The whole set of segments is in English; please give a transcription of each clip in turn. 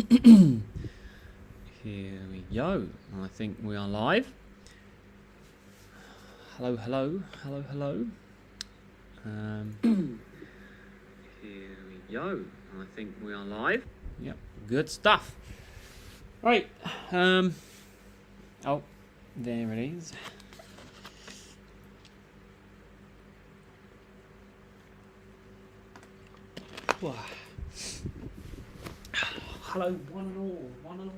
Here we go. I think we are live. Hello, hello, hello, hello. Here we go. I think we are live. Yep, good stuff. Right. Oh, there it is. Hello, one and all, one and all.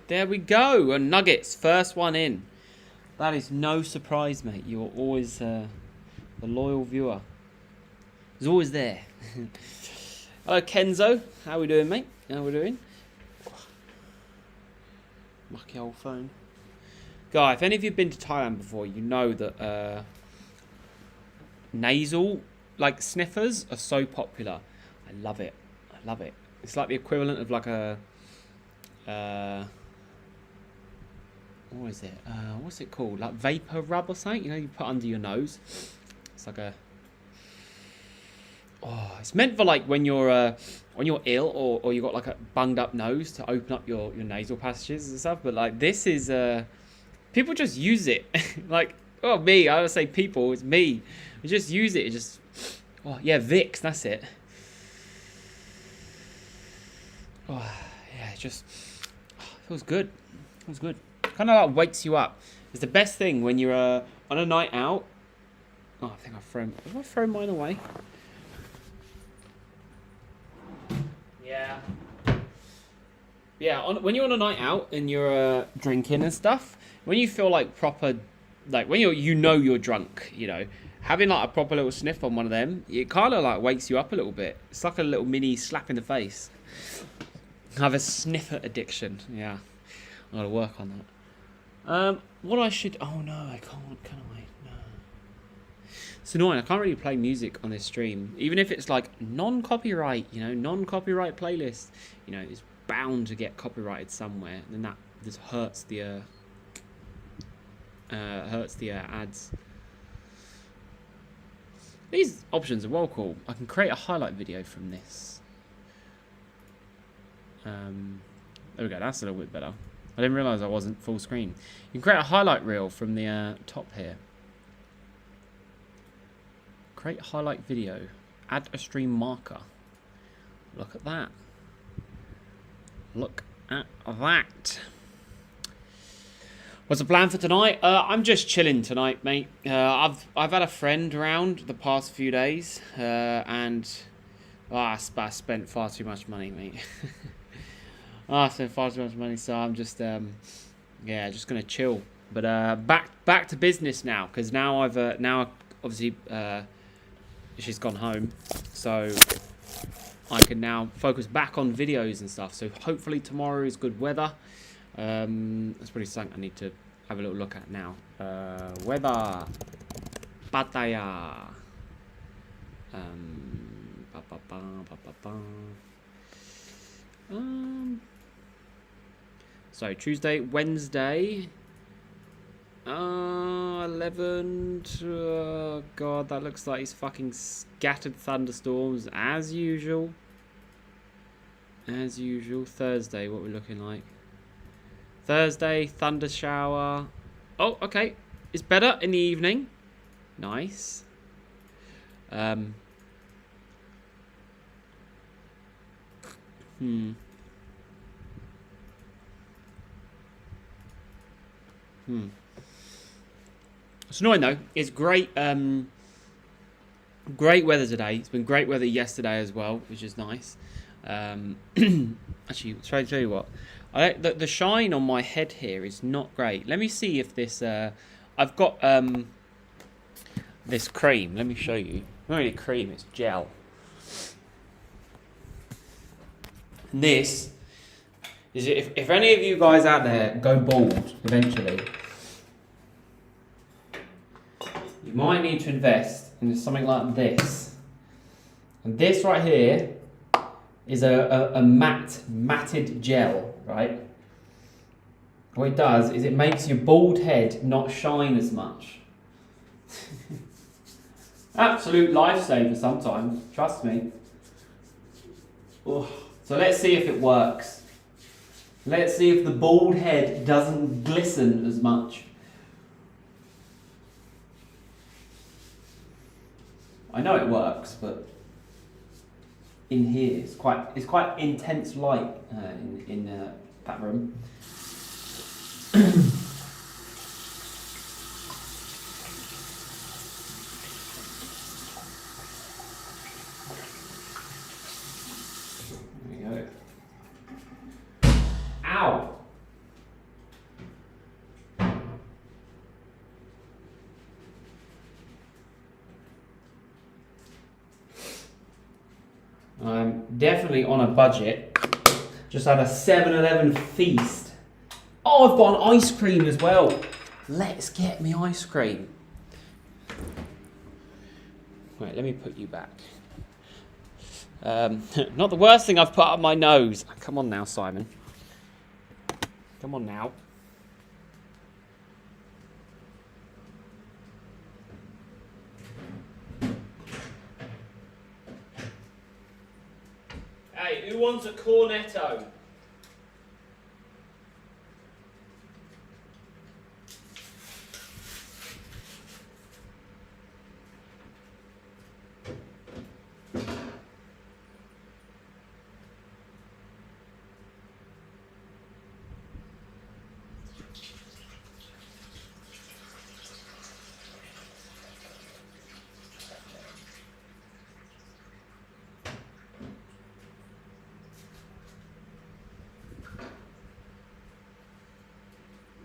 There we go, a nuggets, first one in. That is no surprise, mate. You're always a loyal viewer. He's always there. Hello, Kenzo. How we doing, mate? How we doing? Lucky old phone. Guy, if any of you have been to Thailand before, you know that nasal, like, sniffers are so popular. I love it. I love it. It's like the equivalent of like a... what is it? What's it called? Like vapor rub or something? You know, you put under your nose. It's like a... Oh, it's meant for like when you're ill or you got like a bunged up nose to open up your nasal passages and stuff. But like this is people just use it. Like, oh, me, I would say people, it's me. We just use it. It just, oh yeah, Vicks, that's it. Oh yeah, it just feels good. Feels good. Kind of like wakes you up. It's the best thing when you're on a night out. Oh, I think have I thrown mine away? Yeah. Yeah, when you're on a night out and you're drinking and stuff, when you feel like proper, like when you're drunk, you know, having like a proper little sniff on one of them, it kind of like wakes you up a little bit. It's like a little mini slap in the face. I have a sniffer addiction. Yeah, I gotta work on that. What I should... Oh, no, I can't, can I? No. It's annoying. I can't really play music on this stream. Even if it's, like, non-copyright, you know, non-copyright playlist. You know, it's bound to get copyrighted somewhere. And that just hurts the ads. These options are well cool. I can create a highlight video from this. There we go. That's a little bit better. I didn't realise I wasn't full screen. You can create a highlight reel from the top here. Create highlight video. Add a stream marker. Look at that. Look at that. What's the plan for tonight? I'm just chilling tonight, mate. I've had a friend around the past few days, and I spent far too much money, mate. I spent far too much money, so I'm just yeah, just gonna chill. But back to business now, because now I've now obviously she's gone home, so I can now focus back on videos and stuff. So hopefully tomorrow is good weather. That's pretty something I need to have a little look at now. Weather, Pattaya. So Tuesday, Wednesday, 11. Oh God, that looks like it's fucking scattered thunderstorms as usual. As usual. Thursday, what we're looking like? Thursday, thunder shower. Oh, okay. It's better in the evening. Nice. It's annoying though. It's great. Great weather today. It's been great weather yesterday as well, which is nice. Actually, try to tell you what. The shine on my head here is not great. Let me see if this. I've got this cream. Let me show you. Not really cream. It's gel. And this is if any of you guys out there go bald eventually, you might need to invest in something like this. And this right here is a matted gel, right? What it does is it makes your bald head not shine as much. Absolute lifesaver sometimes, trust me. Oh. So let's see if it works. Let's see if the bald head doesn't glisten as much. I know it works, but in here it's quite intense light in that room. There we go. Ow! I'm definitely on a budget. Just had a 7-Eleven feast. Oh, I've got an ice cream as well. Let's get me ice cream. Wait, let me put you back. Not the worst thing I've put up my nose. Come on now, Simon. Come on now. Hey, who wants a cornetto?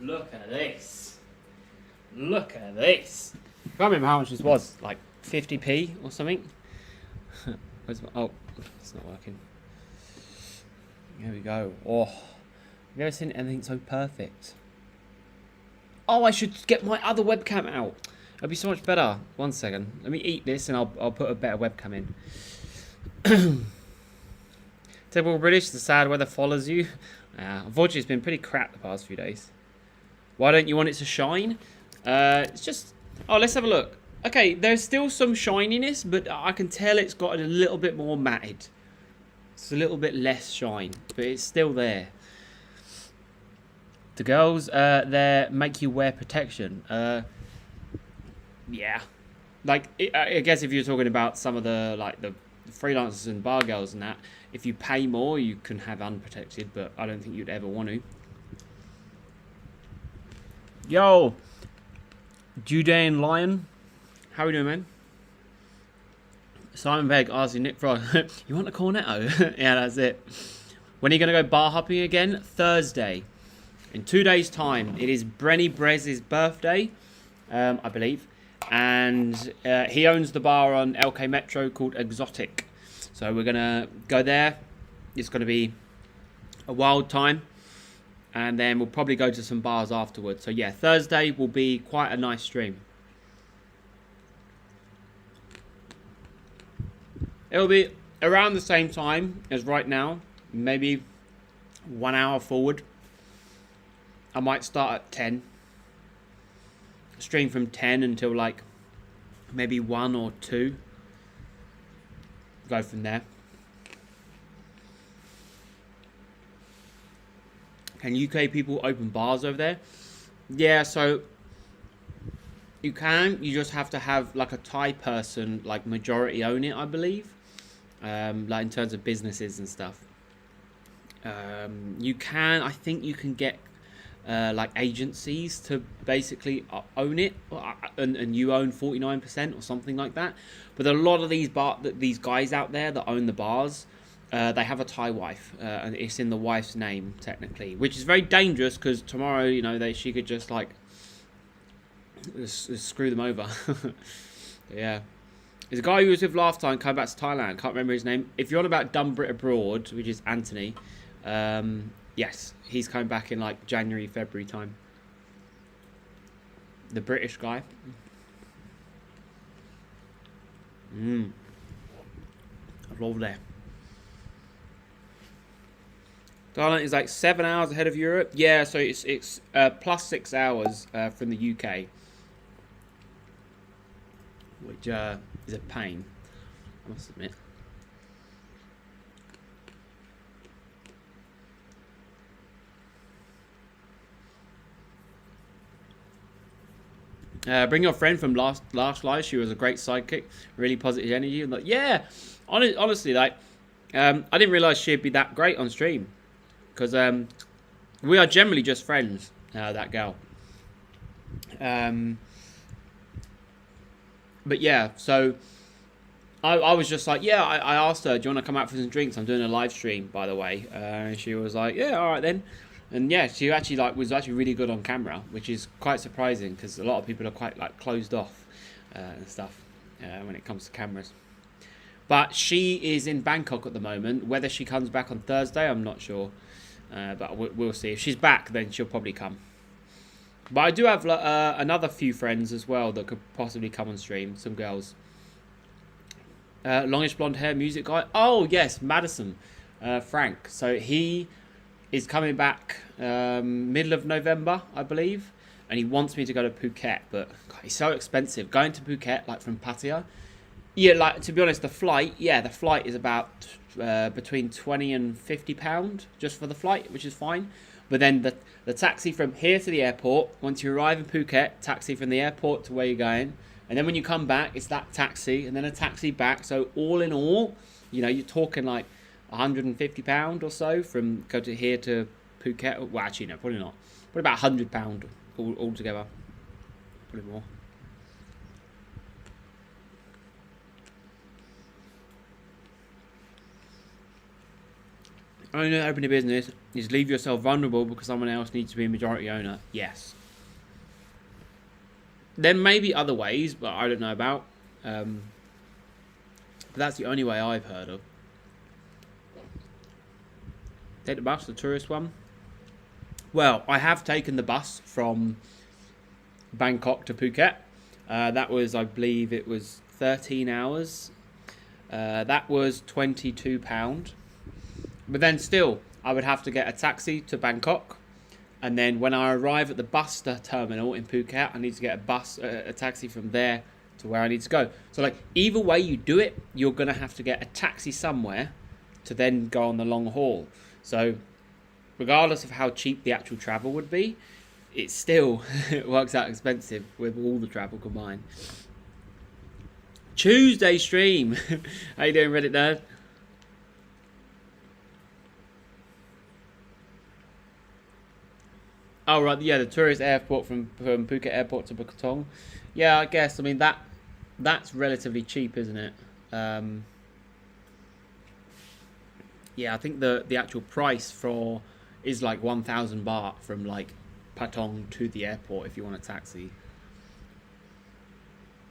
Look at this. Look at this. I can't remember how much this was. Like 50p or something. Oh, it's not working. There we go. Oh, I've never seen anything so perfect. Oh, I should get my other webcam out. It'll be so much better. One second. Let me eat this and I'll put a better webcam in. Typical British, the sad weather follows you. Unfortunately, it's been pretty crap the past few days. Why don't you want it to shine? It's just... Oh, let's have a look. Okay, there's still some shininess, but I can tell it's got a little bit more matted. It's a little bit less shine, but it's still there. The girls there make you wear protection. Yeah. Like, I guess if you're talking about some of the, like, the freelancers and bar girls and that, if you pay more, you can have unprotected, but I don't think you'd ever want to. Yo, Judean Lion, how are we doing, man? Simon Begg asking Nick Frog, you want a cornetto? Yeah, that's it. When are you going to go bar hopping again? Thursday. In 2 days' time. It is Brenny Brez's birthday, I believe. And he owns the bar on LK Metro called Exotic. So we're going to go there. It's going to be a wild time. And then we'll probably go to some bars afterwards. So yeah, Thursday will be quite a nice stream. It'll be around the same time as right now. Maybe 1 hour forward. I might start at 10. Stream from 10 until like maybe 1 or 2. Go from there. Can UK people open bars over there? Yeah, so you can. You just have to have like a Thai person, like majority own it, I believe. Like in terms of businesses and stuff. You can. I think you can get like agencies to basically own it, and you own 49% or something like that. But a lot of these guys out there that own the bars, they have a Thai wife, and it's in the wife's name technically, which is very dangerous because tomorrow, she could just like just screw them over. Yeah. There's a guy who was with last time coming back to Thailand. Can't remember his name. If you're on about Dumb Brit Abroad, which is Anthony, yes, he's coming back in like January, February time. The British guy. Lovely. Thailand is like 7 hours ahead of Europe. Yeah, so it's plus 6 hours from the UK, which is a pain, I must admit. Bring your friend from last live. She was a great sidekick, really positive energy. And like, yeah, honestly, like, I didn't realize she'd be that great on stream, because we are generally just friends. That girl. But yeah, so I was just like, yeah, I asked her, do you want to come out for some drinks? I'm doing a live stream, by the way. And she was like, yeah, all right then. And yeah, she actually was actually really good on camera, which is quite surprising because a lot of people are quite like closed off and stuff when it comes to cameras. But she is in Bangkok at the moment. Whether she comes back on Thursday, I'm not sure. But we'll see. If she's back, then she'll probably come. But I do have another few friends as well that could possibly come on stream. Some girls. Longish blonde hair music guy. Oh, yes, Madison. Frank. So he is coming back middle of November, I believe. And he wants me to go to Phuket. But God, it's so expensive. Going to Phuket, like from Pattaya. Yeah, like, to be honest, the flight is about between £20 and £50 just for the flight, which is fine. But then the taxi from here to the airport, once you arrive in Phuket, taxi from the airport to where you're going. And then when you come back, it's that taxi and then a taxi back. So all in all, you're talking like £150 or so from go to here to Phuket. Well, actually, no, probably not. Probably about £100 altogether. Probably more. Only way to open a business is leave yourself vulnerable because someone else needs to be a majority owner. Yes. There may be other ways, but I don't know about. But that's the only way I've heard of. Take the bus, the tourist one. Well, I have taken the bus from Bangkok to Phuket. That was, I believe, it was 13 hours. That was £22. But then still, I would have to get a taxi to Bangkok. And then when I arrive at the bus terminal in Phuket, I need to get a taxi from there to where I need to go. So like, either way you do it, you're going to have to get a taxi somewhere to then go on the long haul. So regardless of how cheap the actual travel would be, it still it works out expensive with all the travel combined. Tuesday stream. How you doing, Reddit nerd? Oh, right, yeah, the tourist airport from Phuket Airport to Bukitong. Yeah, I guess. I mean, that's relatively cheap, isn't it? Yeah, I think the actual price is like 1,000 baht from like Patong to the airport if you want a taxi.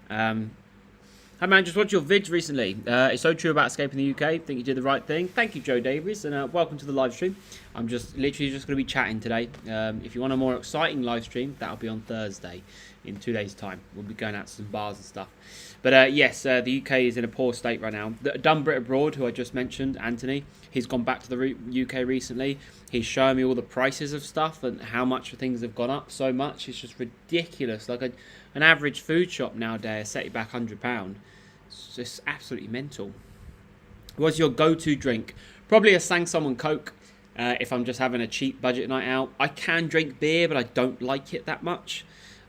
Hi man, just watched your vids recently. It's so true about escaping the UK. Think you did the right thing. Thank you, Joe Davies, and welcome to the live stream. I'm literally just going to be chatting today. If you want a more exciting live stream, that'll be on Thursday, in 2 days' time. We'll be going out to some bars and stuff. But yes, the UK is in a poor state right now. The Dumb Brit Abroad, who I just mentioned, Anthony, he's gone back to the UK recently. He's showing me all the prices of stuff and how much things have gone up so much. It's just ridiculous. Like an average food shop nowadays set you back £100. It's just absolutely mental. What's your go-to drink? Probably a Sang Song and Coke. If I'm just having a cheap budget night out. I can drink beer, but I don't like it that much.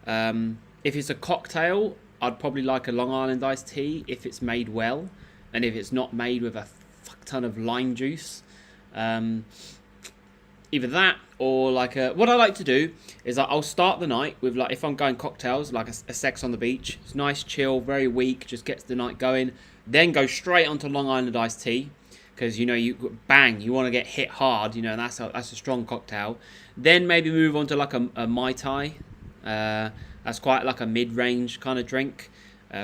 If it's a cocktail, I'd probably like a Long Island iced tea if it's made well, and if it's not made with a fuck ton of lime juice. either that or like what I like to do is I'll start the night with, like, if I'm going cocktails, like a sex on the beach. It's nice, chill, very weak, just gets the night going. Then go straight onto Long Island iced tea, because you want to get hit hard, and that's a strong cocktail. Then maybe move on to like a Mai Tai. That's quite like a mid-range kind of drink,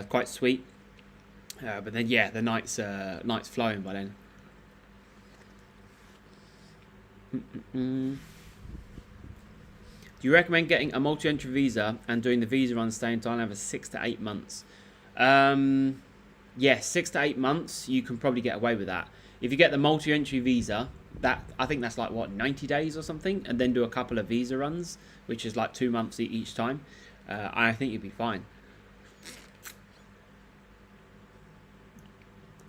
quite sweet. But then yeah, the night's flowing by then. Do you recommend getting a multi-entry visa and doing the visa run, staying in Thailand for 6 to 8 months? Yeah, 6 to 8 months, you can probably get away with that. If you get the multi-entry visa, I think that's like, what, 90 days or something, and then do a couple of visa runs, which is like 2 months each time, I think you'd be fine.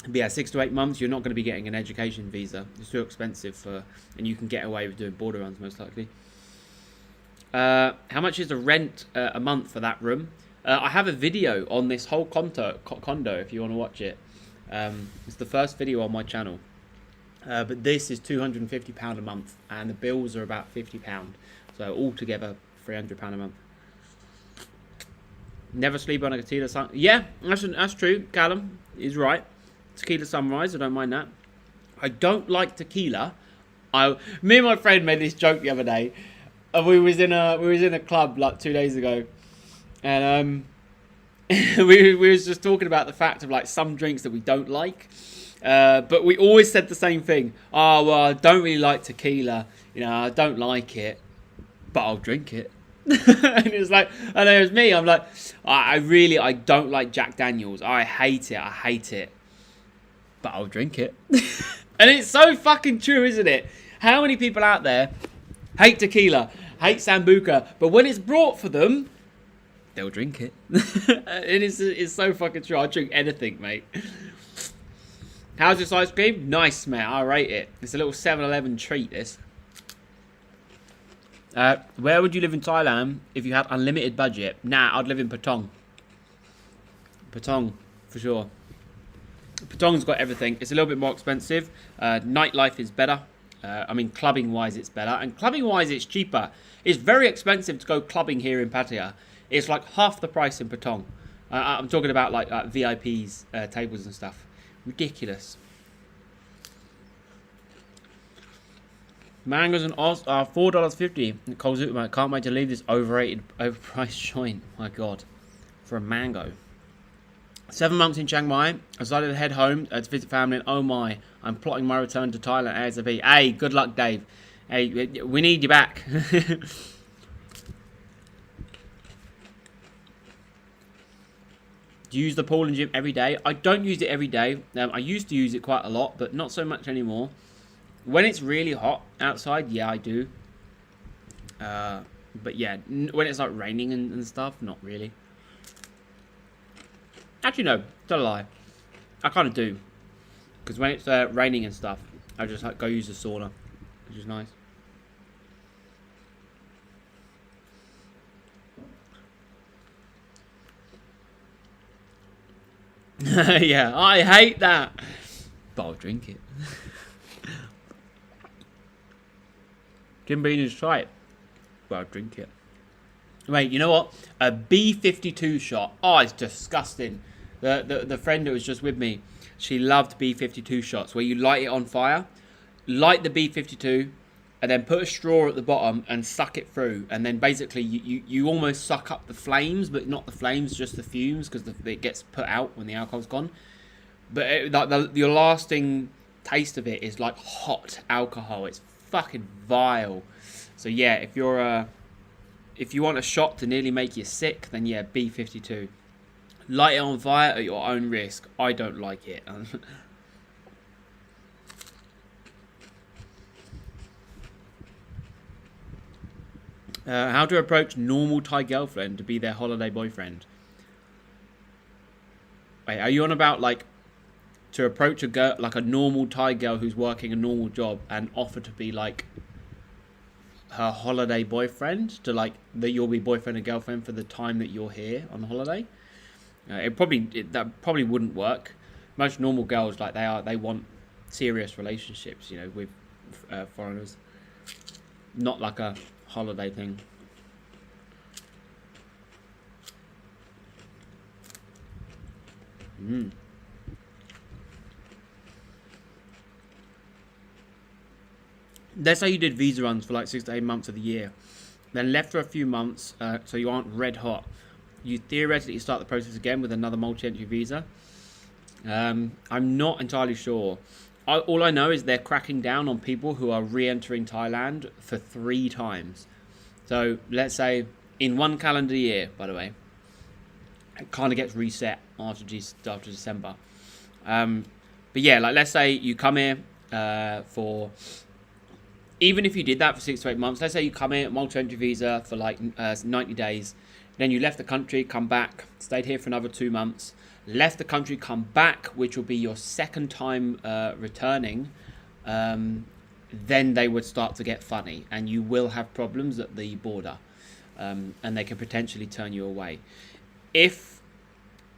But yeah, 6 to 8 months, you're not going to be getting an education visa. It's too expensive and you can get away with doing border runs most likely. How much is the rent a month for that room? I have a video on this whole condo if you want to watch it. It's the first video on my channel. But this is £250 a month, and the bills are about £50. So altogether, £300 a month. Never sleep on a tequila sun. Yeah, that's true. Callum is right. Tequila sunrise, I don't mind that. I don't like tequila. Me and my friend made this joke the other day. We was in a club like 2 days ago, and we was just talking about the fact of like some drinks that we don't like, but we always said the same thing. Oh well, I don't really like tequila. I don't like it, but I'll drink it. And it was like, and it was me. I'm like, I don't like Jack Daniels. I hate it. But I'll drink it. And it's so fucking true, isn't it? How many people out there hate tequila, hate Sambuca, but when it's brought for them, they'll drink it. It's so fucking true. I'll drink anything, mate. How's this ice cream? Nice, mate. I rate it. It's a little 7-Eleven treat, this. Where would you live in Thailand if you had unlimited budget? Nah, I'd live in Patong. Patong, for sure. Patong's got everything. It's a little bit more expensive. Nightlife is better. Clubbing wise it's better, and clubbing wise it's cheaper. It's very expensive to go clubbing here in Pattaya. It's like half the price in Patong. I'm talking about like VIPs, tables and stuff. Ridiculous. Mangoes and Oz are $4.50. Coles Supermarket. Can't wait to leave this overpriced joint. My God, for a mango. 7 months in Chiang Mai. I decided to head home to visit family, and oh my, I'm plotting my return to Thailand ASAP. Hey, good luck, Dave. Hey, we need you back. Do you use the pool and gym every day? I don't use it every day. I used to use it quite a lot, but not so much anymore. When it's really hot outside, yeah, I do. But yeah, when it's like raining and stuff, not really. Actually, no, don't lie. I kind of do. Because when it's raining and stuff, I just like go use the sauna, which is nice. Yeah, I hate that. But I'll drink it. Jim Bean is right. But I'll drink it. Wait, you know what? A B-52 shot. Oh, it's disgusting. The friend that was just with me, she loved B-52 shots, where you light it on fire, light the B-52, and then put a straw at the bottom and suck it through. And then basically you almost suck up the flames, but not the flames, just the fumes, because it gets put out when the alcohol's gone. But your lasting taste of it is like hot alcohol. It's fucking vile. So yeah, if you want a shot to nearly make you sick, then yeah, B-52. Light it on fire at your own risk. I don't like it. How to approach normal Thai girlfriend to be their holiday boyfriend? Wait, are you on about like to approach a girl, like a normal Thai girl who's working a normal job, and offer to be like her holiday boyfriend, to like that you'll be boyfriend and girlfriend for the time that you're here on holiday? That probably wouldn't work. Most normal girls, like they want serious relationships, with foreigners. not like a holiday thing. Let's say you did visa runs for like 6 to 8 months of the year, then left for a few months, so you aren't red hot. You theoretically start the process again with another multi-entry visa. I'm not entirely sure. All I know is they're cracking down on people who are re-entering Thailand for 3 times. So let's say in 1 calendar year, by the way, it kind of gets reset after December. But yeah, like let's say you come here for, even if you did that for 6 to 8 months, let's say you come here multi-entry visa for like 90 days, then you left the country, come back, stayed here for another 2 months, left the country, come back, which will be your second time returning, then they would start to get funny and you will have problems at the border, and they can potentially turn you away. If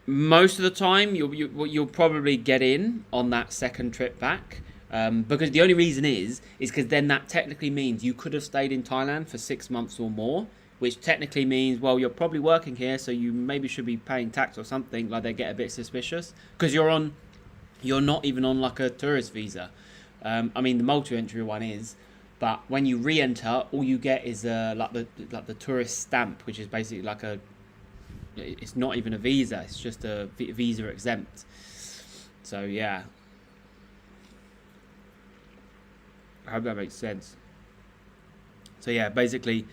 most of the time you'll probably get in on that second trip back, because the only reason is because then that technically means you could have stayed in Thailand for 6 months or more, which technically means, well, you're probably working here, so you maybe should be paying tax or something. Like they get a bit suspicious because you're not even on like a tourist visa. I mean, the multi-entry one is, but when you re-enter, all you get is like the tourist stamp, which is basically like it's not even a visa, it's just a visa exempt. So yeah, I hope that makes sense. So yeah, basically,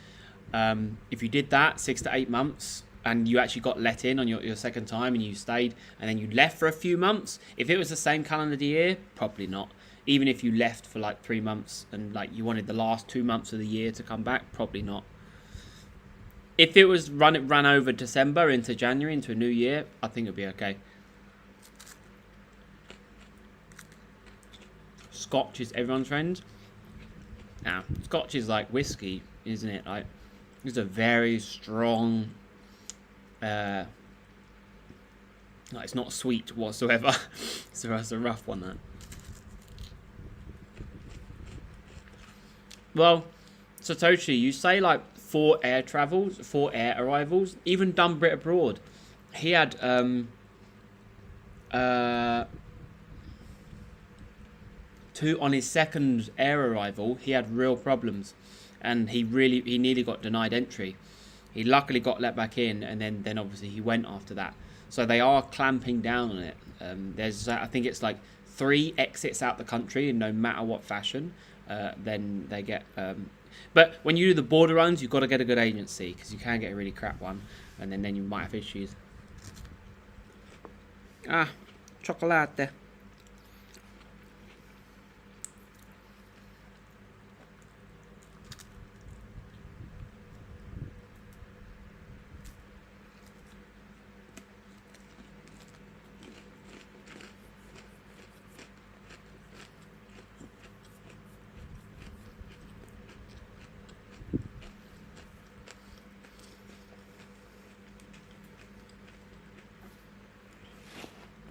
if you did that 6 to 8 months and you actually got let in on your second time and you stayed and then you left for a few months, if it was the same calendar year, probably not. Even if you left for like 3 months and like you wanted the last 2 months of the year to come back, probably not. If it was ran over December into January, into a new year, I think it'd be okay. Scotch is everyone's friend. Now, Scotch is like whiskey, isn't it? Like, it's a very strong, like, it's not sweet whatsoever. So that's a rough one, that. Well, Satoshi, you say like 4 air arrivals, even Dumb Brit Abroad. He had, 2 on his second air arrival, he had real problems. And he nearly got denied entry. He luckily got let back in, and then obviously he went after that. So they are clamping down on it. There's, I think it's like 3 exits out the country, and no matter what fashion, then they get. But when you do the border runs, you've got to get a good agency because you can get a really crap one, and then you might have issues. Chocolate.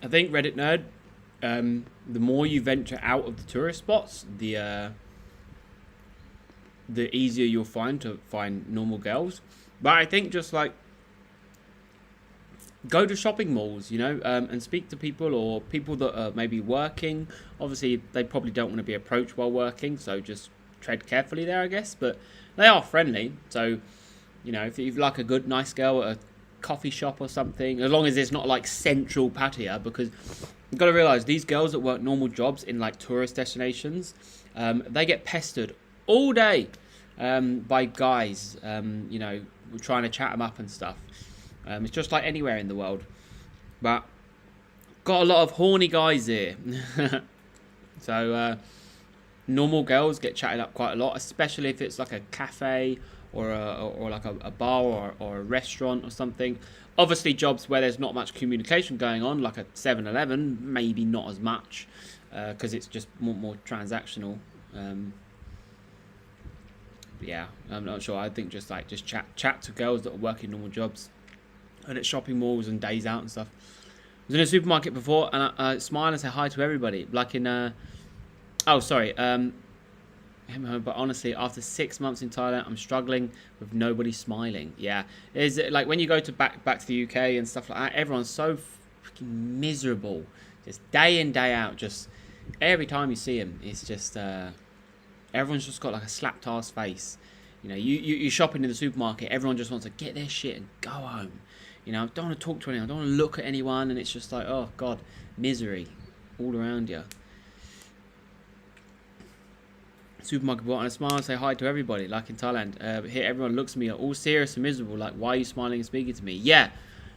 I think Reddit Nerd, the more you venture out of the tourist spots, the easier you'll find to find normal girls. But I think just like go to shopping malls, you know, and speak to people or people that are maybe working. Obviously, they probably don't want to be approached while working, so just tread carefully there, I guess. But they are friendly, so you know, if you like a good, nice girl at a coffee shop or something, as long as it's not like central Pattaya, because you've got to realize these girls that work normal jobs in like tourist destinations, they get pestered all day by guys, you know, trying to chat them up and stuff. It's just like anywhere in the world, but got a lot of horny guys here. So normal girls get chatted up quite a lot, especially if it's like a cafe or like a bar or a restaurant or something. Obviously, jobs where there's not much communication going on, like a 7-Eleven, maybe not as much, because it's just more transactional. Yeah, I'm not sure. I think just chat to girls that are working normal jobs, and at shopping malls and days out and stuff. I was in a supermarket before, and I smile and say hi to everybody, like in oh sorry, But honestly, after 6 months in Thailand, I'm struggling with nobody smiling. Yeah, is it like when you go to back to the UK and stuff like that? Everyone's so freaking miserable, just day in day out. Just every time you see them, it's just everyone's just got like a slapped ass face. You know, you're shopping in the supermarket. Everyone just wants to get their shit and go home. You know, I don't want to talk to anyone. I don't want to look at anyone, and it's just like, oh god, misery all around you. Supermarket bought on a smile, say hi to everybody, like in Thailand. Here, everyone looks at me all serious and miserable, like, why are you smiling and speaking to me? Yeah,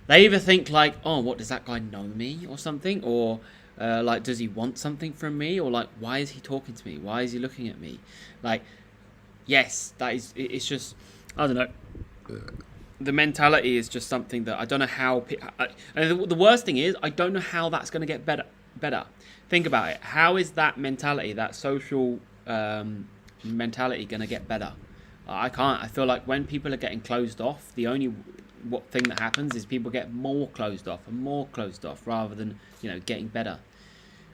they either think like, oh, what, does that guy know me or something? Or like, does he want something from me? Or like, why is he talking to me? Why is he looking at me? Like, yes, that is, it's just, I don't know. The mentality is just something that I don't know how. And the worst thing is, I don't know how that's going to get better. Think about it. How is that mentality, that social mentality, going to get better? I can't. I feel like when people are getting closed off, the only thing that happens is people get more closed off and more closed off, rather than, you know, getting better.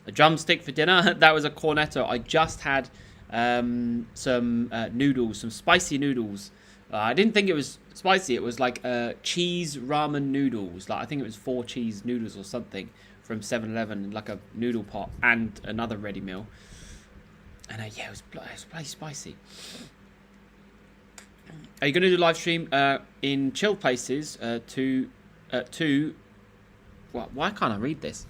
A drumstick for dinner. That was a cornetto. I just had some noodles, some spicy noodles. I didn't think it was spicy. It was like cheese ramen noodles. Like, I think it was 4 cheese noodles or something from 7-Eleven, like a noodle pot and another ready meal. And yeah, it was bloody spicy. Are you going to do live stream in chill places to well, why can't I read this?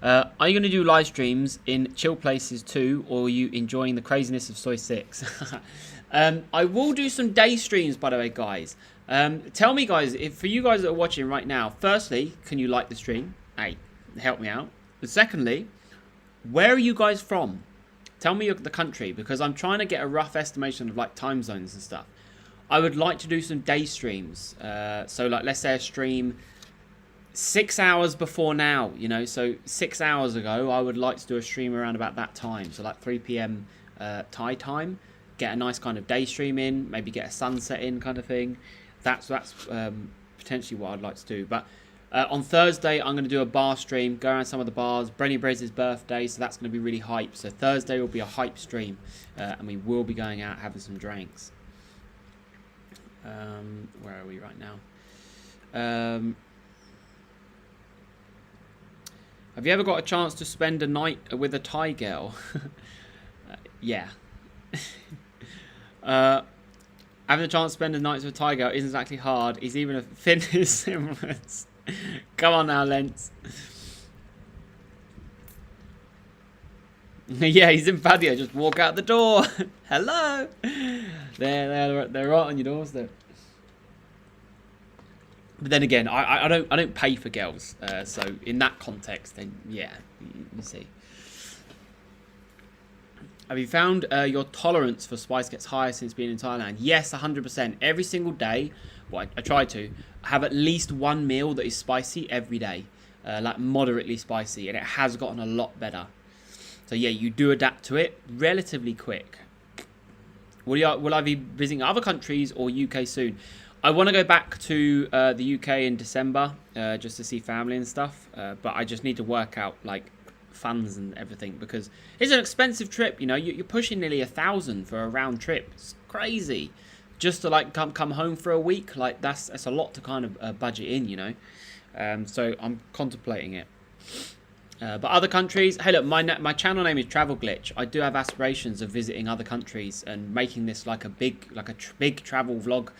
Are you going to do live streams in chill places too, or are you enjoying the craziness of Soy 6? I will do some day streams, by the way, guys. Tell me, guys, if for you guys that are watching right now, firstly, can you like the stream? Hey, help me out. But secondly, where are you guys from? Tell me the country, because I'm trying to get a rough estimation of like time zones and stuff. I would like to do some day streams. So like, let's say a stream 6 hours before now, you know, so 6 hours ago, I would like to do a stream around about that time. So like 3 p.m. Thai time, get a nice kind of day stream in, maybe get a sunset in kind of thing. That's potentially what I'd like to do. But on Thursday, I'm going to do a bar stream, go around some of the bars. Brenny Brez's birthday, so that's going to be really hype. So Thursday will be a hype stream, and we will be going out having some drinks. Where are we right now? Have you ever got a chance to spend a night with a Thai girl? Yeah. Having a chance to spend a night with a Thai girl isn't exactly hard. It's even a fitness stimulus. Come on now, Lens. Yeah, he's in patio. Just walk out the door. Hello. They're right on your doorstep. But then again, I don't pay for girls, so in that context, then yeah, you see. Have you found your tolerance for spice gets higher since being in Thailand? Yes, 100%. Every single day, well, I try to have at least one meal that is spicy every day, like moderately spicy, and it has gotten a lot better. So yeah, you do adapt to it relatively quick. Will I be visiting other countries or UK soon? I want to go back to the UK in December, just to see family and stuff. But I just need to work out like funds and everything, because it's an expensive trip. You know, you're pushing nearly 1,000 for a round trip. It's crazy, just to like come home for a week. Like that's a lot to kind of budget in. You know, so I'm contemplating it. But other countries, hey look, my channel name is Travel Glitch. I do have aspirations of visiting other countries and making this like a big travel vlog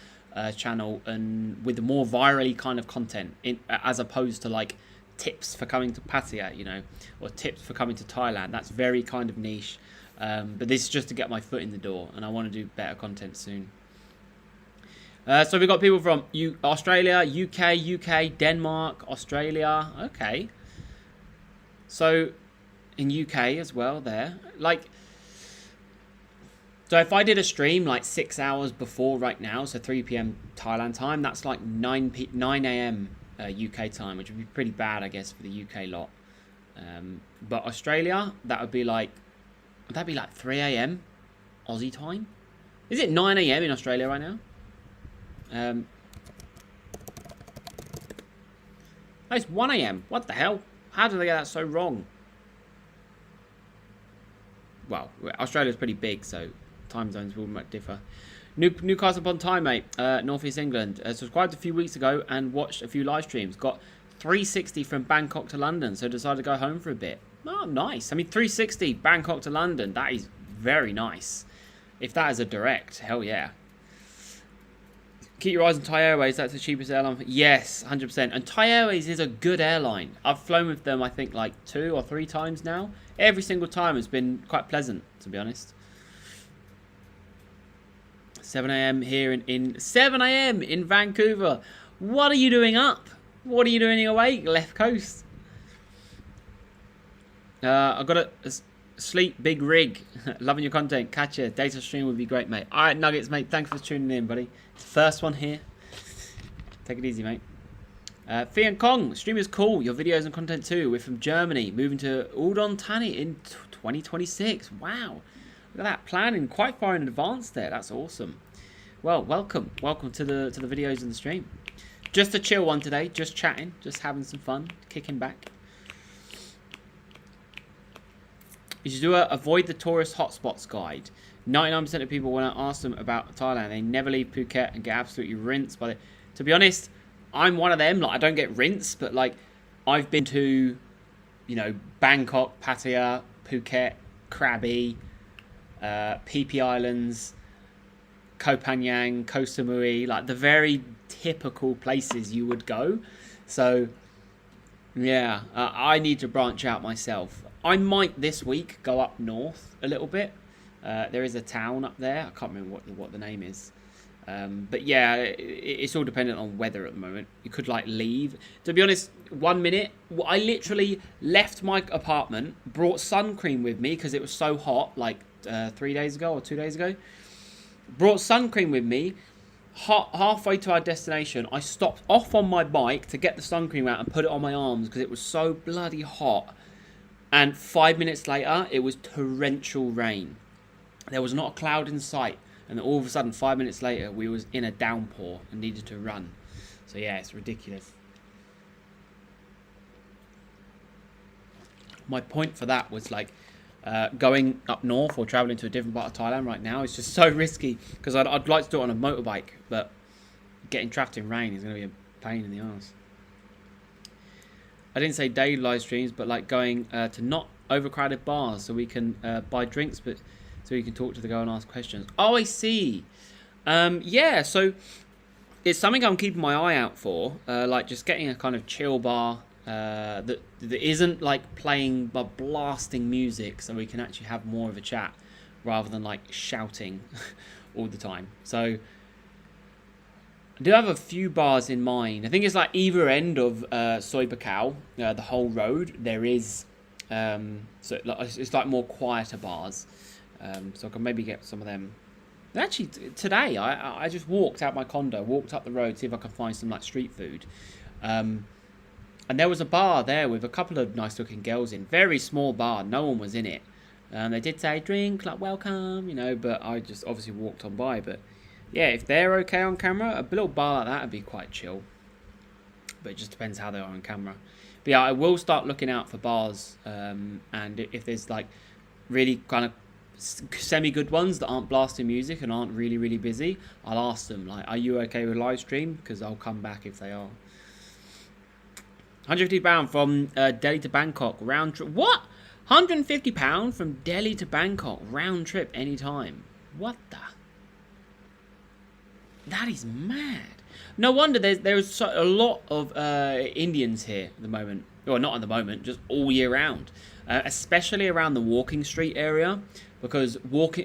channel, and with more virally kind of content, as opposed to like tips for coming to Pattaya, you know, or tips for coming to Thailand. That's very kind of niche. But this is just to get my foot in the door, and I want to do better content soon. So we've got people from Australia, UK, Denmark, Australia. Okay. So in UK as well there. Like, so if I did a stream like 6 hours before right now, so 3 p.m. Thailand time, that's like 9 a.m. UK time, which would be pretty bad, I guess, for the UK lot. But Australia, that'd be like 3 a.m. Aussie time. Is it 9 a.m. in Australia right now? No, it's 1 a.m. What the hell? How did they get that so wrong? Well, Australia's pretty big, so time zones will differ. Newcastle upon Tyne, mate. North East England. Subscribed a few weeks ago and watched a few live streams. Got 360 from Bangkok to London, so decided to go home for a bit. Oh, nice. I mean, 360 Bangkok to London. That is very nice. If that is a direct, hell yeah. Keep your eyes on Thai Airways. That's the cheapest airline. Yes, 100%. And Thai Airways is a good airline. I've flown with them, I think, like 2 or 3 times now. Every single time has been quite pleasant, to be honest. 7 a.m. here in 7 a.m. in Vancouver. What are you doing up? What are you doing awake? Left coast. I've got a sleep big rig. Loving your content. Catch ya. Data stream would be great, mate. All right, Nuggets, mate. Thanks for tuning in, buddy. First one here. Take it easy, mate. Fian Kong, stream is cool. Your videos and content too. We're from Germany, moving to Udon Thani in 2026. Wow, look at that, planning quite far in advance there. That's awesome. Well, welcome to the videos and the stream. Just a chill one today. Just chatting, just having some fun, kicking back. You should do a avoid the tourist hotspots guide. 99% of people, when I ask them about Thailand, they never leave Phuket and get absolutely rinsed by it. To be honest, I'm one of them. Like, I don't get rinsed, but like, I've been to, you know, Bangkok, Pattaya, Phuket, Krabi, Phi Phi Islands, Koh Phangan, Koh Samui, like the very typical places you would go. So, yeah, I need to branch out myself. I might this week go up north a little bit. There is a town up there. I can't remember what the name is. But yeah, it's all dependent on weather at the moment. You could like leave. To be honest, 1 minute, I literally left my apartment, brought sun cream with me because it was so hot, like 3 days ago or 2 days ago. Brought sun cream with me. Halfway to our destination, I stopped off on my bike to get the sun cream out and put it on my arms because it was so bloody hot. And 5 minutes later, it was torrential rain. There was not a cloud in sight. And all of a sudden, 5 minutes later, we was in a downpour and needed to run. So yeah, it's ridiculous. My point for that was like going up north or traveling to a different part of Thailand right now is just so risky because I'd like to do it on a motorbike, but getting trapped in rain is going to be a pain in the arse. I didn't say daily live streams, but like going to not overcrowded bars so we can buy drinks, but so you can talk to the girl and ask questions. Oh, I see. Yeah, so it's something I'm keeping my eye out for. Like just getting a kind of chill bar that isn't like playing but blasting music, so we can actually have more of a chat rather than like shouting all the time. So I do have a few bars in mind. I think it's like either end of Soi Buakhao, the whole road. There is so it's like more quieter bars. So I can maybe get some of them. Actually, today I just walked out my condo, walked up the road, see if I can find some like street food. And there was a bar there with a couple of nice looking girls in. Very small bar, no one was in it. They did say drink, like welcome, you know, but I just obviously walked on by. But yeah, if they're okay on camera, a little bar like that would be quite chill. But it just depends how they are on camera. But yeah, I will start looking out for bars. And if there's like really kind of semi-good ones that aren't blasting music and aren't really, really busy, I'll ask them, like, are you okay with live stream? Because I'll come back if they are. £150 from Delhi to Bangkok, round trip. What? £150 from Delhi to Bangkok, round trip, anytime. What the? That is mad. No wonder there's a lot of Indians here at the moment. Well, not at the moment, just all year round. Especially around the Walking Street area. Because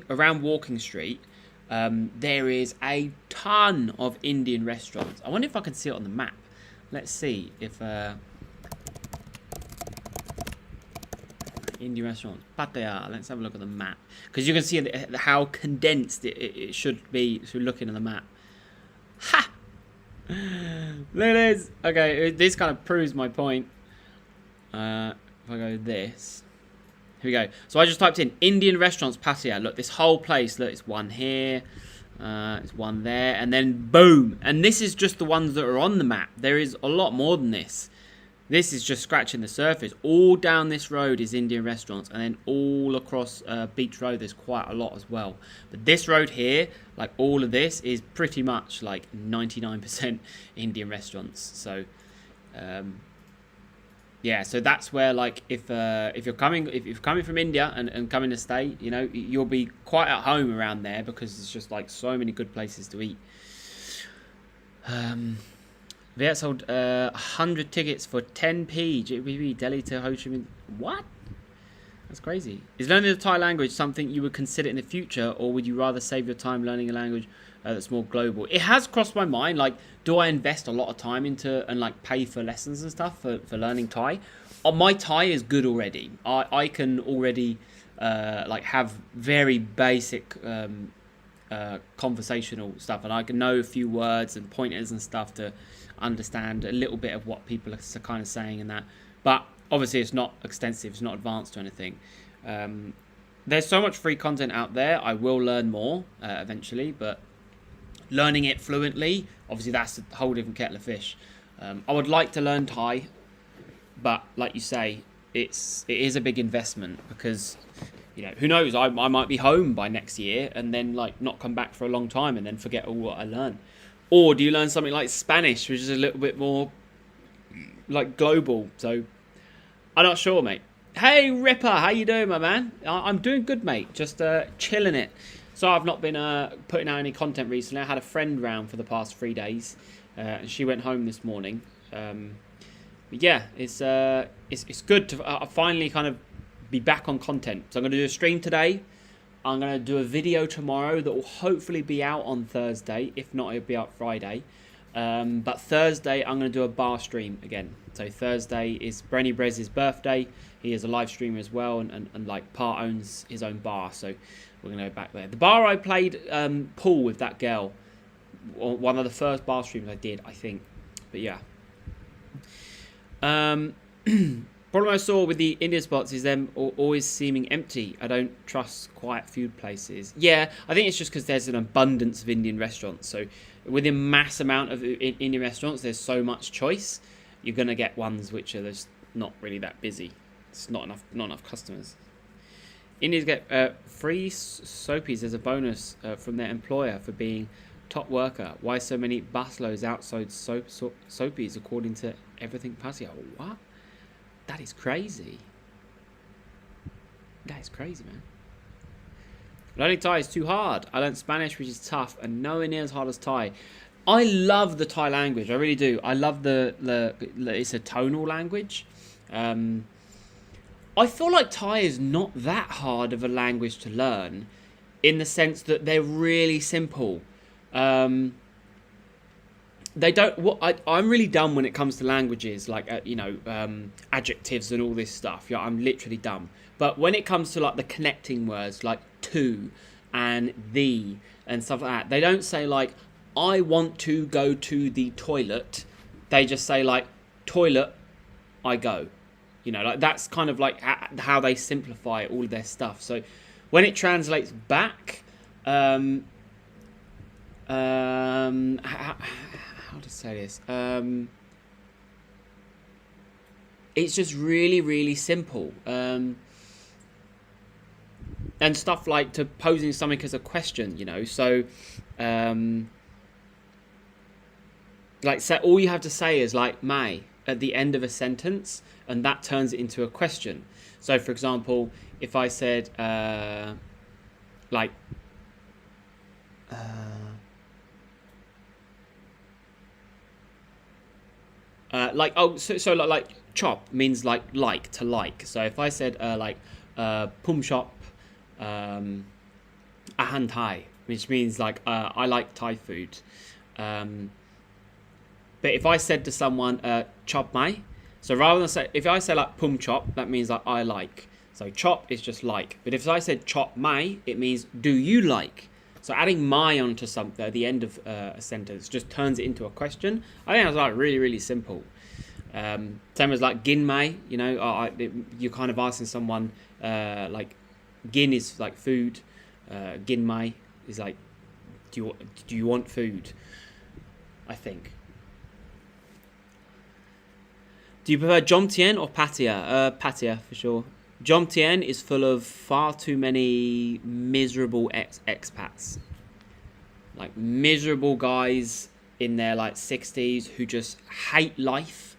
around Walking Street, there is a ton of Indian restaurants. I wonder if I can see it on the map. Let's see if Indian restaurants, Pattaya. Let's have a look at the map because you can see how condensed it should be. So looking at the map, ha, there it is. Okay, this kind of proves my point. If I go this. Here we go. So I just typed in Indian restaurants, Pattaya. Look, this whole place. Look, it's one here. It's one there. And then boom. And this is just the ones that are on the map. There is a lot more than this. This is just scratching the surface. All down this road is Indian restaurants, and then all across Beach Road there's quite a lot as well. But this road here, like all of this, is pretty much like 99% Indian restaurants. So, yeah, so that's where, like, if you're coming from India and coming to stay, you know, you'll be quite at home around there because there's just like so many good places to eat. Viet sold 100 tickets for 10p. GBP Delhi to Ho Chi Minh. What? That's crazy. Is learning the Thai language something you would consider in the future, or would you rather save your time learning a language that's more global? It has crossed my mind. Like, do I invest a lot of time into and like pay for lessons and stuff for learning Thai? My Thai is good already. I can already like have very basic conversational stuff, and I can know a few words and pointers and stuff to understand a little bit of what people are kind of saying and that. But obviously it's not extensive, it's not advanced or anything. There's so much free content out there. I will learn more eventually, but learning it fluently, obviously that's a whole different kettle of fish. I would like to learn Thai, but like you say, it is a big investment because, you know, who knows, I might be home by next year and then like not come back for a long time and then forget all what I learned. Or do you learn something like Spanish, which is a little bit more like global? So I'm not sure, mate. Hey Ripper, how you doing, my man? I'm doing good, mate. Just chilling it. So I've not been putting out any content recently. I had a friend round for the past 3 days, and she went home this morning. But yeah, it's good to finally kind of be back on content. So I'm going to do a stream today. I'm going to do a video tomorrow that will hopefully be out on Thursday. If not, it'll be out Friday. But Thursday, I'm going to do a bar stream again. So Thursday is Brenny Brez's birthday. He is a live streamer as well, and like Part owns his own bar. So we're going to go back there. The bar I played pool with that girl, one of the first bar streams I did, I think. But yeah. Problem I saw with the Indian spots is them always seeming empty. I don't trust quiet food places. Yeah, I think it's just because there's an abundance of Indian restaurants. So within mass amount of Indian restaurants, there's so much choice. You're going to get ones which are just not really that busy. It's not enough customers. Indians get free soapies as a bonus from their employer for being top worker. Why so many busloads outside soapies according to everything Pasio? What? That is crazy. That is crazy, man. Learning Thai is too hard. I learned Spanish, which is tough, and nowhere near as hard as Thai. I love the Thai language. I really do. I love the it's a tonal language. I feel like Thai is not that hard of a language to learn, in the sense that they're really simple. They don't. I'm really dumb when it comes to languages, like adjectives and all this stuff. Yeah, I'm literally dumb. But when it comes to like the connecting words, like to and the and stuff like that, they don't say like I want to go to the toilet. They just say like toilet, I go. You know, like that's kind of like how they simplify all of their stuff. So when it translates back, how to say this? It's just really, really simple. And stuff like to posing something as a question, you know. So, like, so all you have to say is like "may" at the end of a sentence, and that turns it into a question. So, for example, if I said like. Like chop means like to like. So if I said pum shop ahan Thai, which means like I like Thai food. But if I said to someone chop mai, so rather than say, if I say like pum chop, that means like I like. So chop is just like. But if I said chop mai, it means do you like? So adding my onto something at the end of a sentence just turns it into a question. I think that's like really, really simple. Same as like gin mai, you know, you're kind of asking someone like gin is like food, gin mai is like do you want food? I think. Do you prefer Jomtien or Pattaya? Pattaya for sure. Jomtien is full of far too many miserable expats. Like miserable guys in their like 60s who just hate life,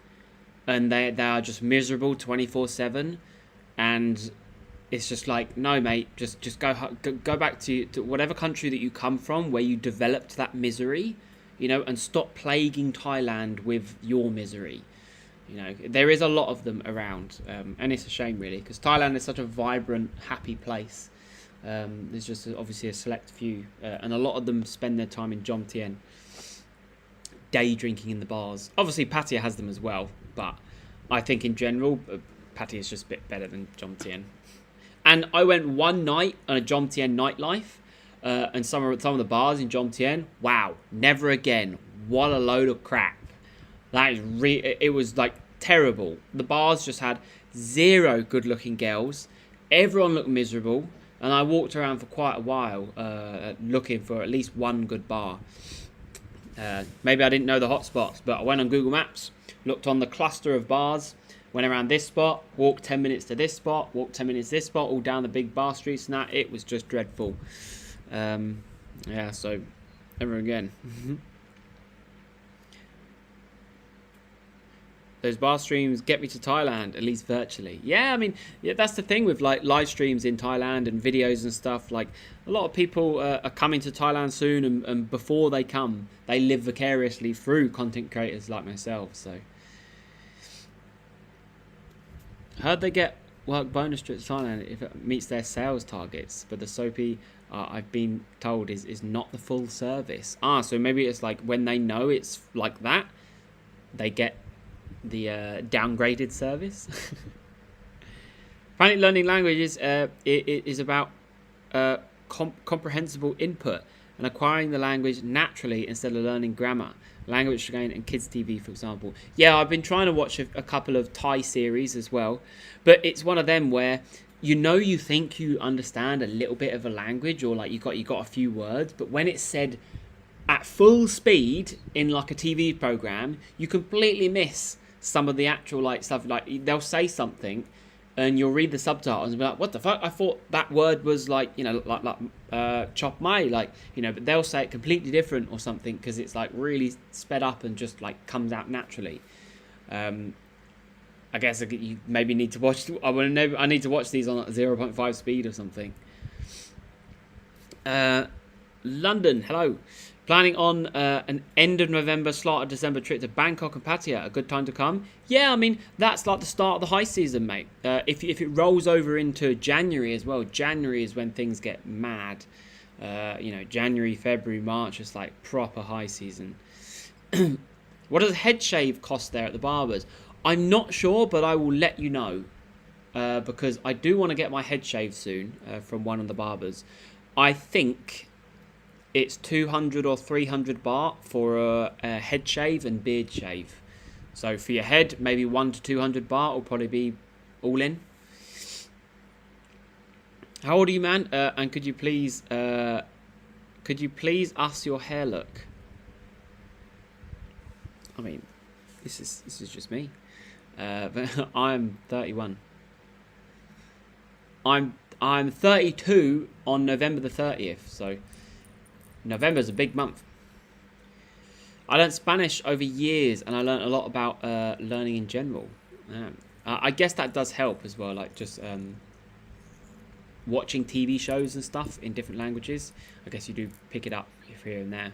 and they are just miserable 24/7, and it's just like, no mate, just go back to whatever country that you come from where you developed that misery, and stop plaguing Thailand with your misery. There is a lot of them around, and it's a shame really, because Thailand is such a vibrant, happy place. There's just obviously a select few, and a lot of them spend their time in Jomtien, day drinking in the bars. Obviously Pattaya has them as well, but I think in general Pattaya is just a bit better than Jomtien. And I went one night on a Jomtien nightlife, and some of the bars in Jomtien, wow, never again. What a load of crap. That is it was like terrible. The bars just had zero good looking girls. Everyone looked miserable, and I walked around for quite a while looking for at least one good bar. Maybe I didn't know the hot spots, but I went on Google Maps, looked on the cluster of bars, went around this spot, walked 10 minutes to this spot, walked 10 minutes to this spot, all down the big bar streets and that. It was just dreadful. So never again. Those bar streams get me to Thailand, at least virtually. Yeah, I mean, that's the thing with like live streams in Thailand and videos and stuff. Like a lot of people are coming to Thailand soon, and before they come, they live vicariously through content creators like myself. So, heard they get work bonus trips to Thailand if it meets their sales targets, but the soapy, I've been told, is not the full service. So maybe it's like when they know it's like that, they get the downgraded service. Apparently learning languages it is about comprehensible input and acquiring the language naturally instead of learning grammar. Language again and kids TV, for example. Yeah, I've been trying to watch a couple of Thai series as well, but it's one of them where you think you understand a little bit of a language, or like you got a few words, but when it's said at full speed in like a TV program, you completely miss some of the actual like stuff. Like they'll say something and you'll read the subtitles and be like, what the fuck, I thought that word was like chop mai, like, but they'll say it completely different or something because it's like really sped up and just like comes out naturally. I guess you maybe need to watch, I need to watch these on 0.5 speed or something. London, hello. Planning on an end of November, start of December trip to Bangkok and Pattaya. A good time to come? Yeah, I mean, that's like the start of the high season, mate. If it rolls over into January as well, January is when things get mad. January, February, March is like proper high season. What does head shave cost there at the barbers? I'm not sure, but I will let you know. Because I do want to get my head shaved soon from one of the barbers. I think it's 200 or 300 baht for a head shave and beard shave. So for your head, maybe 100 to 200 baht will probably be all in. How old are you, man? And could you please us your hair look? I mean, this is just me. But I'm 31. I'm 32 on November the 30th, so November's a big month. I learned Spanish over years, and I learned a lot about learning in general. I guess that does help as well, like just watching TV shows and stuff in different languages. I guess you do pick it up here and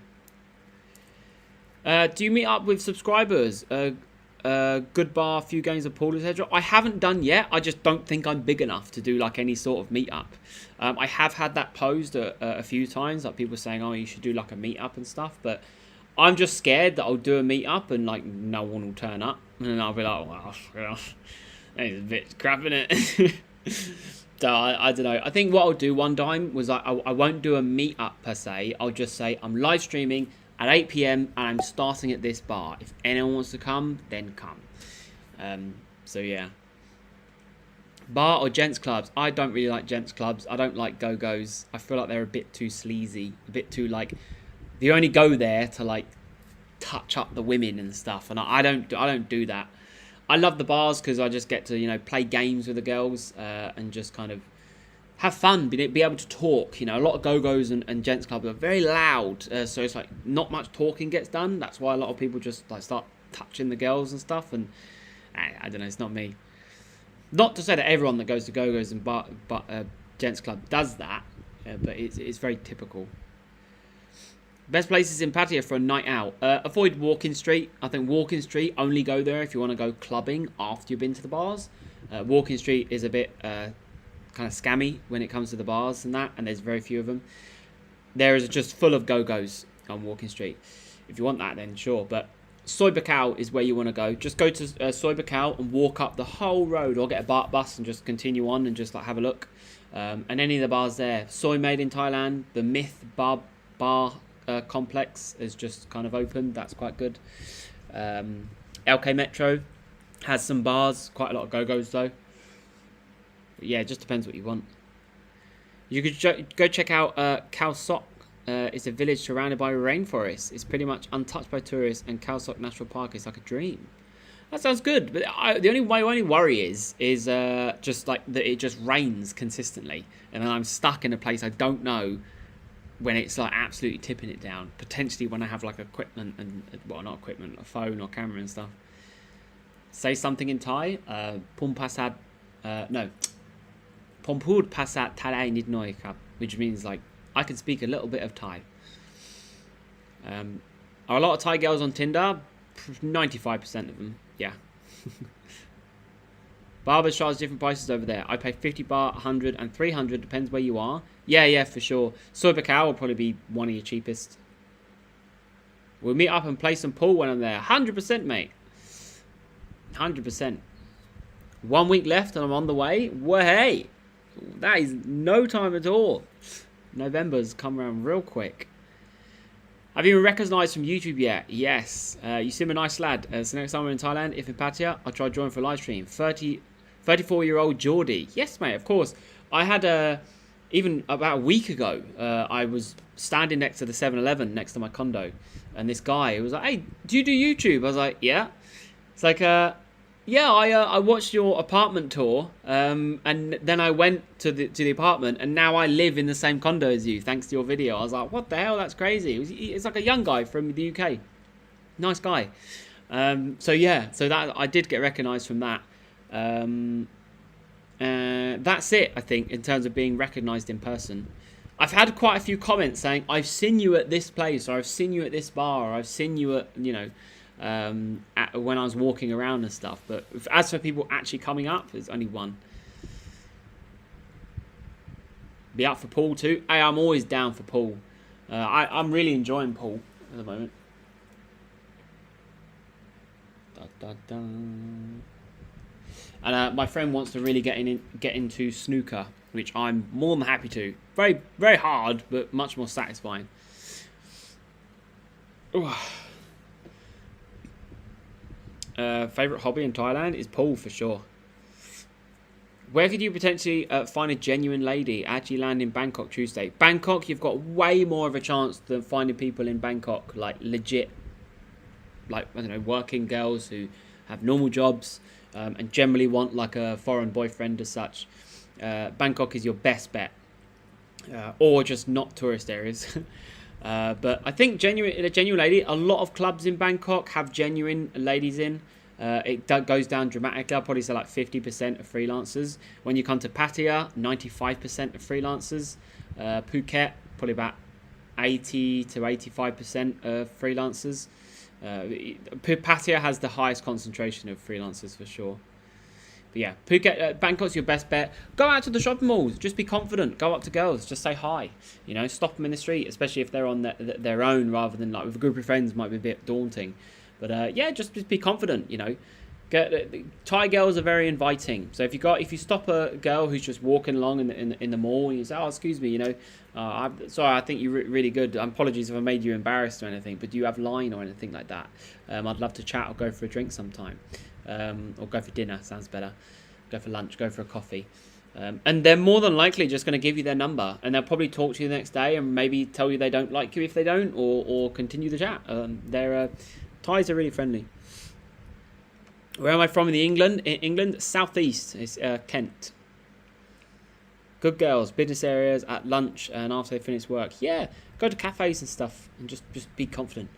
there. Do you meet up with subscribers? Good bar, few games of pool, etc. I haven't done yet. I just don't think I'm big enough to do like any sort of meetup. I have had that posed a few times, like people saying, "Oh, you should do like a meetup and stuff." But I'm just scared that I'll do a meetup and like no one will turn up, and then I'll be like, "Well, that's a bit crap, innit?" So I don't know. I think what I'll do one time was I won't do a meetup per se. I'll just say I'm live streaming at 8 PM and I'm starting at this bar. If anyone wants to come, then come. So yeah. Bar or gents clubs? I don't really like gents clubs. I don't like go-go's. I feel like they're a bit too sleazy. A bit too like, you only go there to like touch up the women and stuff. And I don't do that. I love the bars because I just get to, you know, play games with the girls and just kind of have fun, be able to talk. You know, a lot of go-go's and gents clubs are very loud, so it's like not much talking gets done. That's why a lot of people just like start touching the girls and stuff, and I don't know, it's not me. Not to say that everyone that goes to go-go's and gents club does that, but it's very typical. Best places in Pattaya for a night out. Avoid Walking Street. I think Walking Street, only go there if you want to go clubbing after you've been to the bars. Walking Street is a bit kind of scammy when it comes to the bars and that, and there's very few of them. There is just full of go-go's on Walking Street. If you want that, then sure. But Soi Buakhao is where you want to go. Just go to Soi Buakhao and walk up the whole road, or get a bus and just continue on and just like have a look. And any of the bars there. Soi Made in Thailand, the Myth Bar complex is just kind of opened. That's quite good. LK Metro has some bars, quite a lot of go-go's though. But yeah, it just depends what you want. You could go check out Khao Sok. It's a village surrounded by rainforest. It's pretty much untouched by tourists, and Khao Sok National Park is like a dream. That sounds good, but my only worry is just like that it just rains consistently, and then I'm stuck in a place I don't know when it's like absolutely tipping it down. Potentially when I have like equipment and, well, not equipment, a phone or camera and stuff. Say something in Thai. Pompud Pasat Thai Nid Noi Kap, which means like I can speak a little bit of Thai. Are a lot of Thai girls on Tinder? 95% of them, yeah. Barbers charge different prices over there. I pay 50 baht, 100 and 300, depends where you are. Yeah, for sure. Soi Buakhao will probably be one of your cheapest. We'll meet up and play some pool when I'm there. 100%, mate. 100%. 1 week left and I'm on the way. Well, hey, that is no time at all. November's come around real quick. Have you been recognised from YouTube yet? Yes. You seem a nice lad. So next time we're in Thailand, if in Pattaya, I'll try join for a live stream. 34-year-old Geordie. Yes, mate, of course. I had even about a week ago, I was standing next to the 7-Eleven next to my condo. And this guy was like, hey, do you do YouTube? I was like, yeah. It's like, yeah, I watched your apartment tour, and then I went to the apartment, and now I live in the same condo as you, thanks to your video. I was like, what the hell? That's crazy. It's like a young guy from the UK. Nice guy. So yeah, so that I did get recognised from that. That's it, I think, in terms of being recognised in person. I've had quite a few comments saying, I've seen you at this place, or I've seen you at this bar, or I've seen you at, you know, when I was walking around and stuff. But as for people actually coming up, there's only one. Be up for pool too. Hey, I'm always down for pool. I'm really enjoying pool at the moment. And my friend wants to really get into snooker, which I'm more than happy to. Very, very hard, but much more satisfying. Favorite hobby in Thailand is pool for sure. Where could you potentially find a genuine lady? Actually land in Bangkok Tuesday. Bangkok, you've got way more of a chance than finding people in Bangkok, like legit, like, I don't know, working girls who have normal jobs and generally want like a foreign boyfriend as such. Bangkok is your best bet, or just not tourist areas. But I think a genuine lady, a lot of clubs in Bangkok have genuine ladies in. It goes down dramatically. I'll probably say like 50% of freelancers. When you come to Pattaya, 95% of freelancers. Phuket, probably about 80 to 85% of freelancers. Pattaya has the highest concentration of freelancers for sure. But yeah, Phuket, Bangkok's your best bet. Go out to the shopping malls. Just be confident. Go up to girls. Just say hi. You know, stop them in the street, especially if they're on their own rather than like with a group of friends. Might be a bit daunting. But yeah, just be confident. You know, Thai girls are very inviting. So if you stop a girl who's just walking along in the mall and you say, oh, excuse me, you know, sorry, I think you're really good. Apologies if I made you embarrassed or anything. But do you have line or anything like that? I'd love to chat or go for a drink sometime. Or go for dinner, sounds better. Go for lunch, go for a coffee. And they're more than likely just going to give you their number, and they'll probably talk to you the next day and maybe tell you they don't like you if they don't, or continue the chat. They're Thais are really friendly. Where am I from in England? In England, southeast. It's Kent. Good girls, business areas at lunch and after they finish work. Yeah, go to cafes and stuff and just be confident.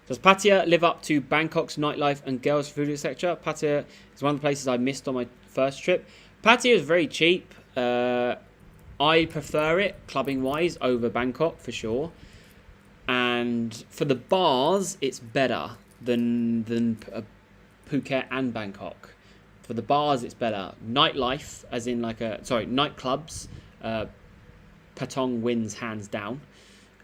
Does Pattaya live up to Bangkok's nightlife and girls' food, etc.? Pattaya is one of the places I missed on my first trip. Pattaya is very cheap. I prefer it, clubbing-wise, over Bangkok, for sure. And for the bars, it's better than Phuket and Bangkok. For the bars, it's better. Nightlife, as in nightclubs, Patong wins hands down.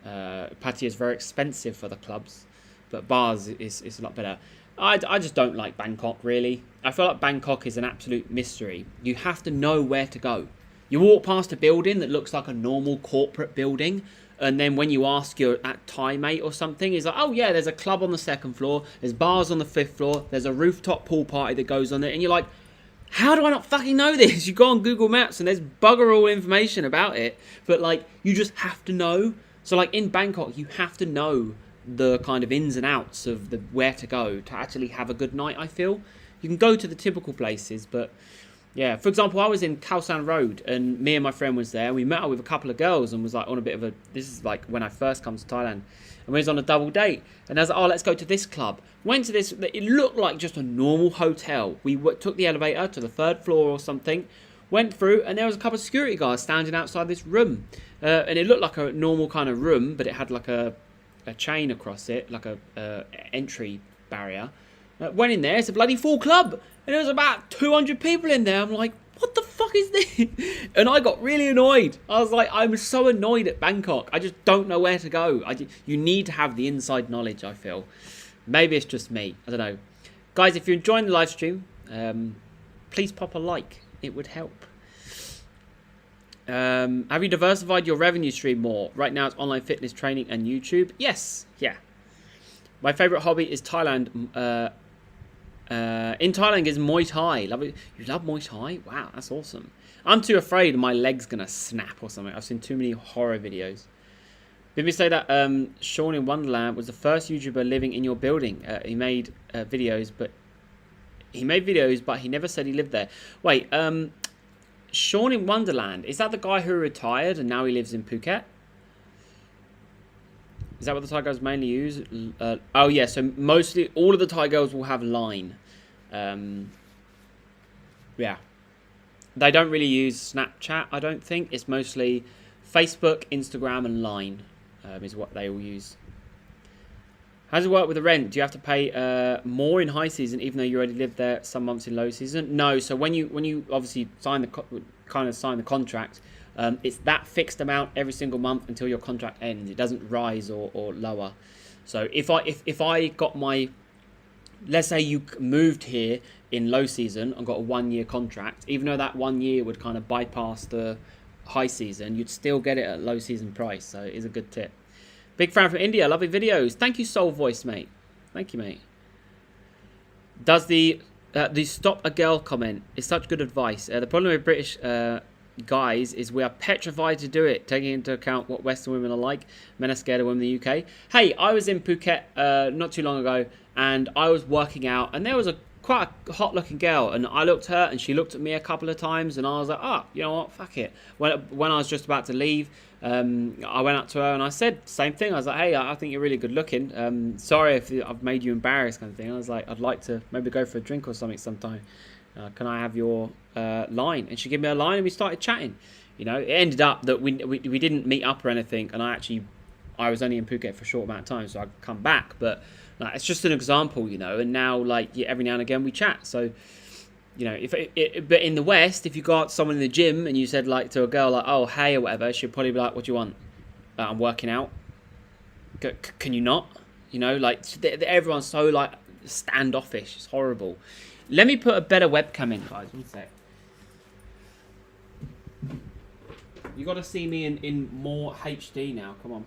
Pattaya is very expensive for the clubs, but bars is a lot better. I just don't like Bangkok, really. I feel like Bangkok is an absolute mystery. You have to know where to go. You walk past a building that looks like a normal corporate building, and then when you ask your Thai mate or something, he's like, oh yeah, there's a club on the 2nd floor, there's bars on the 5th floor, there's a rooftop pool party that goes on it, and you're like, how do I not fucking know this? You go on Google Maps and there's bugger all information about it, but like, you just have to know. So like in Bangkok, you have to know the kind of ins and outs of the where to go to actually have a good night, I feel. You can go to the typical places, but yeah, for example, I was in Khao San Road and me and my friend was there. We met up with a couple of girls and was like on a bit of a, this is like when I first come to Thailand, and we was on a double date. And I was like, oh, let's go to this club. Went to this, it looked like just a normal hotel. We took the elevator to the 3rd floor or something, went through, and there was a couple of security guards standing outside this room. And it looked like a normal kind of room, but it had like a chain across it, like a entry barrier. Went in there, it's a bloody full club. And there was about 200 people in there. I'm like, what the fuck is this? And I got really annoyed. I was like, I'm so annoyed at Bangkok. I just don't know where to go. You need to have the inside knowledge, I feel. Maybe it's just me. I don't know. Guys, if you're enjoying the live stream, please pop a like. It would help. Have you diversified your revenue stream more? Right now it's online fitness training and YouTube. Yes. Yeah. My favourite hobby is Thailand. In Thailand is Muay Thai. You love Muay Thai? Wow, that's awesome. I'm too afraid my leg's going to snap or something. I've seen too many horror videos. Did we say that Sean in Wonderland was the first YouTuber living in your building? He made videos, but he never said he lived there. Wait, Sean in Wonderland, is that the guy who retired and now he lives in Phuket? Is that what the Thai girls mainly use? Oh yeah, so mostly all of the Thai girls will have Line. Yeah. They don't really use Snapchat, I don't think. It's mostly Facebook, Instagram and Line is what they all use. How does it work with the rent? Do you have to pay more in high season even though you already lived there some months in low season? No, so when you obviously sign the contract, it's that fixed amount every single month until your contract ends. It doesn't rise or lower. So if I got my, let's say you moved here in low season and got a 1-year contract, even though that 1 year would kind of bypass the high season, you'd still get it at low season price. So it is a good tip. Big fan from India. Lovely videos. Thank you, Soul Voice, mate. Thank you, mate. Does the stop a girl comment is such good advice. The problem with British guys is we are petrified to do it, taking into account what Western women are like. Men are scared of women in the UK. Hey, I was in Phuket not too long ago, and I was working out, and there was quite a hot-looking girl, and I looked at her, and she looked at me a couple of times, and I was like, oh, you know what, fuck it. When I was just about to leave, I went up to her, and I said the same thing. I was like, hey, I think you're really good looking. Sorry if I've made you embarrassed, kind of thing. I was like, I'd like to maybe go for a drink or something sometime. Can I have your line? And she gave me a line, and we started chatting. You know, it ended up that we didn't meet up or anything, and I was only in Phuket for a short amount of time, so I could come back, but like, it's just an example, you know, and now, like, every now and again we chat. So, you know, but in the West, if you got someone in the gym and you said, like, to a girl, like, oh, hey, or whatever, she'd probably be like, what do you want? I'm working out. Can you not? You know, like, everyone's so, like, standoffish. It's horrible. Let me put a better webcam in, guys. One sec. You got to see me in more HD now. Come on.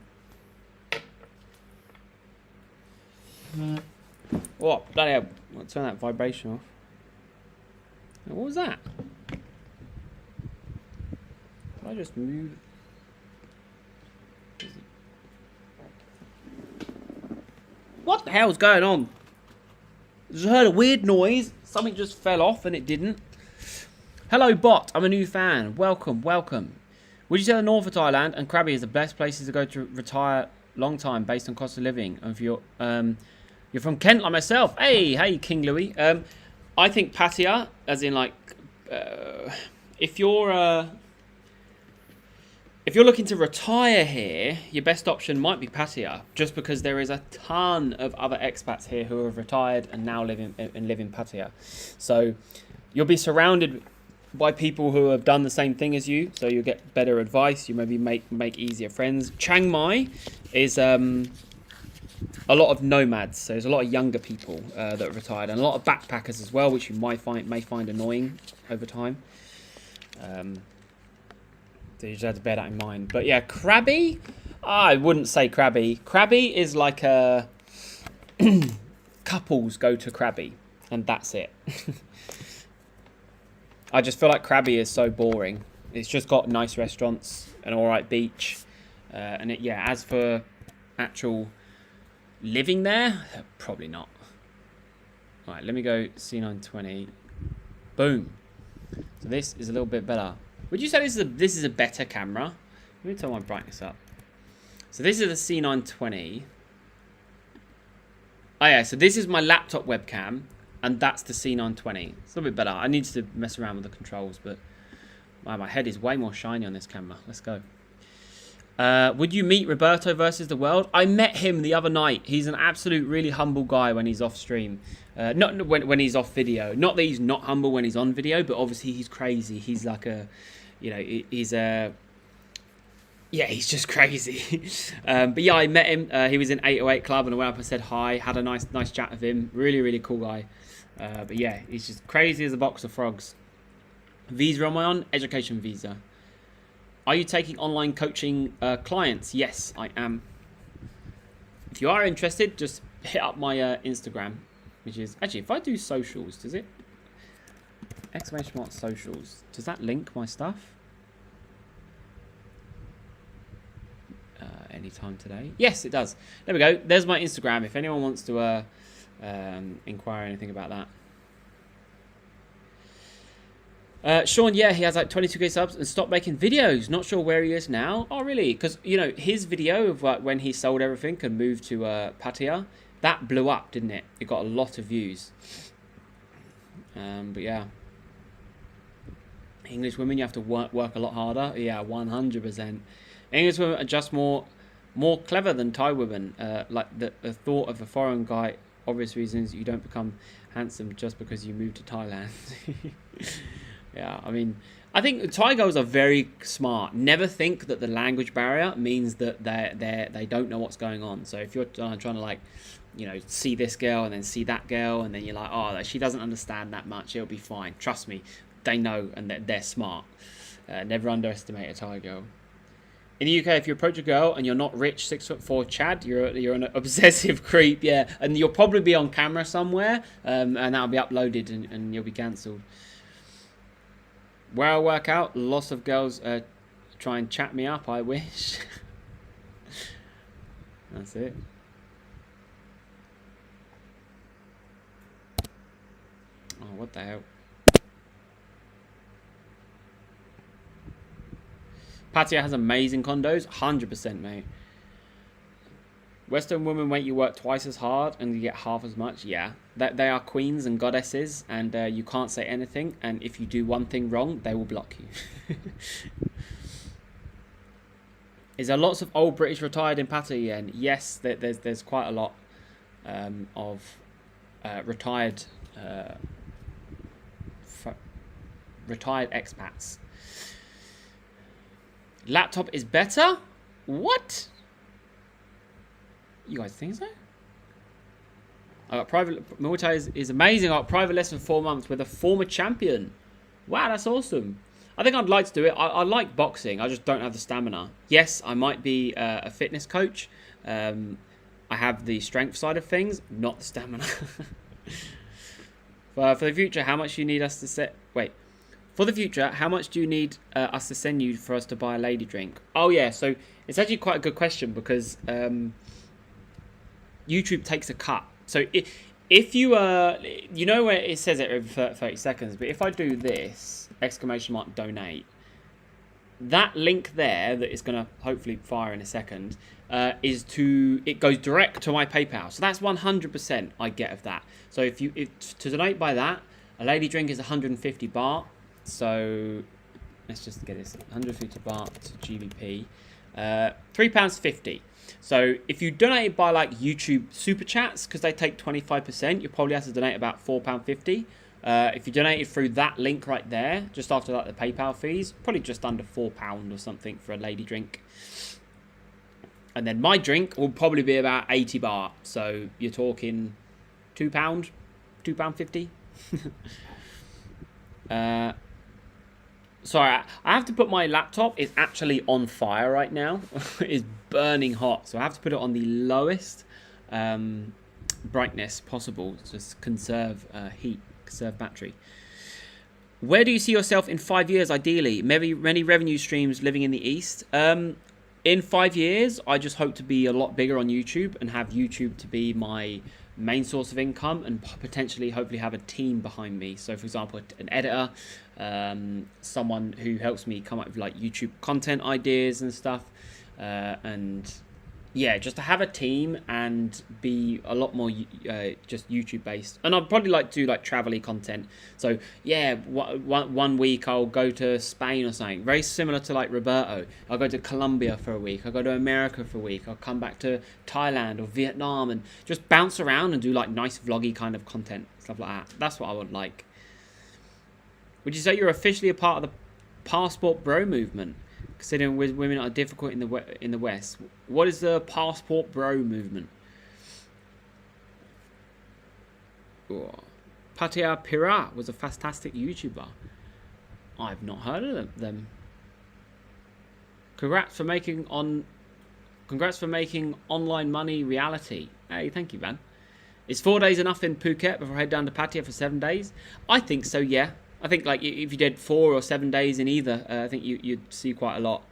Oh, bloody hell. I'll turn that vibration off. What was that? Did I just move? What the hell's going on? Just heard a weird noise. Something just fell off and it didn't. Hello, bot. I'm a new fan. Welcome, welcome. Would you say the north of Thailand and Krabi is the best places to go to retire long time based on cost of living? And if you're from Kent like myself. Hey, King Louis. I think Pattaya, as in like, if you're looking to retire here, your best option might be Pattaya, just because there is a ton of other expats here who have retired and now live in Pattaya. So you'll be surrounded by people who have done the same thing as you, so you'll get better advice. You maybe make easier friends. Chiang Mai is a lot of nomads, so there's a lot of younger people that are retired, and a lot of backpackers as well, which you may find annoying over time. So you just have to bear that in mind. But yeah, Krabi, I wouldn't say Krabi. Krabi is like a couples go to Krabi, and that's it. I just feel like Krabi is so boring. It's just got nice restaurants, an alright beach, and as for actual living there, probably not. Alright, let me go C920. Boom. So this is a little bit better. Would you say this is a better camera? Let me turn my brightness up. So this is the C920. Oh yeah, so this is my laptop webcam, and that's the C920. It's a little bit better. I need to mess around with the controls, but wow, my head is way more shiny on this camera. Let's go. Would you meet Roberto versus the world? I met him the other night. He's an absolute really humble guy when he's off stream. Not when he's off video. Not that he's not humble when he's on video, but obviously he's crazy. He's like a, he's just crazy. But yeah, I met him. He was in 808 Club, and I went up and said hi. Had a nice chat with him. Really, really cool guy. But yeah, he's just crazy as a box of frogs. Visa am I on? Education visa. Are you taking online coaching clients? Yes, I am. If you are interested, just hit up my Instagram, which is actually, if I do socials, does it? Exclamation mark socials. Does that link my stuff? Anytime today? Yes, it does. There we go. There's my Instagram. If anyone wants to inquire anything about that. Sean, yeah, he has like 22k subs and stopped making videos. Not sure where he is now. Oh, really? Because, his video of like when he sold everything and moved to Pattaya, that blew up, didn't it? It got a lot of views. But yeah. English women, you have to work a lot harder. Yeah, 100%. English women are just more clever than Thai women. Like the thought of a foreign guy, obvious reasons, you don't become handsome just because you moved to Thailand. Yeah, I mean, I think Thai girls are very smart. Never think that the language barrier means that they don't know what's going on. So if you're trying to like, see this girl and then see that girl, and then you're like, oh, she doesn't understand that much, it'll be fine. Trust me, they know, and they're smart. Never underestimate a Thai girl. In the UK, if you approach a girl and you're not rich, 6'4" Chad, you're an obsessive creep, yeah. And you'll probably be on camera somewhere, and that'll be uploaded, and you'll be cancelled. Where I work out, lots of girls try and chat me up, I wish. That's it. Oh, what the hell? Pattaya has amazing condos, 100%, mate. Western women make you work twice as hard and you get half as much. Yeah, they are queens and goddesses, and you can't say anything. And if you do one thing wrong, they will block you. Is there lots of old British retired in Pattaya? Yes, there's quite a lot of retired expats. Laptop is better? What? You guys think so? I got private. Muay Thai is amazing. I got private lesson 4 months with a former champion. Wow, that's awesome. I think I'd like to do it. I like boxing. I just don't have the stamina. Yes, I might be a fitness coach. I have the strength side of things, not the stamina. For the future, how much do you need us to set? Wait. For the future, how much do you need us to send you for us to buy a lady drink? Oh yeah, so it's actually quite a good question because YouTube takes a cut. So if you you know where it says it every 30 seconds, but if I do this exclamation mark donate, that link there that is going to hopefully fire in a second it goes direct to my PayPal. So that's 100% I get of that. So if to donate by that, a lady drink is 150 baht. So let's just get this 150 baht to GBP, £3.50. So if you donate it by like YouTube super chats, because they take 25%, you probably have to donate about £4.50. If you donate it through that link right there, just after like the PayPal fees, probably just under £4 or something for a lady drink. And then my drink will probably be about 80 baht. So you're talking £2, £2.50. Sorry, I have to put my laptop. It's actually on fire right now. It's burning hot. So I have to put it on the lowest brightness possible to just conserve heat, conserve battery. Where do you see yourself in 5 years, ideally? Many revenue streams living in the East. In 5 years, I just hope to be a lot bigger on YouTube and have YouTube to be my main source of income, and potentially hopefully have a team behind me. So for example, an editor, someone who helps me come up with like YouTube content ideas and stuff, and yeah, just to have a team and be a lot more just YouTube based. And I'd probably like to do like travel-y content. So yeah, one week I'll go to Spain or something, very similar to like Roberto. I'll go to Colombia for a week, I'll go to America for a week, I'll come back to Thailand or Vietnam and just bounce around and do like nice vloggy kind of content, stuff like that. That's what I would like. Would you say you're officially a part of the passport bro movement? Considering women are difficult in the West, what is the passport bro movement? Oh. Patia Pira was a fantastic YouTuber. I've not heard of them. Congrats for making online money reality. Hey, thank you, man. Is 4 days enough in Phuket before I head down to Pattaya for 7 days? I think so, yeah. I think like if you did 4 or 7 days in either, I think you'd see quite a lot.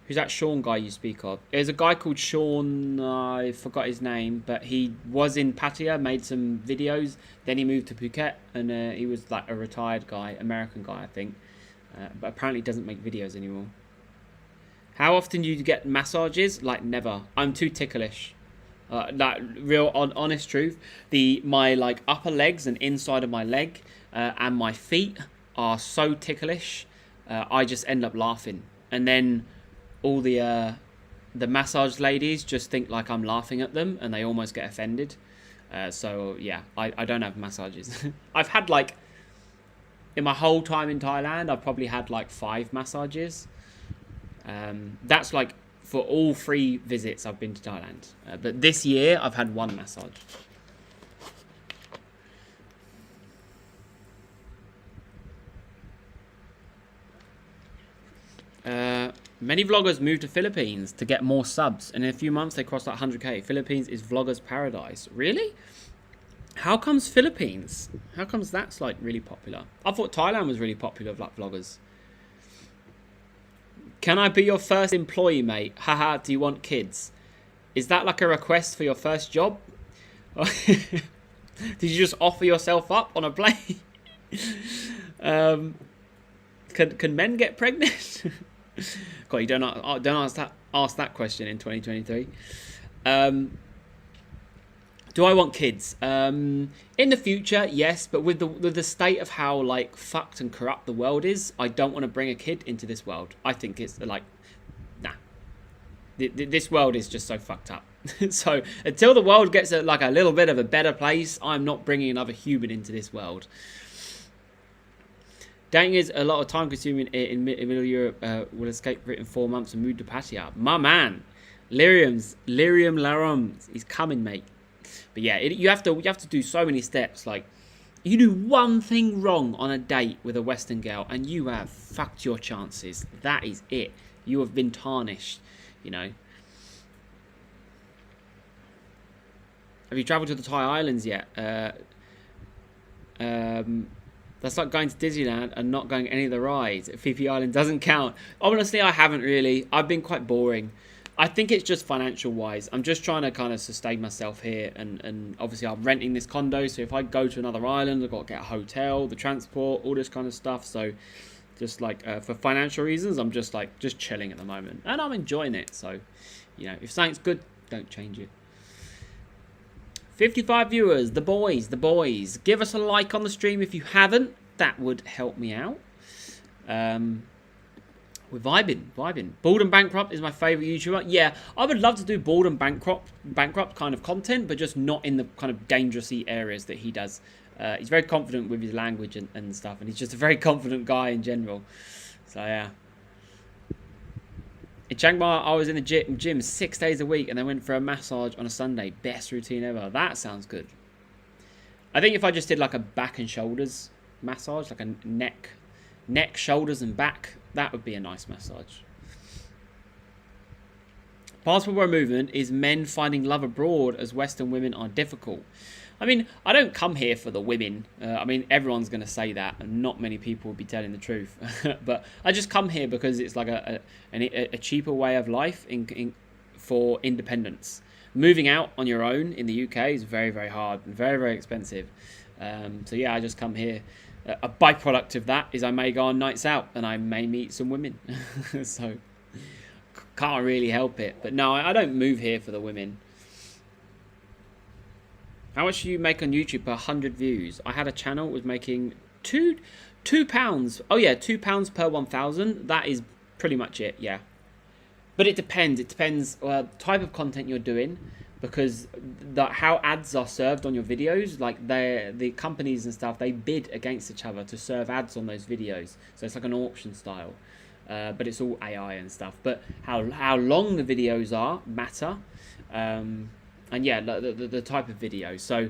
Who's that Sean guy you speak of? There's a guy called Sean, I forgot his name, but he was in Pattaya, made some videos, then he moved to Phuket, and he was like a retired guy, American guy, I think. But apparently doesn't make videos anymore. How often do you get massages? Like never. I'm too ticklish. That real honest truth. My like upper legs and inside of my leg and my feet are so ticklish. I just end up laughing, and then all the massage ladies just think like I'm laughing at them, and they almost get offended. So yeah, I don't have massages. I've had like in my whole time in Thailand, I've probably had like 5 massages. That's like for all 3 visits I've been to Thailand. But this year, I've had 1 massage. Many vloggers move to Philippines to get more subs. And in a few months, they cross that 100k. Philippines is vloggers' paradise. Really? How comes Philippines? How comes that's like really popular? I thought Thailand was really popular with like vloggers. Can I be your first employee, mate? Haha, do you want kids? Is that like a request for your first job? Did you just offer yourself up on a plane? Can men get pregnant? God, you don't ask that question in 2023. Do I want kids? In the future, yes, but with the state of how like fucked and corrupt the world is, I don't want to bring a kid into this world. I think it's like, nah. This world is just so fucked up. So until the world gets like a little bit of a better place, I'm not bringing another human into this world. Dating is a lot of time consuming in Middle Europe. Will escape for it in 4 months and move to Pattaya. My man, Lyrium Larum, he's coming, mate. But yeah, you have to do so many steps. Like, you do one thing wrong on a date with a Western girl, and you have fucked your chances. That is it. You have been tarnished. You know. Have you travelled to the Thai Islands yet? That's like going to Disneyland and not going any of the rides. Phi Phi Island doesn't count. Honestly, I haven't really. I've been quite boring. I think it's just financial wise. I'm just trying to kind of sustain myself here, and obviously I'm renting this condo. So if I go to another island, I've got to get a hotel, the transport, all this kind of stuff. So just like for financial reasons, I'm just chilling at the moment, and I'm enjoying it. So if something's good, don't change it. 55 viewers, the boys. Give us a like on the stream if you haven't. That would help me out. We're vibing. Bald and Bankrupt is my favourite YouTuber. Yeah, I would love to do Bald and Bankrupt kind of content, but just not in the kind of dangerousy areas that he does. He's very confident with his language and stuff, and he's just a very confident guy in general. So, yeah. In Chiang Mai, I was in the gym 6 days a week, and then went for a massage on a Sunday. Best routine ever. That sounds good. I think if I just did like a back and shoulders massage, like a neck, shoulders, and back, that would be a nice massage. Passport movement is men finding love abroad as Western women are difficult. I mean, I don't come here for the women. I mean, everyone's going to say that, and not many people will be telling the truth. But I just come here because it's like a cheaper way of life for independence. Moving out on your own in the UK is very, very hard and very, very expensive. So yeah, I just come here. A byproduct of that is I may go on nights out and I may meet some women. So can't really help it. But no, I don't move here for the women. How much do you make on YouTube per 100 views? I had a channel was making £2. Oh yeah, £2 per 1,000. That is pretty much it. Yeah, but it depends. It depends type of content you're doing, because how ads are served on your videos, like the companies and stuff, they bid against each other to serve ads on those videos. So it's like an auction style, but it's all AI and stuff. But how long the videos are matter. And yeah, the type of video. So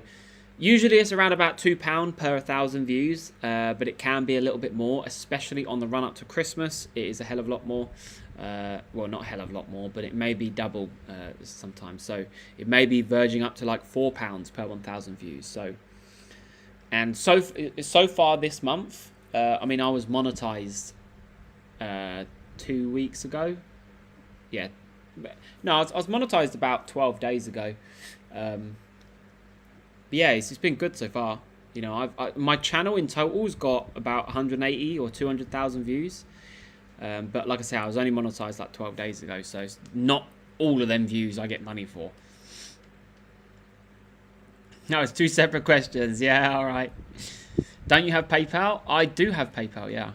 usually it's around about £2 per 1,000 views, but it can be a little bit more, especially on the run up to Christmas. It is a hell of a lot more. Well, not a hell of a lot more, but it may be double sometimes. So it may be verging up to like £4 per 1,000 views. So, and so far this month, I mean, I was monetized 2 weeks ago. Yeah. No, I was monetized about 12 days ago. But yeah, it's been good so far. My channel in total's got about 180 or 200,000 views. But like I say, I was only monetized like 12 days ago, so it's not all of them views I get money for. No, it's two separate questions. Yeah, all right. Don't you have PayPal? I do have PayPal, yeah.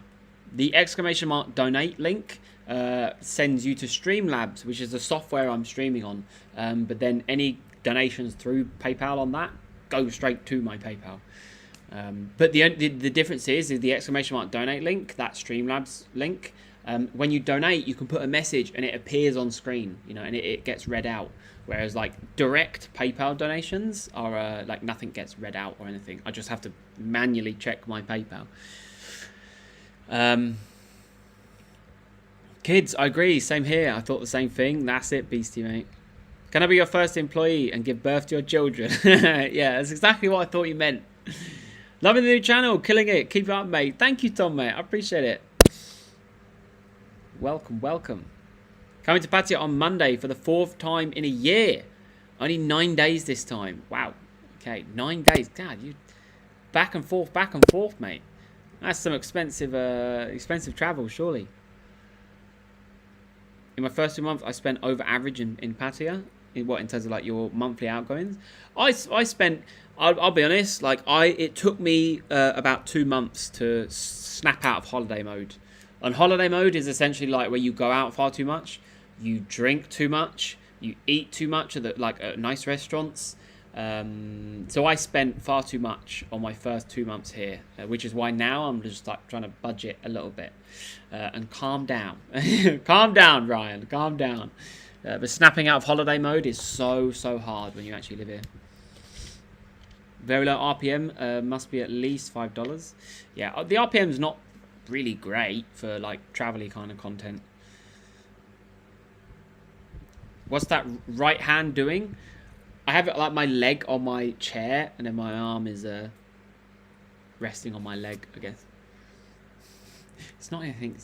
The ! donate link sends you to Streamlabs, which is the software I'm streaming on. But then any donations through PayPal on that go straight to my PayPal. But the difference is the ! donate link, that Streamlabs link. When you donate, you can put a message and it appears on screen, and it gets read out. Whereas like direct PayPal donations are like nothing gets read out or anything. I just have to manually check my PayPal. Kids, I agree. Same here. I thought the same thing. That's it, Beastie, mate. Can I be your first employee and give birth to your children? Yeah, that's exactly what I thought you meant. Loving the new channel. Killing it. Keep it up, mate. Thank you, Tom, mate. I appreciate it. Welcome. Coming to Pattaya on Monday for the 4th time in a year. Only 9 days this time. Wow. Okay, 9 days. God, you back and forth, mate. That's some expensive travel, surely. In my first 2 months, I spent over average in Pattaya. In terms of like your monthly outgoings? I spent. I'll be honest. Like it took me about 2 months to snap out of holiday mode. And holiday mode is essentially like where you go out far too much, you drink too much, you eat too much at nice restaurants. So I spent far too much on my first 2 months here, which is why now I'm just like trying to budget a little bit and calm down. Calm down, Ryan. Calm down. But snapping out of holiday mode is so hard when you actually live here. Very low RPM, must be at least $5. Yeah, the RPM is not really great for like travel-y kind of content. What's that right hand doing? I have like my leg on my chair, and then my arm is resting on my leg, I guess. It's not anything.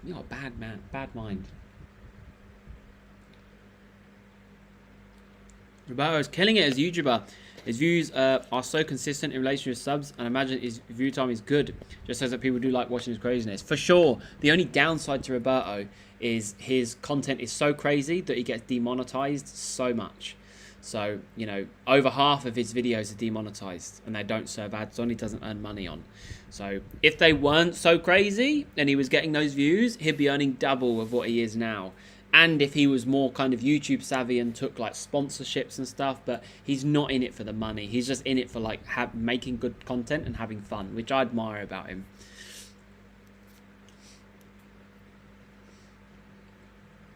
You're a bad man, bad mind. Roberto's killing it as a YouTuber. His views are so consistent in relation to his subs, and I imagine his view time is good. Just as that people do like watching his craziness. For sure, the only downside to Roberto is his content is so crazy that he gets demonetized so much. So, you know, over half of his videos are demonetized, and they don't serve ads on, he doesn't earn money on. So, if they weren't so crazy, and he was getting those views, he'd be earning double of what he is now. And if he was more kind of YouTube savvy and took like sponsorships and stuff, but he's not in it for the money. He's just in it for like making good content and having fun, which I admire about him.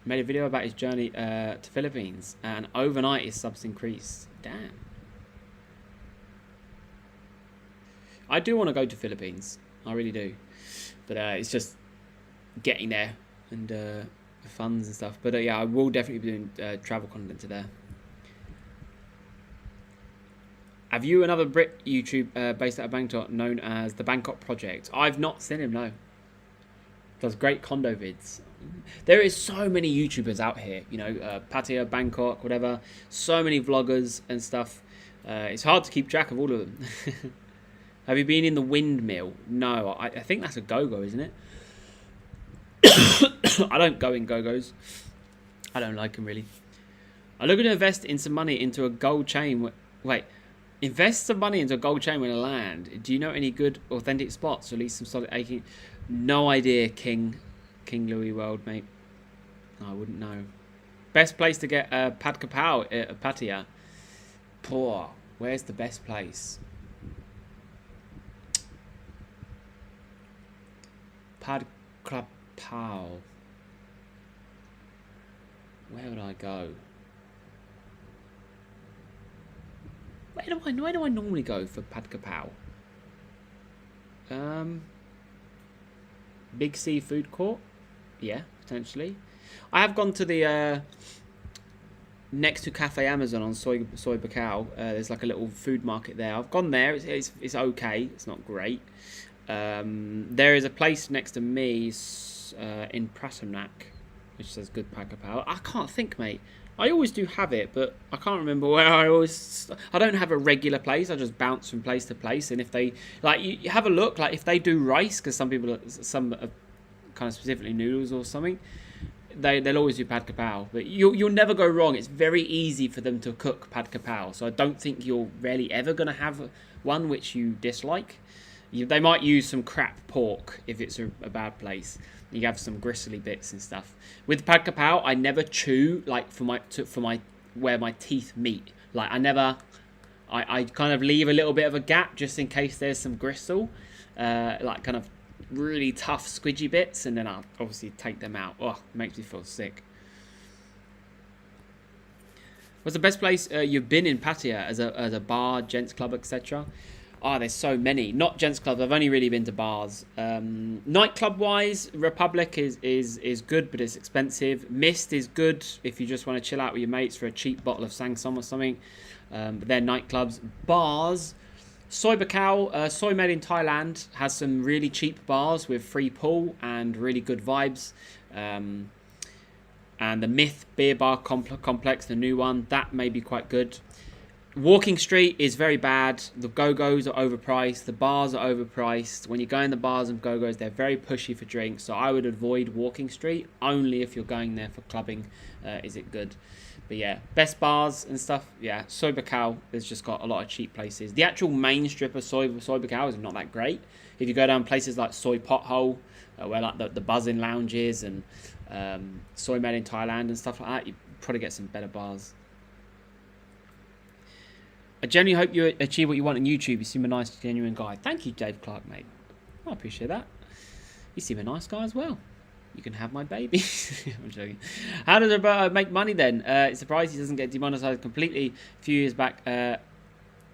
Made a video about his journey to Philippines, and overnight his subs increased. Damn. I do want to go to Philippines. I really do. But it's just getting there and funds and stuff, but yeah, I will definitely be doing travel content to there. Have you another Brit YouTube based out of Bangkok known as the Bangkok Project? I've not seen him, no. Does great condo vids. There is so many YouTubers out here, you know, Pattaya, Bangkok, whatever. So many vloggers and stuff. It's hard to keep track of all of them. Have you been in the windmill? No, I think that's a go-go, isn't it? I don't go in go-go's. I don't like them, really. I'm looking to invest in some money into a gold chain. Wait, invest some money into a gold chain when I land. Do you know any good, authentic spots? Or at least some solid aching? No idea, King Louis World, mate. I wouldn't know. Best place to get Pad Kapow at Pattaya. Poor. Where's the best place? Pad Kapow. Where would I go? Where do I normally go for Pad Kapow? Big Sea Food Court? Yeah, potentially. I have gone to the next to Cafe Amazon on Soy Bacau. There's like a little food market there. I've gone there. It's okay. It's not great. There is a place next to me in Pratamnak, which says good Pad Kapow. I can't think, mate. I always do have it, but I can't remember where I don't have a regular place. I just bounce from place to place, and if they like, you have a look. Like if they do rice, because some are kind of specifically noodles or something, they'll always do Pad Kapow. But you'll never go wrong. It's very easy for them to cook Pad Kapow, so I don't think you're really ever gonna have one which you dislike. They might use some crap pork if it's a bad place. You have some gristly bits and stuff. With Pad Kapow, I never chew like for my where my teeth meet. Like I kind of leave a little bit of a gap just in case there's some gristle, like kind of really tough squidgy bits, and then I'll obviously take them out. Oh, it makes me feel sick. What's the best place you've been in Pattaya as a bar, gents club, etc.? Oh, there's so many. Not gents clubs. I've only really been to bars. Nightclub wise, Republic is good, but it's expensive. Mist is good if you just want to chill out with your mates for a cheap bottle of Sangsom or something. But they're nightclubs. Bars. Soy Bacau, Soy made in Thailand, has some really cheap bars with free pool and really good vibes. And the Myth Beer Bar Complex, the new one, that may be quite good. Walking Street is very bad. The go-go's are overpriced. The bars are overpriced. When you go in the bars and go-go's, they're very pushy for drinks. So I would avoid Walking Street. Only if you're going there for clubbing is it good. But yeah, best bars and stuff. Yeah, Soy Bacau has just got a lot of cheap places. The actual main strip of Soy Bacau is not that great. If you go down places like Soy Pothole, where like the buzzing lounges and Soy made in Thailand and stuff like that, you probably get some better bars. I genuinely hope you achieve what you want on YouTube. You seem a nice, genuine guy. Thank you, Dave Clark, mate. I appreciate that. You seem a nice guy as well. You can have my baby. I'm joking. How does Roberto make money then? It's surprised he doesn't get demonetized completely. A few years back,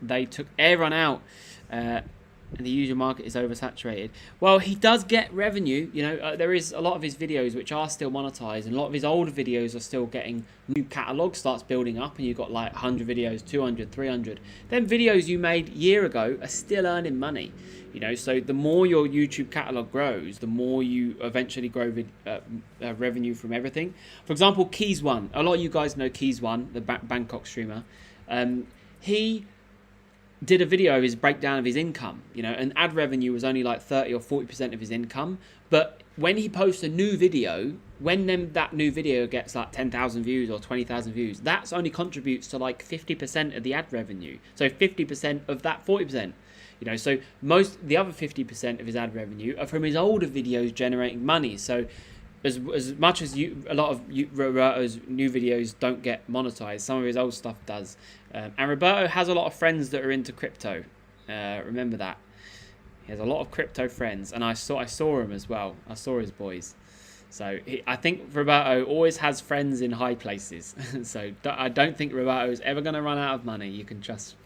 they took everyone out. And the usual market is oversaturated. Well, he does get revenue. You know, there is a lot of his videos which are still monetized, and a lot of his older videos are still getting new catalog starts building up, and you've got like 100 videos, 200, 300. Then videos you made a year ago are still earning money. You know, so the more your YouTube catalog grows, the more you eventually grow revenue from everything. For example, Keys One. A lot of you guys know Keys One, the Bangkok streamer. He did a video of his breakdown of his income, and ad revenue was only like 30 or 40% of his income. But when he posts a new video, when that new video gets like 10,000 views or 20,000 views, that's only contributes to like 50% of the ad revenue. So 50% of that 40%. So the other 50% of his ad revenue are from his older videos generating money. So as much as a lot of Roberto's new videos don't get monetized, some of his old stuff does. And Roberto has a lot of friends that are into crypto. Remember that. He has a lot of crypto friends, and I saw him as well. I saw his boys. So I think Roberto always has friends in high places. So I don't think Roberto is ever going to run out of money. You can trust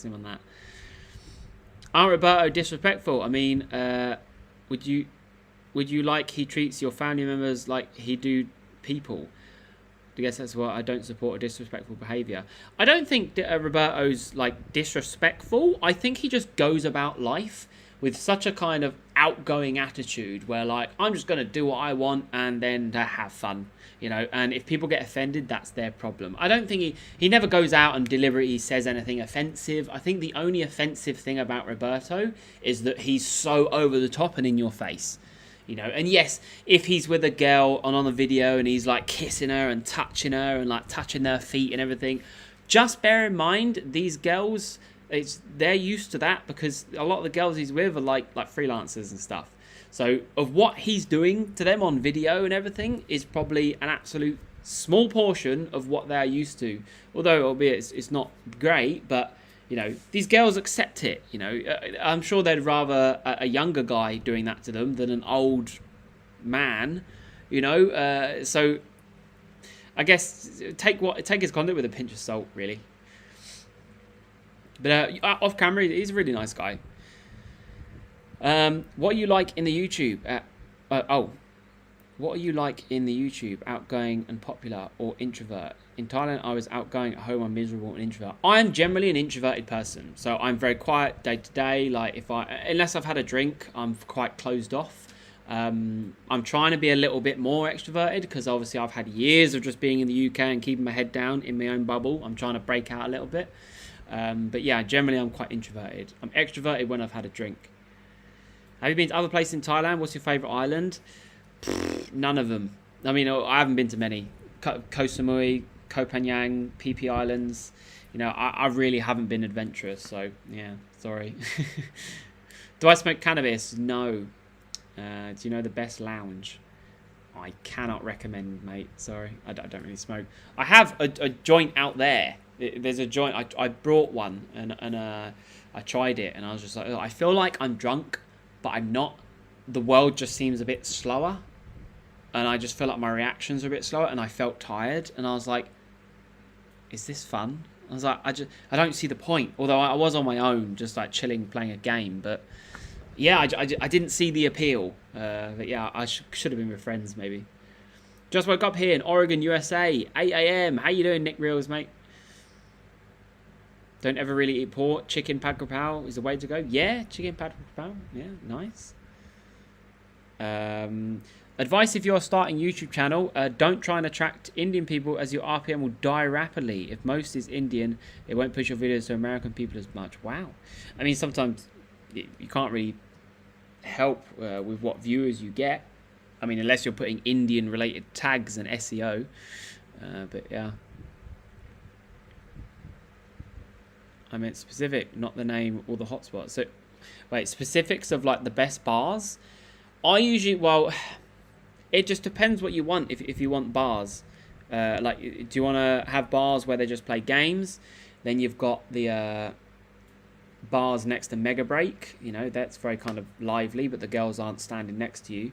him on that. Aren't Roberto disrespectful? I mean, would you like he treats your family members like he do people? I guess that's why I don't support a disrespectful behaviour. I don't think Roberto's like disrespectful. I think he just goes about life with such a kind of outgoing attitude where like, I'm just going to do what I want and then have fun, and if people get offended, that's their problem. I don't think he never goes out and deliberately says anything offensive. I think the only offensive thing about Roberto is that he's so over the top and in your face. And yes, if he's with a girl on the video and he's like kissing her and touching her and like touching their feet and everything, just bear in mind these girls, they're used to that because a lot of the girls he's with are like freelancers and stuff. So of what he's doing to them on video and everything is probably an absolute small portion of what they're used to. Although albeit it's not great, but these girls accept it. I'm sure they'd rather a younger guy doing that to them than an old man. So I guess take his content with a pinch of salt, really. But off camera, he's a really nice guy. What are you like in the YouTube? What are you like in the YouTube? Outgoing and popular or introvert? In Thailand, I was outgoing. At home, I'm miserable and introvert. I am generally an introverted person, so I'm very quiet day to day. Like unless I've had a drink, I'm quite closed off. I'm trying to be a little bit more extroverted because obviously I've had years of just being in the UK and keeping my head down in my own bubble. I'm trying to break out a little bit. But yeah, generally I'm quite introverted. I'm extroverted when I've had a drink. Have you been to other places in Thailand? What's your favourite island? None of them. I mean, I haven't been to many. Koh Samui, Koh Phangan, Phi Phi Islands. I really haven't been adventurous. So yeah, sorry. Do I smoke cannabis? No. Do you know the best lounge? I cannot recommend, mate. Sorry, I don't really smoke. I have a joint out there. There's a joint. I brought one and I tried it and I was just like, I feel like I'm drunk, but I'm not. The world just seems a bit slower, and I just feel like my reactions are a bit slower, and I felt tired, and I was like, is this fun? I was like, I don't see the point. Although I was on my own, just like chilling, playing a game, but yeah, I didn't see the appeal. But yeah, I should have been with friends maybe. Just woke up here in Oregon, USA, 8 a.m. How you doing, Nick Reels, mate? Don't ever really eat pork. Chicken pad krapao is the way to go. Yeah, chicken pad krapao. Yeah, nice. Advice if you're starting YouTube channel, don't try and attract Indian people as your RPM will die rapidly. If most is Indian, it won't push your videos to American people as much. Wow. I mean, sometimes you can't really help with what viewers you get. I mean, unless you're putting Indian related tags and SEO. But yeah. I meant specific, not the name or the hotspot. So, wait, specifics of like the best bars. I usually, well, it just depends what you want. If you want bars, like, do you want to have bars where they just play games? Then you've got the bars next to Mega Break. That's very kind of lively, but the girls aren't standing next to you.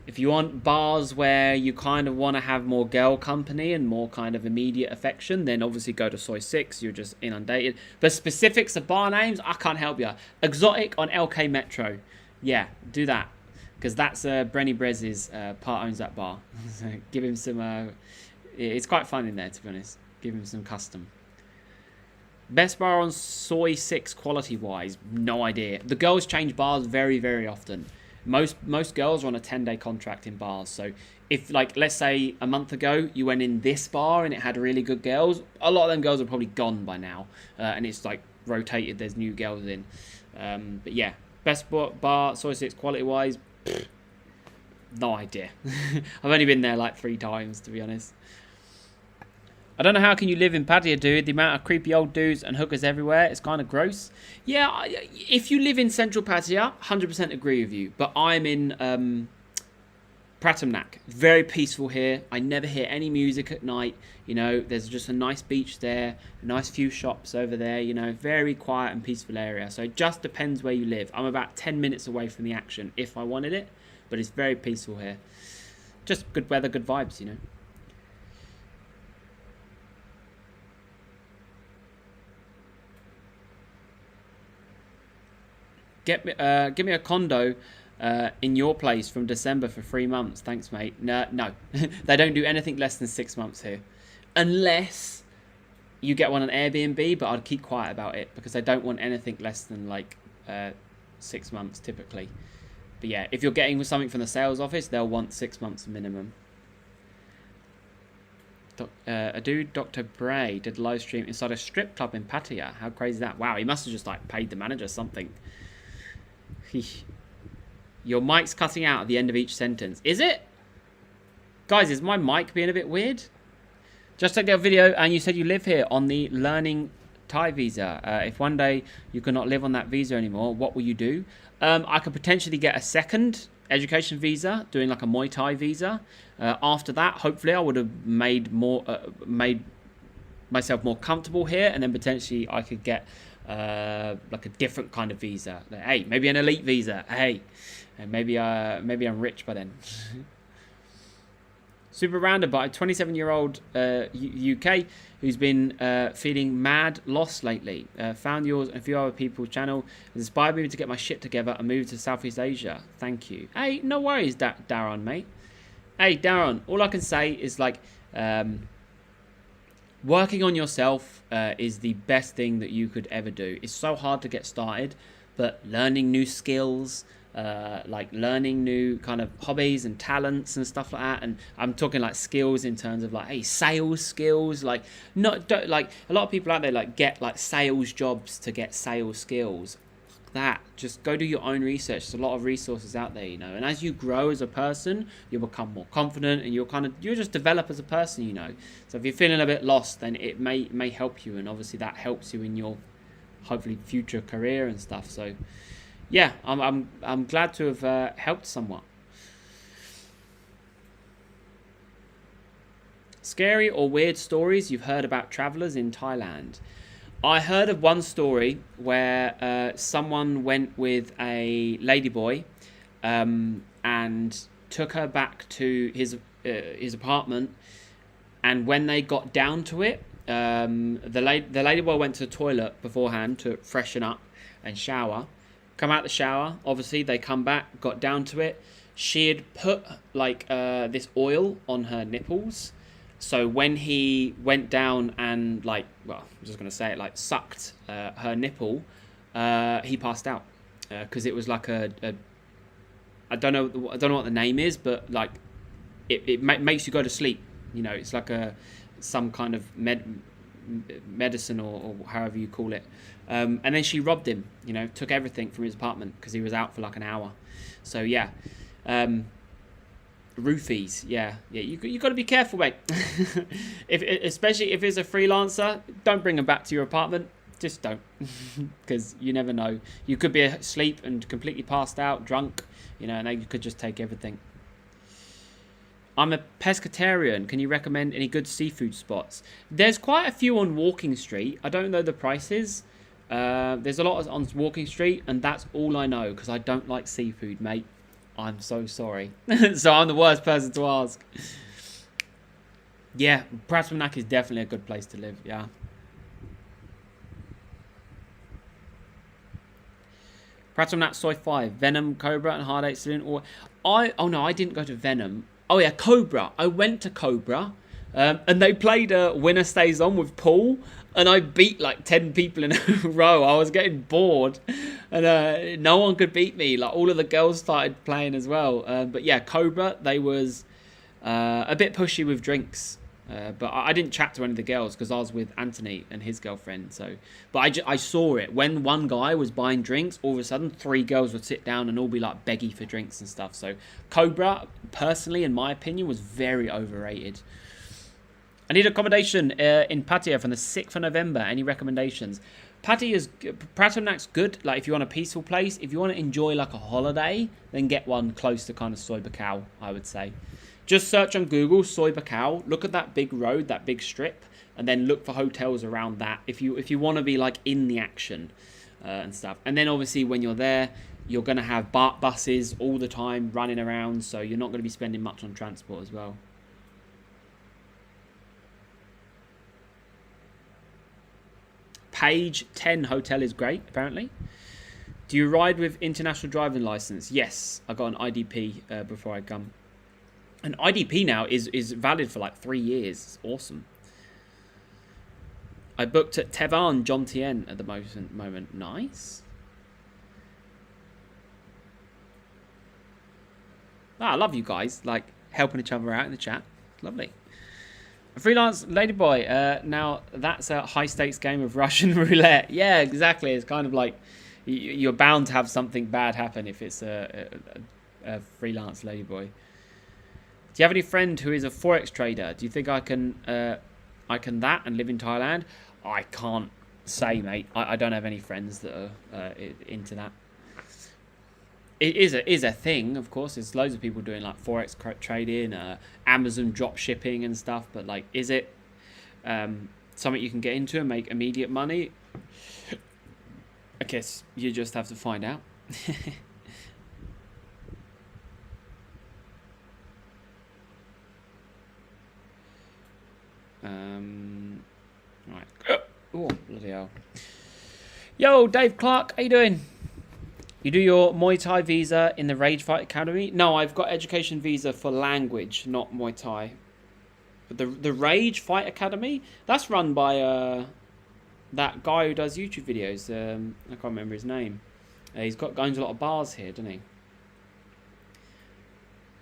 If you want bars where you kind of want to have more girl company and more kind of immediate affection, then obviously go to Soy 6. You're just inundated. But specifics of bar names, I can't help you. Exotic on LK Metro. Yeah, do that. Because that's Brenny Brez's part owns that bar. So give him some... it's quite fun in there, to be honest. Give him some custom. Best bar on Soy 6 quality-wise? No idea. The girls change bars very, very often. Most girls are on a 10-day contract in bars. So if, like, let's say a month ago you went in this bar and it had really good girls, a lot of them girls are probably gone by now, and it's like rotated. There's new girls in. But yeah, best bar, Soy 6 quality wise, no idea. I've only been there like 3 times, to be honest. I don't know how can you live in Pattaya, dude. The amount of creepy old dudes and hookers everywhere, it's kind of gross. Yeah, if you live in central Pattaya, 100% agree with you. But I'm in Pratumnak. Very peaceful here. I never hear any music at night. You know, there's just a nice beach there, a nice few shops over there, you know, very quiet and peaceful area. So it just depends where you live. I'm about 10 minutes away from the action if I wanted it, but it's very peaceful here. Just good weather, good vibes, you know. Give me a condo in your place from December for 3 months. Thanks, mate. No. They don't do anything less than 6 months here. Unless you get one on Airbnb, but I'd keep quiet about it because they don't want anything less than like 6 months typically. But yeah, if you're getting something from the sales office, they'll want 6 months minimum. A dude, Dr. Bray, did a live stream inside a strip club in Pattaya. How crazy is that? Wow, he must have just like paid the manager something. Your mic's cutting out at the end of each sentence. Is it? Guys, is my mic being a bit weird? Just took a video and you said you live here on the learning Thai visa. If one day you cannot live on that visa anymore, what will you do? I could potentially get a second education visa, doing like a Muay Thai visa. After that, hopefully I would have made myself more comfortable here, and then potentially I could get like a different kind of visa. Like, hey, maybe an elite visa. Hey, and maybe I'm rich by then. Super rounded by a 27-year-old UK who's been feeling mad lost lately. Found yours and a few other people's channel. Has inspired me to get my shit together and move to Southeast Asia. Thank you. Hey, no worries, Darren, mate. Hey, Darren, all I can say is like working on yourself is the best thing that you could ever do. It's so hard to get started, but learning new skills, like learning new kind of hobbies and talents and stuff like that. And I'm talking like skills in terms of like, hey, sales skills. Like, like a lot of people out there like get like sales jobs to get sales skills. That just go do your own research. There's a lot of resources out there, you know, and as you grow as a person, you'll become more confident and you'll just develop as a person, you know. So if you're feeling a bit lost, then it may help you, and obviously that helps you in your hopefully future career and stuff. So yeah, I'm glad to have helped somewhat. Scary or weird stories you've heard about travelers in Thailand. I heard of one story where someone went with a ladyboy and took her back to his apartment, and when they got down to it, the ladyboy went to the toilet beforehand to freshen up and shower. Come out the shower, obviously they come back, got down to it. She had put like this oil on her nipples. So when he went down and like, well, I'm just going to say it, like sucked her nipple, he passed out because it was like a I don't know what the name is, but like it makes you go to sleep. You know, it's like some kind of medicine or however you call it. And then she robbed him. You know, took everything from his apartment because he was out for like an hour. So yeah. Roofies, yeah, you got to be careful, mate. Especially if it's a freelancer, don't bring them back to your apartment. Just don't, because you never know. You could be asleep and completely passed out, drunk, you know, and they could just take everything. I'm a pescatarian. Can you recommend any good seafood spots? There's quite a few on Walking Street. I don't know the prices. There's a lot on Walking Street, and that's all I know because I don't like seafood, mate. I'm so sorry. So I'm the worst person to ask. Yeah, Pratumnak is definitely a good place to live, yeah. Pratumnak Soy 5, Venom, Cobra, and Hard 8 Saloon. Oh no, I didn't go to Venom. Oh yeah, Cobra. I went to Cobra, And they played Winner Stays On with Paul, and I beat like 10 people in a row. I was getting bored, and no one could beat me. Like all of the girls started playing as well. But yeah, Cobra, they was a bit pushy with drinks. But I didn't chat to any of the girls because I was with Anthony and his girlfriend. So, but I saw it when one guy was buying drinks. All of a sudden, 3 girls would sit down and all be like begging for drinks and stuff. So, Cobra, personally, in my opinion, was very overrated. I need accommodation in Pattaya from the 6th of November. Any recommendations? Prattamnack's good. Like if you want a peaceful place, if you want to enjoy like a holiday, then get one close to kind of Soi Buakhao, I would say. Just search on Google, Soi Buakhao, look at that big road, that big strip, and then look for hotels around that if you want to be like in the action and stuff. And then obviously when you're there, you're going to have buses all the time running around, so you're not going to be spending much on transport as well. Page 10 hotel is great, apparently. Do you ride with international driving license? Yes, I got an IDP before I come. An IDP now is valid for like 3 years. It's awesome. I booked at Tevan John Tien at the moment. Nice. I love you guys, like helping each other out in the chat. Lovely. A freelance ladyboy. Now that's a high stakes game of Russian roulette. Yeah, exactly. It's kind of like you're bound to have something bad happen if it's a freelance ladyboy. Do you have any friend who is a forex trader? Do you think I can that and live in Thailand? I can't say, mate. I don't have any friends that are into that. It is a thing, of course. There's loads of people doing like forex trading, Amazon drop shipping and stuff. But like, is it something you can get into and make immediate money? I guess you just have to find out. Right. Oh, bloody hell. Yo, Dave Clark, how you doing? You do your Muay Thai visa in the Rage Fight Academy? No, I've got education visa for language, not Muay Thai. But the Rage Fight Academy, that's run by that guy who does YouTube videos. I can't remember his name. He's got going to a lot of bars here, doesn't he?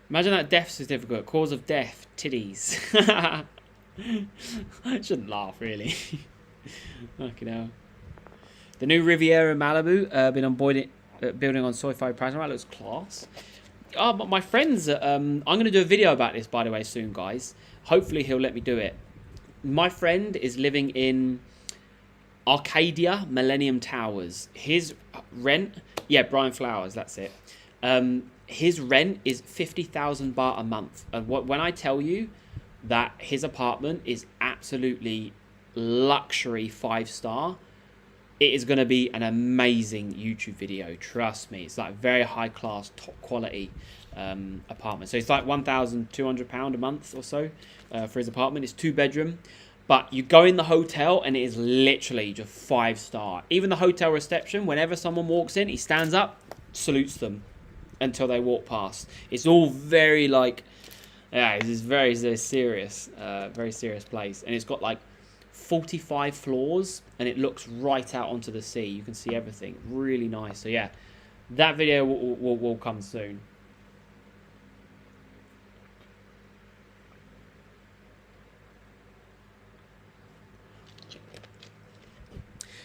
Imagine that death certificate. Cause of death, titties. I shouldn't laugh, really. Fucking hell. The new Riviera Malibu, been on building on Soi Five Prime. That looks class. Oh, but my friends, I'm going to do a video about this, by the way, soon, guys. Hopefully he'll let me do it. My friend is living in Arcadia Millennium Towers. His rent, yeah, Brian Flowers, that's it. His rent is 50,000 baht a month. And when I tell you that his apartment is absolutely luxury 5-star, it is going to be an amazing YouTube video. Trust me. It's like very high class, top quality apartment. So it's like £1,200 a month or so for his apartment. It's 2-bedroom. But you go in the hotel and it is literally just 5-star. Even the hotel reception, whenever someone walks in, he stands up, salutes them until they walk past. It's all very like, yeah, it's very, very serious place. And it's got like 45 floors and it looks right out onto the sea. You can see everything. Really nice. So yeah, that video will come soon.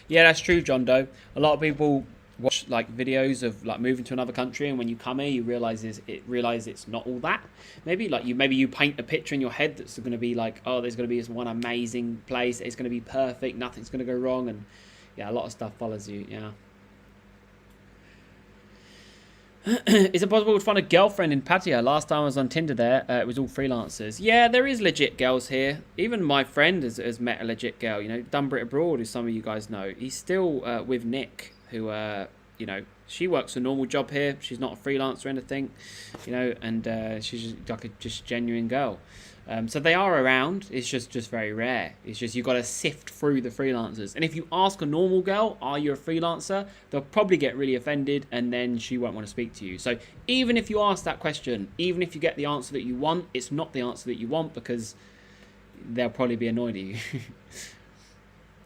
Yeah, that's true, John Doe. A lot of people watch like videos of like moving to another country, and when you come here, you realize it's not all that. Maybe you paint a picture in your head that's going to be like, oh, there's going to be this one amazing place. It's going to be perfect. Nothing's going to go wrong, and yeah, a lot of stuff follows you. Yeah. Is it possible to find a girlfriend in Pattaya? Last time I was on Tinder there, it was all freelancers. Yeah, there is legit girls here. Even my friend has met a legit girl. You know, Dunbrit Abroad, who some of you guys know. He's still with Nick, who, you know, she works a normal job here. She's not a freelancer or anything, you know, and she's just like a just genuine girl. So they are around. It's just very rare. It's just you've got to sift through the freelancers. And if you ask a normal girl, are you a freelancer? They'll probably get really offended and then she won't want to speak to you. So even if you ask that question, even if you get the answer that you want, it's not the answer that you want because they'll probably be annoyed at you.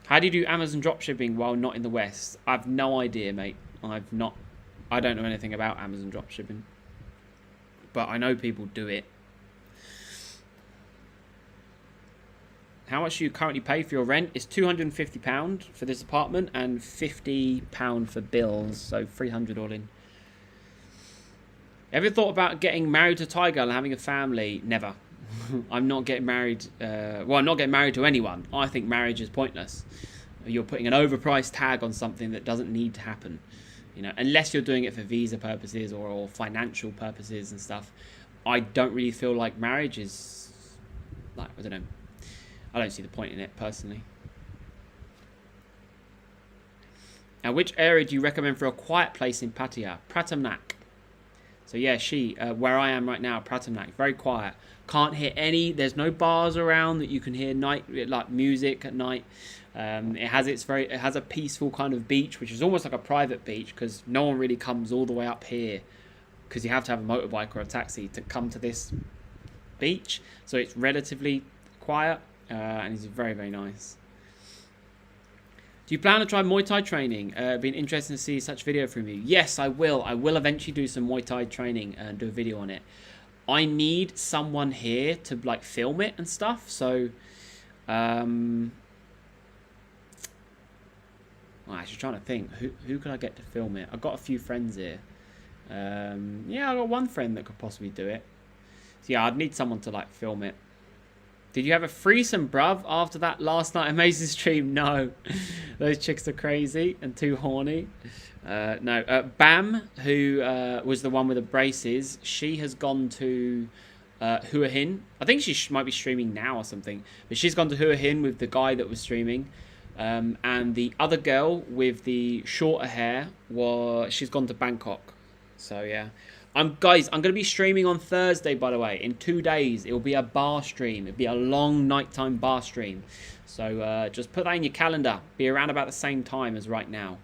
How do you do Amazon dropshipping while not in the West? I've no idea, mate. I don't know anything about Amazon dropshipping. But I know people do it. How much do you currently pay for your rent? It's £250 for this apartment and £50 for bills, so £300 all in. Ever thought about getting married to a Thai girl and having a family? Never. I'm not getting married. I'm not getting married to anyone. I think marriage is pointless. You're putting an overpriced tag on something that doesn't need to happen. You know, unless you're doing it for visa purposes or financial purposes and stuff. I don't really feel like marriage is, like, I don't know. I don't see the point in it personally. Now, which area do you recommend for a quiet place in Pattaya? Pratamnak. So yeah, where I am right now, Pratamnak, very quiet. Can't hear there's no bars around that you can hear like music at night. It has a peaceful kind of beach, which is almost like a private beach because no one really comes all the way up here because you have to have a motorbike or a taxi to come to this beach. So it's relatively quiet and it's very, very nice. Do you plan to try Muay Thai training? Been interested to see such video from you. Yes, I will. I will eventually do some Muay Thai training and do a video on it. I need someone here to like film it and stuff. So, I'm actually trying to think who can I get to film it. I've got a few friends here. Yeah, I've got one friend that could possibly do it. So yeah, I'd need someone to like film it. Did you have a threesome, bruv, after that last night amazing stream? No. Those chicks are crazy and too horny. No. Bam, who was the one with the braces, she has gone to Hua Hin. I think she might be streaming now or something. But she's gone to Hua Hin with the guy that was streaming. And the other girl with the shorter hair, she's gone to Bangkok. So, yeah. Guys, I'm going to be streaming on Thursday, by the way. In 2 days, it will be a bar stream. It'll be a long nighttime bar stream. So just put that in your calendar. Be around about the same time as right now.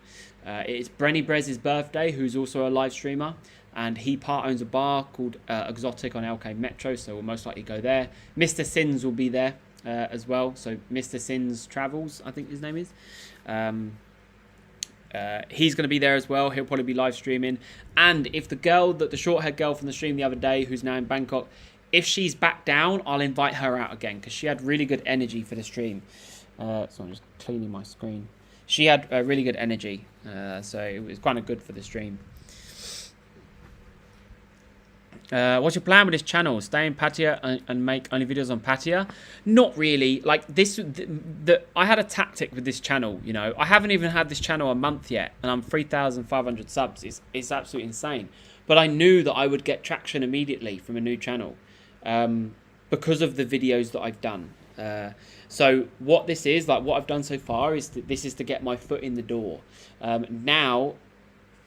It's Brenny Brez's birthday, who's also a live streamer. And he owns a bar called Exotic on LK Metro, so we'll most likely go there. Mr. Sins will be there as well. So Mr. Sins Travels, I think his name is. He's going to be there as well. He'll probably be live streaming. And if the short-haired girl from the stream the other day, who's now in Bangkok, if she's back down, I'll invite her out again because she had really good energy for the stream. So I'm just cleaning my screen. She had really good energy, so it was kind of good for the stream. What's your plan with this channel? Stay in Pattaya and make only videos on Pattaya? Not really. Like this, I had a tactic with this channel. You know, I haven't even had this channel a month yet, and I'm 3,500 subs. It's absolutely insane. But I knew that I would get traction immediately from a new channel because of the videos that I've done. So what this is, like what I've done so far, is this is to get my foot in the door. Now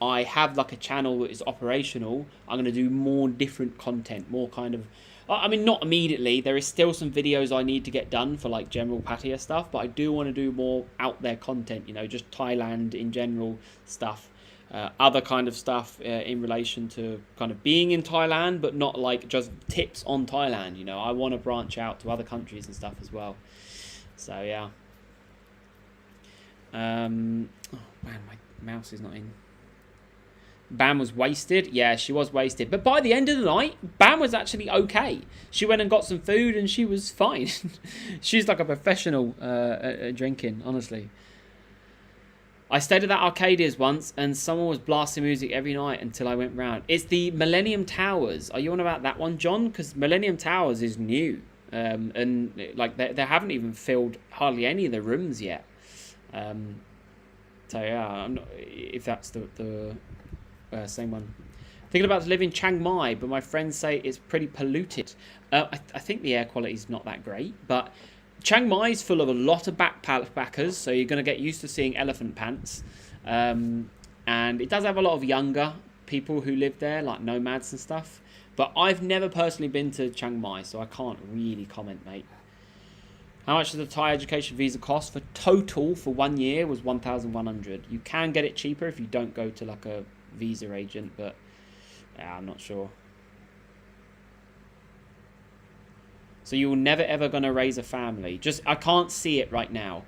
I have like a channel that is operational. I'm going to do more different content, more kind of, I mean, not immediately. There is still some videos I need to get done for like general Pattaya stuff, but I do want to do more out there content, you know, just Thailand in general stuff, other kind of stuff in relation to kind of being in Thailand, but not like just tips on Thailand, you know. I want to branch out to other countries and stuff as well. So yeah. Oh man, my mouse is not in. Bam was wasted. Yeah, she was wasted. But by the end of the night, Bam was actually okay. She went and got some food and she was fine. She's like a professional at drinking, honestly. I stayed at that Arcadia's once and someone was blasting music every night until I went round. It's the Millennium Towers. Are you on about that one, John? Because Millennium Towers is new. And like they haven't even filled hardly any of the rooms yet. So yeah, I'm not, if that's the same one. Thinking about to live in Chiang Mai, but my friends say it's pretty polluted. I think the air quality is not that great, but Chiang Mai is full of a lot of backpackers, so you're going to get used to seeing elephant pants. And it does have a lot of younger people who live there, like nomads and stuff. But I've never personally been to Chiang Mai, so I can't really comment, mate. How much does the Thai education visa cost? For total for 1 year was 1,100. You can get it cheaper if you don't go to like a visa agent, but yeah, I'm not sure. So you're never ever gonna raise a family. Just I can't see it right now.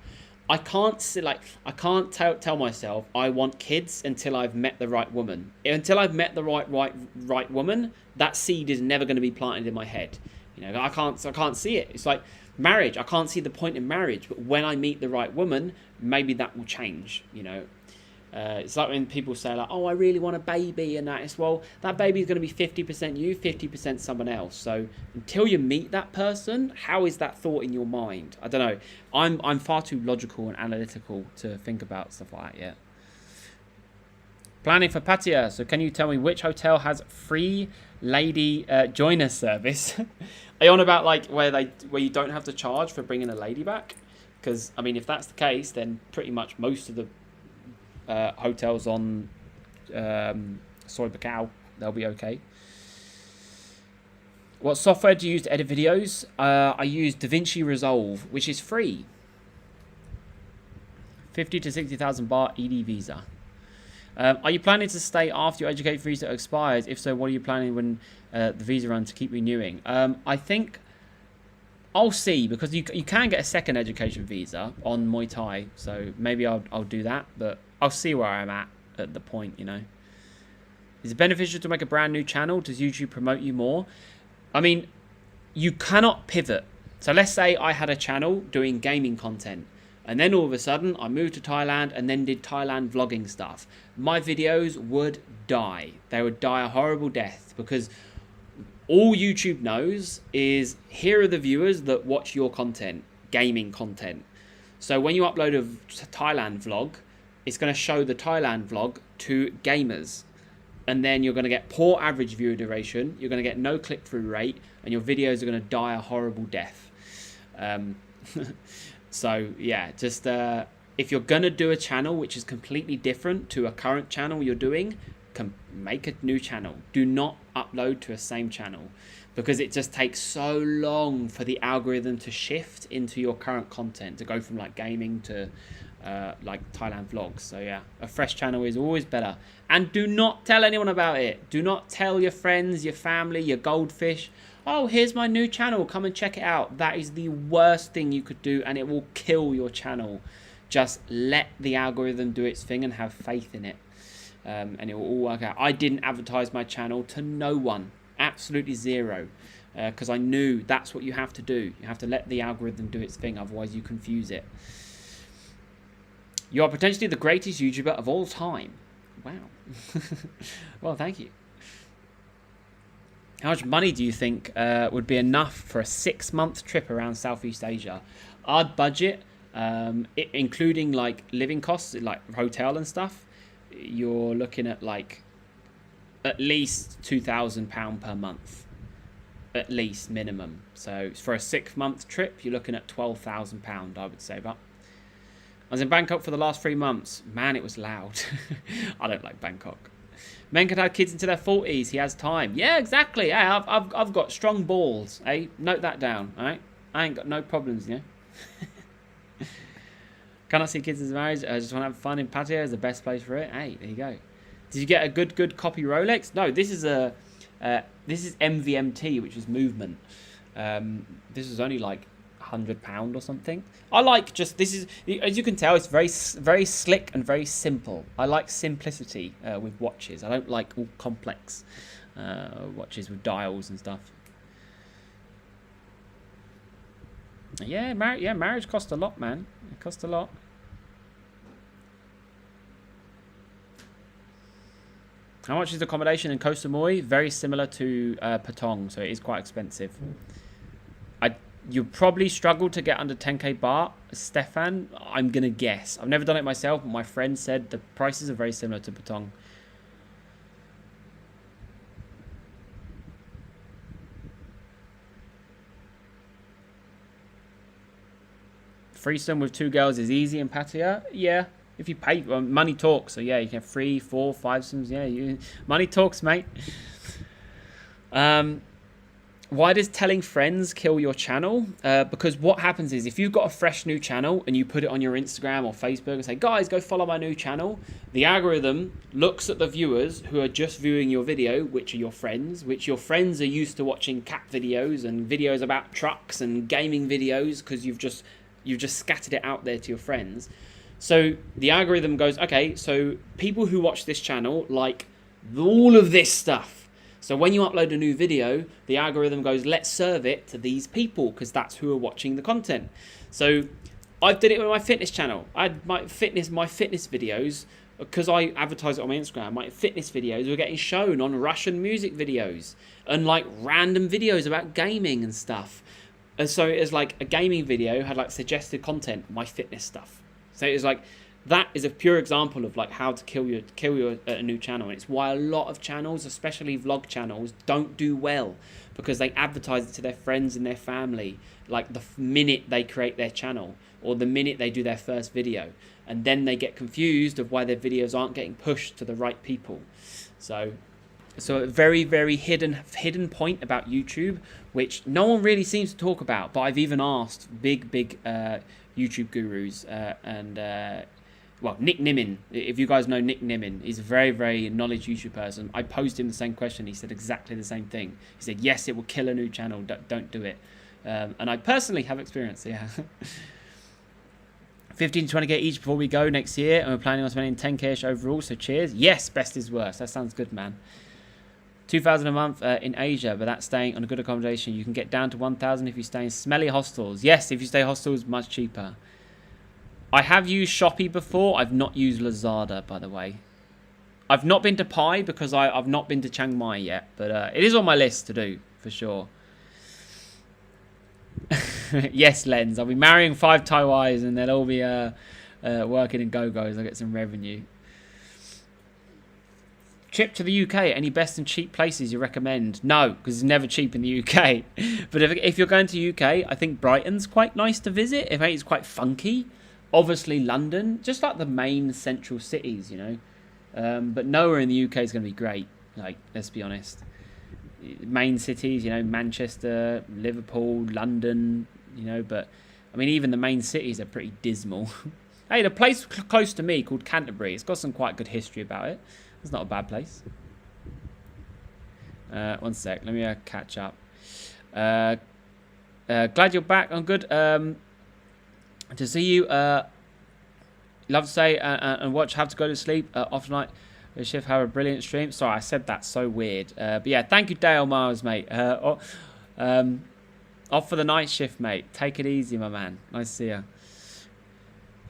I can't see I can't tell myself I want kids until I've met the right woman. Until I've met the right woman, that seed is never going to be planted in my head. You know, I can't see it. It's like marriage. I can't see the point in marriage, but when I meet the right woman, maybe that will change. You know, it's like when people say like, "Oh, I really want a baby," and that. It's well, that baby is going to be 50% you, 50% someone else. So until you meet that person, how is that thought in your mind? I don't know. I'm far too logical and analytical to think about stuff like that yet. Planning for Pattaya. So can you tell me which hotel has free lady joiner service? Are you on about like where you don't have to charge for bringing a lady back? Because I mean, if that's the case, then pretty much most of the hotels on Soy Bacau, they'll be okay. What software do you use to edit videos? I use DaVinci Resolve, which is free. 50 to 60,000 baht ED visa. Are you planning to stay after your education visa expires? If so, what are you planning when the visa runs to keep renewing? I think I'll see, because you can get a second education visa on Muay Thai, so maybe I'll do that, but I'll see where I'm at the point, you know. Is it beneficial to make a brand new channel? Does YouTube promote you more? I mean, you cannot pivot. So let's say I had a channel doing gaming content, and then all of a sudden I moved to Thailand and then did Thailand vlogging stuff. My videos would die. They would die a horrible death, because all YouTube knows is here are the viewers that watch your content, gaming content. So when you upload a Thailand vlog, it's going to show the Thailand vlog to gamers. And then you're going to get poor average viewer duration, you're going to get no click-through rate, and your videos are going to die a horrible death. So yeah, just if you're going to do a channel which is completely different to a current channel you're doing, make a new channel. Do not upload to a same channel, because it just takes so long for the algorithm to shift into your current content, to go from like gaming to like Thailand vlogs. So yeah, a fresh channel is always better. And do not tell anyone about it. Do not tell your friends, your family, your goldfish, oh, here's my new channel, come and check it out. That is the worst thing you could do, and it will kill your channel. Just let the algorithm do its thing and have faith in it, and it will all work out. I didn't advertise my channel to no one, absolutely zero, because I knew that's what you have to do. You have to let the algorithm do its thing, otherwise you confuse it. You are potentially the greatest YouTuber of all time. Wow. Well, thank you. How much money do you think would be enough for a 6-month trip around Southeast Asia? Our budget, including like living costs, like hotel and stuff, you're looking at like at least £2,000 per month, at least minimum. So for a 6-month trip, you're looking at £12,000, I would say. But I was in Bangkok for the last 3 months. Man, it was loud. I don't like Bangkok. Men can have kids into their 40s. He has time. Yeah, exactly. Yeah, I've got strong balls. Hey, note that down. All right, I ain't got no problems. Yeah. Can I see kids as marriage? I just want to have fun in Pattaya. Is the best place for it. Hey, there you go. Did you get a good copy Rolex? No, this is MVMT, which is movement. This is only like £100 or something. I like just, this is, as you can tell, it's very slick and very simple. I like simplicity with watches. I don't like all complex watches with dials and stuff. Yeah, marriage costs a lot, man. It costs a lot. How much is the accommodation in Koh Samui? Very similar to Patong, so it is quite expensive. You probably struggle to get under 10k baht, Stefan. I'm gonna guess. I've never done it myself, but my friend said the prices are very similar to Patong. Threesome with 2 girls is easy in Pattaya. Yeah, if you pay, well, money talks. So yeah, you can have 3, 4, 5 sims. Yeah, money talks, mate. Why does telling friends kill your channel? Because what happens is if you've got a fresh new channel and you put it on your Instagram or Facebook and say, guys, go follow my new channel, the algorithm looks at the viewers who are just viewing your video, which are your friends, which your friends are used to watching cat videos and videos about trucks and gaming videos because you've just scattered it out there to your friends. So the algorithm goes, okay, so people who watch this channel like all of this stuff. So when you upload a new video, the algorithm goes, let's serve it to these people because that's who are watching the content. So I did it with my fitness channel. I had my fitness videos, because I advertise it on my Instagram, my fitness videos were getting shown on Russian music videos and like random videos about gaming and stuff. And so it was like a gaming video had like suggested content, my fitness stuff. So it was like, that is a pure example of like how to kill your a new channel. And it's why a lot of channels, especially vlog channels, don't do well, because they advertise it to their friends and their family like the minute they create their channel or the minute they do their first video, and then they get confused of why their videos aren't getting pushed to the right people. So a very, very hidden point about YouTube, which no one really seems to talk about, but I've even asked big YouTube gurus well, Nick Nimmin, if you guys know Nick Nimmin, he's a very, very knowledge YouTube person. I posed him the same question. He said exactly the same thing. He said, yes, it will kill a new channel. Don't do it. And I personally have experience, yeah. 15 to 20k each before we go next year. And we're planning on spending 10k-ish overall, so cheers. Yes, best is worst. That sounds good, man. 2,000 a month in Asia, but that's staying on a good accommodation. You can get down to 1,000 if you stay in smelly hostels. Yes, if you stay hostels, much cheaper. I have used Shopee before. I've not used Lazada, by the way. I've not been to Pai because I've not been to Chiang Mai yet. But it is on my list to do, for sure. Yes, Lens. I'll be marrying 5 Taiwais and they'll all be working in go-go's. I'll get some revenue. Trip to the UK. Any best and cheap places you recommend? No, because it's never cheap in the UK. But if you're going to UK, I think Brighton's quite nice to visit. I think it's quite funky. Obviously London, just like the main central cities, you know. But nowhere in the UK is going to be great. Like, let's be honest. Main cities, you know, Manchester, Liverpool, London, you know. But, I mean, even the main cities are pretty dismal. Hey, the place close to me called Canterbury, it's got some quite good history about it. It's not a bad place. One sec, let me catch up. Glad you're back. I'm good. To see you. Love to say and watch Have to Go to Sleep off tonight. The shift have a brilliant stream. Sorry, I said that so weird. But yeah, thank you, Dale Miles, mate. Off for the night shift, mate. Take it easy, my man. Nice to see you.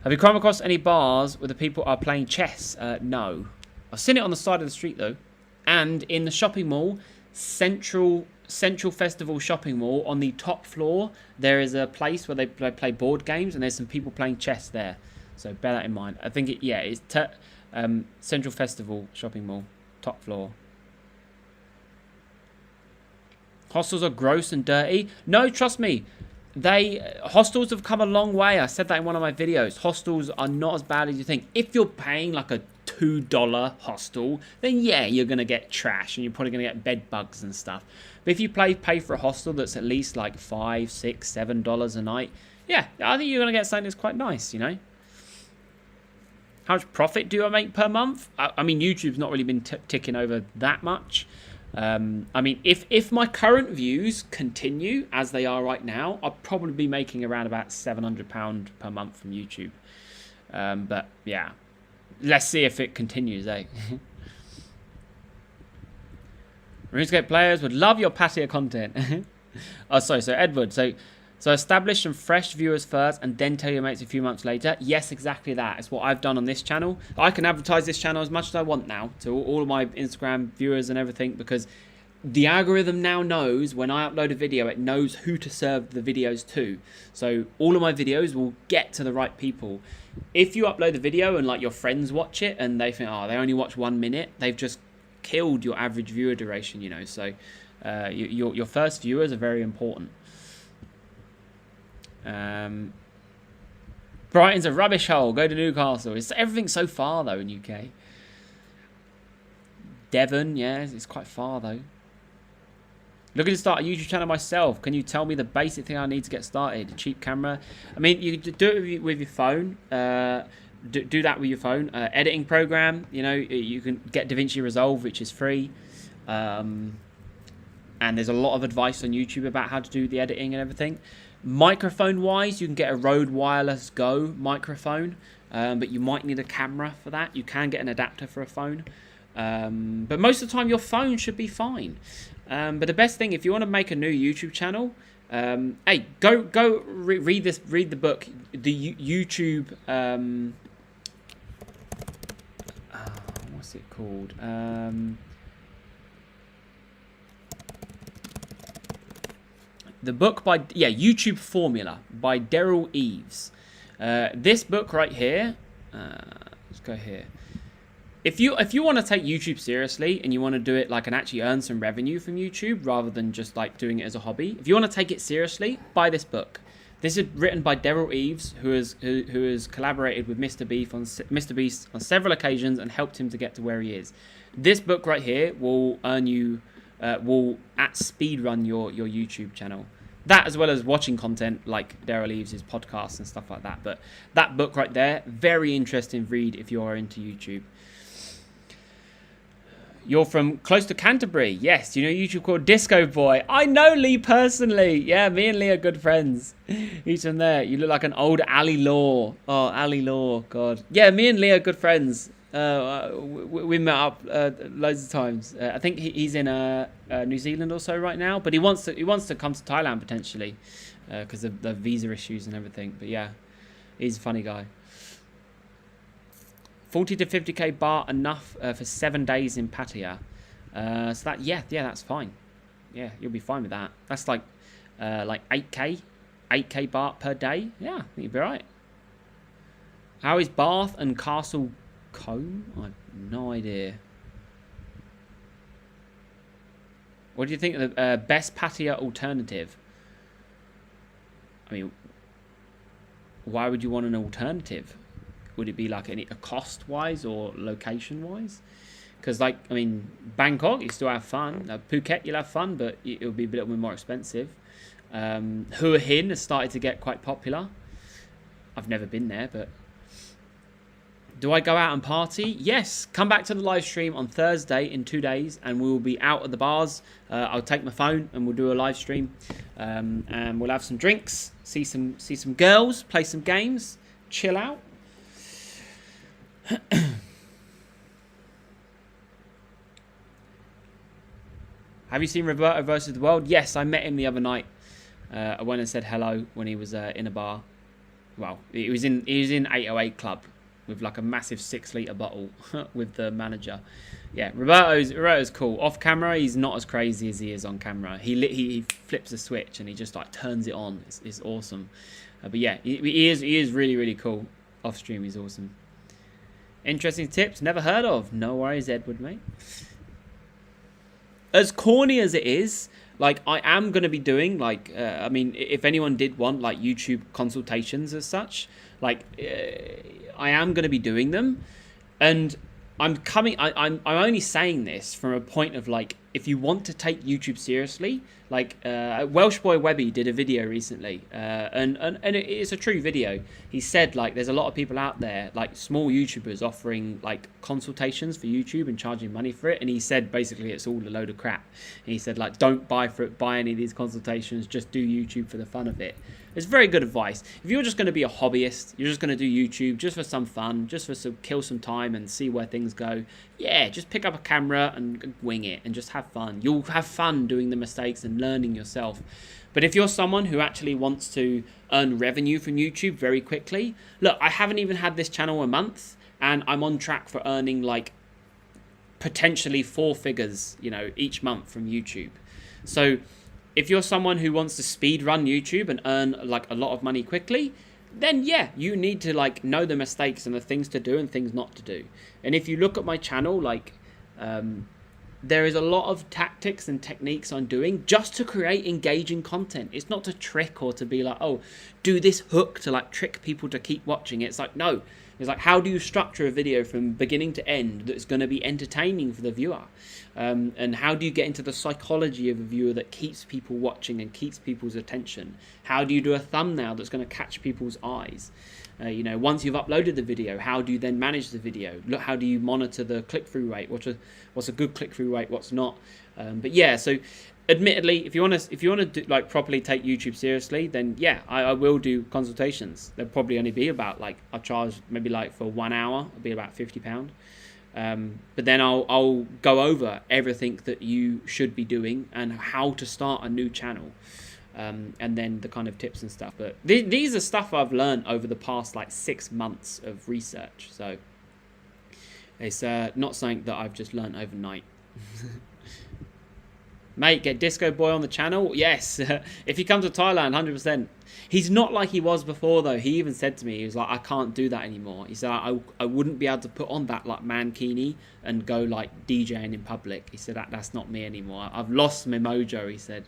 Have you come across any bars where the people are playing chess? No. I've seen it on the side of the street though, and in the shopping mall, Central Festival shopping mall, on the top floor there is a place where they play board games, and there's some people playing chess there. So bear that in mind. I think it's Central Festival shopping mall, top floor. Hostels are gross and dirty. No, trust me. Hostels have come a long way. I said that in one of my videos. Hostels are not as bad as you think. If you're paying like a $2 hostel, then yeah, you're going to get trash and you're probably going to get bed bugs and stuff. But if you pay for a hostel that's at least like $5, $6, $7 a night, yeah, I think you're going to get something that's quite nice, you know. How much profit do I make per month? I mean, YouTube's not really been ticking over that much. I mean, if my current views continue as they are right now, I'll probably be making around about £700 per month from YouTube. But yeah, let's see if it continues, eh? RuneScape players would love your patio content. Oh, sorry. So Edward, so establish some fresh viewers first and then tell your mates a few months later. Yes, exactly that. It's what I've done on this channel. I can advertise this channel as much as I want now to all of my Instagram viewers and everything, because the algorithm now knows when I upload a video, it knows who to serve the videos to. So all of my videos will get to the right people. If you upload a video and like your friends watch it and they think, oh, they only watch 1 minute, they've just killed your average viewer duration, you know. So your first viewers are very important. Brighton's a rubbish hole. Go to Newcastle. Everything's so far though in UK. Devon, yeah, it's quite far though. Looking to start a YouTube channel myself. Can you tell me the basic thing I need to get started? A cheap camera. I mean, you could do it with your phone. Do that with your phone. Editing program. You know, you can get DaVinci Resolve, which is free. And there's a lot of advice on YouTube about how to do the editing and everything. Microphone wise, you can get a Rode Wireless Go microphone, but you might need a camera for that. You can get an adapter for a phone, but most of the time your phone should be fine. But the best thing, if you want to make a new YouTube channel, hey, go read the book, the YouTube. What's it called? The book by YouTube Formula by Daryl Eves. This book right here. Let's go here. If you want to take YouTube seriously and you want to do it like and actually earn some revenue from YouTube rather than just like doing it as a hobby, if you want to take it seriously, buy this book. This is written by Daryl Eves, who has collaborated with Mr. Beast on several occasions and helped him to get to where he is. This book right here will earn you. Will at speed run your YouTube channel. That as well as watching content like Daryl Eves' podcasts and stuff like that. But that book right there, very interesting read if you are into YouTube. You're from close to Canterbury. Yes, you know YouTube called Disco Boy. I know Lee personally. Yeah, me and Lee are good friends. He's from there. You look like an old Ali Law. Oh, Ali Law, God. Yeah, me and Lee are good friends. We met up loads of times. I think he's in New Zealand or so right now, but he wants to come to Thailand potentially because of the visa issues and everything. But yeah, he's a funny guy. 40 to 50k baht enough for 7 days in Pattaya. So that that's fine. Yeah, you'll be fine with that. That's like 8k baht per day. Yeah, I think you'll be right. How is Bath and Castle Combe? I have no idea. What do you think of the best Pattaya alternative? I mean, why would you want an alternative? Would it be like a cost-wise or location-wise? Because, like, I mean, Bangkok, you still have fun. Phuket, you'll have fun, but it'll be a little bit more expensive. Hua Hin has started to get quite popular. I've never been there, but... Do I go out and party? Yes. Come back to the live stream on Thursday in 2 days, and we will be out at the bars. I'll take my phone and we'll do a live stream, and we'll have some drinks, see some girls, play some games, chill out. Have you seen Roberto versus the World? Yes, I met him the other night. I went and said hello when he was in a bar. Well, he was in 808 Club with like a massive 6-litre bottle with the manager. Yeah, Roberto's cool. Off camera, he's not as crazy as he is on camera. He flips a switch and he just like turns it on. It's awesome. But yeah, he is really, really cool. Off stream, he's awesome. Interesting tips, never heard of. No worries, Edward, mate. As corny as it is, like, I am going to be doing, like, I mean, if anyone did want, like, YouTube consultations as such, like, I am going to be doing them. And I'm only saying this from a point of, like, if you want to take YouTube seriously, like, Welsh Boy Webby did a video recently, and it's a true video. He said, like, there's a lot of people out there, like, small YouTubers offering, like, consultations for YouTube and charging money for it, and he said, basically, it's all a load of crap. And he said, like, don't buy any of these consultations, just do YouTube for the fun of it. It's very good advice. If you're just going to be a hobbyist, you're just going to do YouTube just for some fun, just for kill some time and see where things go, yeah, just pick up a camera and wing it and just have fun. You'll have fun doing the mistakes and learning yourself. But if you're someone who actually wants to earn revenue from YouTube very quickly, look, I haven't even had this channel a month and I'm on track for earning like potentially 4 figures, you know, each month from YouTube. So if you're someone who wants to speed run YouTube and earn like a lot of money quickly, then yeah, you need to like know the mistakes and the things to do and things not to do. And if you look at my channel, like there is a lot of tactics and techniques I'm doing just to create engaging content. It's not to trick or to be like, oh, do this hook to like trick people to keep watching. It's like, no, It's like, how do you structure a video from beginning to end that's going to be entertaining for the viewer? And how do you get into the psychology of a viewer that keeps people watching and keeps people's attention? How do you do a thumbnail that's going to catch people's eyes? You know, once you've uploaded the video, how do you then manage the video? Look, how do you monitor the click-through rate? What's a good click-through rate? What's not? But yeah, so admittedly, if you want to like properly take YouTube seriously, then yeah, I will do consultations. They'll probably only be about like, I'll charge maybe like for 1 hour, it'll be about £50. But then I'll go over everything that you should be doing and how to start a new channel. And then the kind of tips and stuff. But these are stuff I've learned over the past like 6 months of research. So it's not something that I've just learned overnight. Mate, get Disco Boy on the channel? Yes. If he comes to Thailand, 100%. He's not like he was before, though. He even said to me, he was like, I can't do that anymore. He said, I wouldn't be able to put on that like mankini and go like DJing in public. He said, that's not me anymore. I've lost my mojo, he said.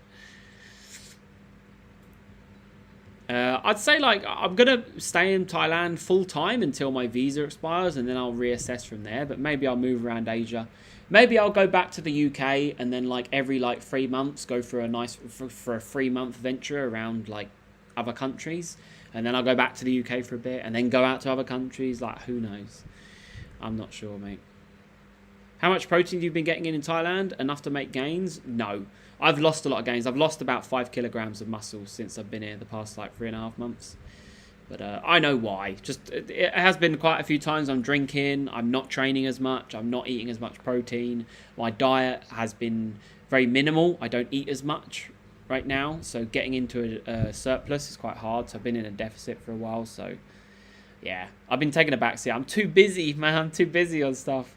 I'd say like I'm gonna stay in Thailand full time until my visa expires, and then I'll reassess from there. But maybe I'll move around Asia. Maybe I'll go back to the UK and then like every like 3 months go for a 3-month venture around like other countries, and then I'll go back to the UK for a bit and then go out to other countries. Like, who knows? I'm not sure, mate. How much protein have you been getting in Thailand? Enough to make gains? No. I've lost a lot of gains. I've lost about 5 kilograms of muscle since I've been here the past like 3.5 months. But I know why. Just it has been quite a few times I'm drinking. I'm not training as much. I'm not eating as much protein. My diet has been very minimal. I don't eat as much right now. So getting into a surplus is quite hard. So I've been in a deficit for a while. So yeah, I've been taking a backseat. I'm too busy, man. I'm too busy on stuff.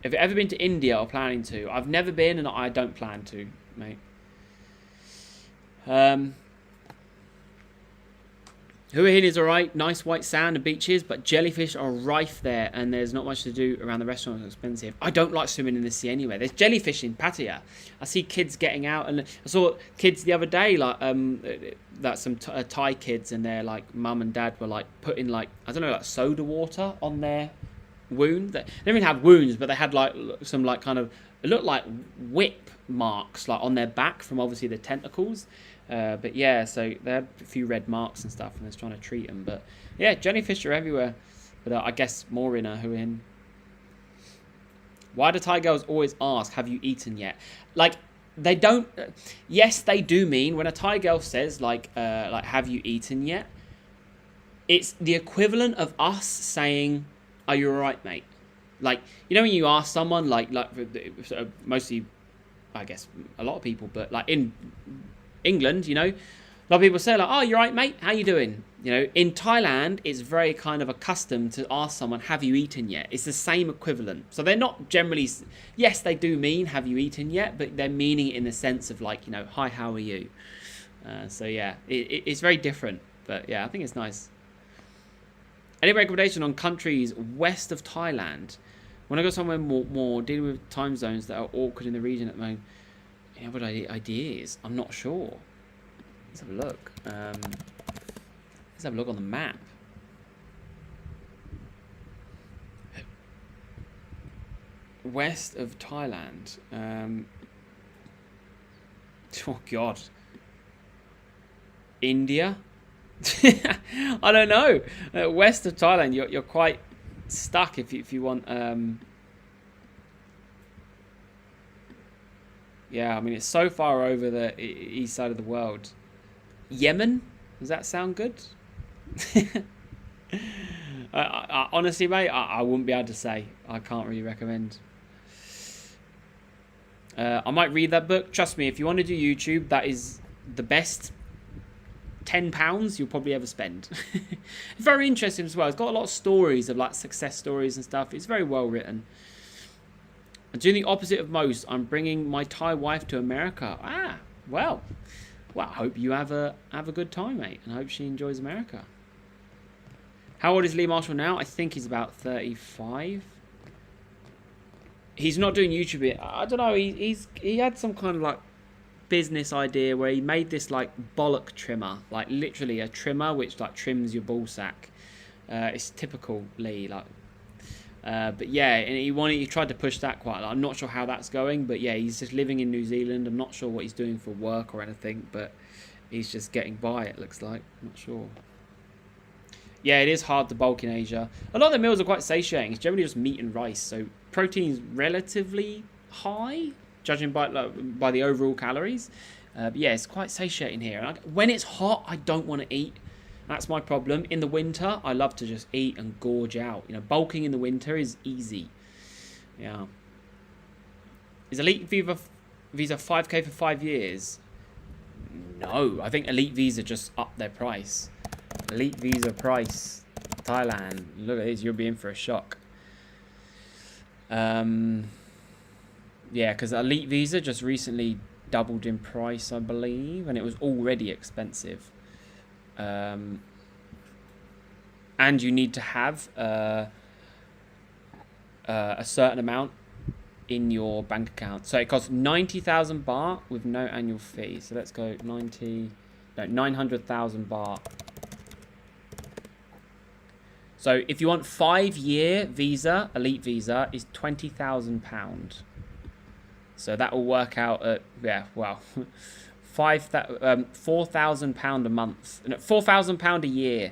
Have you ever been to India or planning to? I've never been and I don't plan to, mate. Hua Hin is alright, nice white sand and beaches, but jellyfish are rife there and there's not much to do around the restaurant. It's expensive. I don't like swimming in the sea anyway. There's jellyfish in Pattaya. I see kids getting out, and I saw kids the other day, like that some Thai kids, and their like mum and dad were like putting like, I don't know, like soda water on their wound. They didn't even have wounds, but they had like some like kind of, it looked like whip marks like on their back from obviously the tentacles. But yeah, so they had a few red marks and stuff, and they're trying to treat them. But yeah, jellyfish are everywhere. But I guess more in Hua Hin. Why do Thai girls always ask, have you eaten yet? Like, they don't. Yes, they do mean when a Thai girl says like have you eaten yet? It's the equivalent of us saying, are you alright, mate? Like, you know when you ask someone, like mostly, I guess, a lot of people, but like in England, you know, a lot of people say like, oh, you're right, mate, how you doing? You know, in Thailand, it's very kind of accustomed to ask someone, have you eaten yet? It's the same equivalent. So they're not generally, yes, they do mean, have you eaten yet? But they're meaning it in the sense of like, you know, hi, how are you? So yeah, it's very different. But yeah, I think it's nice. Any recommendation on countries west of Thailand? When I go somewhere more dealing with time zones that are awkward in the region at the moment, any other ideas? I'm not sure. Let's have a look. Let's have a look on the map. West of Thailand. Oh God. India. I don't know. West of Thailand, you're quite stuck if you want. Yeah, I mean it's so far over the east side of the world. Yemen, does that sound good? Honestly, mate, I wouldn't be able to say. I can't really recommend. I might read that book. Trust me, if you want to do YouTube, that is the best £10 you'll probably ever spend. Very interesting as well. It's got a lot of stories of like success stories and stuff. It's very well written. I'm doing the opposite of most. I'm bringing my Thai wife to America. Well, I hope you have a good time, mate, and I hope she enjoys America. How old is Lee Marshall now? I think he's about 35. He's not doing YouTube yet. I don't know. He had some kind of like business idea where he made this like bollock trimmer, like literally a trimmer which like trims your ball sack. It's typical Lee, like. But yeah, and he tried to push that quite a lot. I'm not sure how that's going, but yeah, he's just living in New Zealand. I'm not sure what he's doing for work or anything, but he's just getting by, it looks like. I'm not sure. Yeah, it is hard to bulk in Asia. A lot of the meals are quite satiating. It's generally just meat and rice, so protein's relatively high, judging by the overall calories. But yeah, it's quite satiating here. And when it's hot, I don't want to eat. That's my problem. In the winter, I love to just eat and gorge out. You know, bulking in the winter is easy. Yeah. Is Elite Visa 5k for 5 years? No, I think Elite Visa just upped their price. Elite Visa price, Thailand. Look at this, you'll be in for a shock. Yeah, because Elite Visa just recently doubled in price, I believe, and it was already expensive. And you need to have a certain amount in your bank account. So it costs 90,000 baht with no annual fee. So let's go 900,000 baht. So if you want 5-year visa, Elite Visa is £20,000. So that will work out at, yeah, well, £4,000 a month, no, £4,000 a year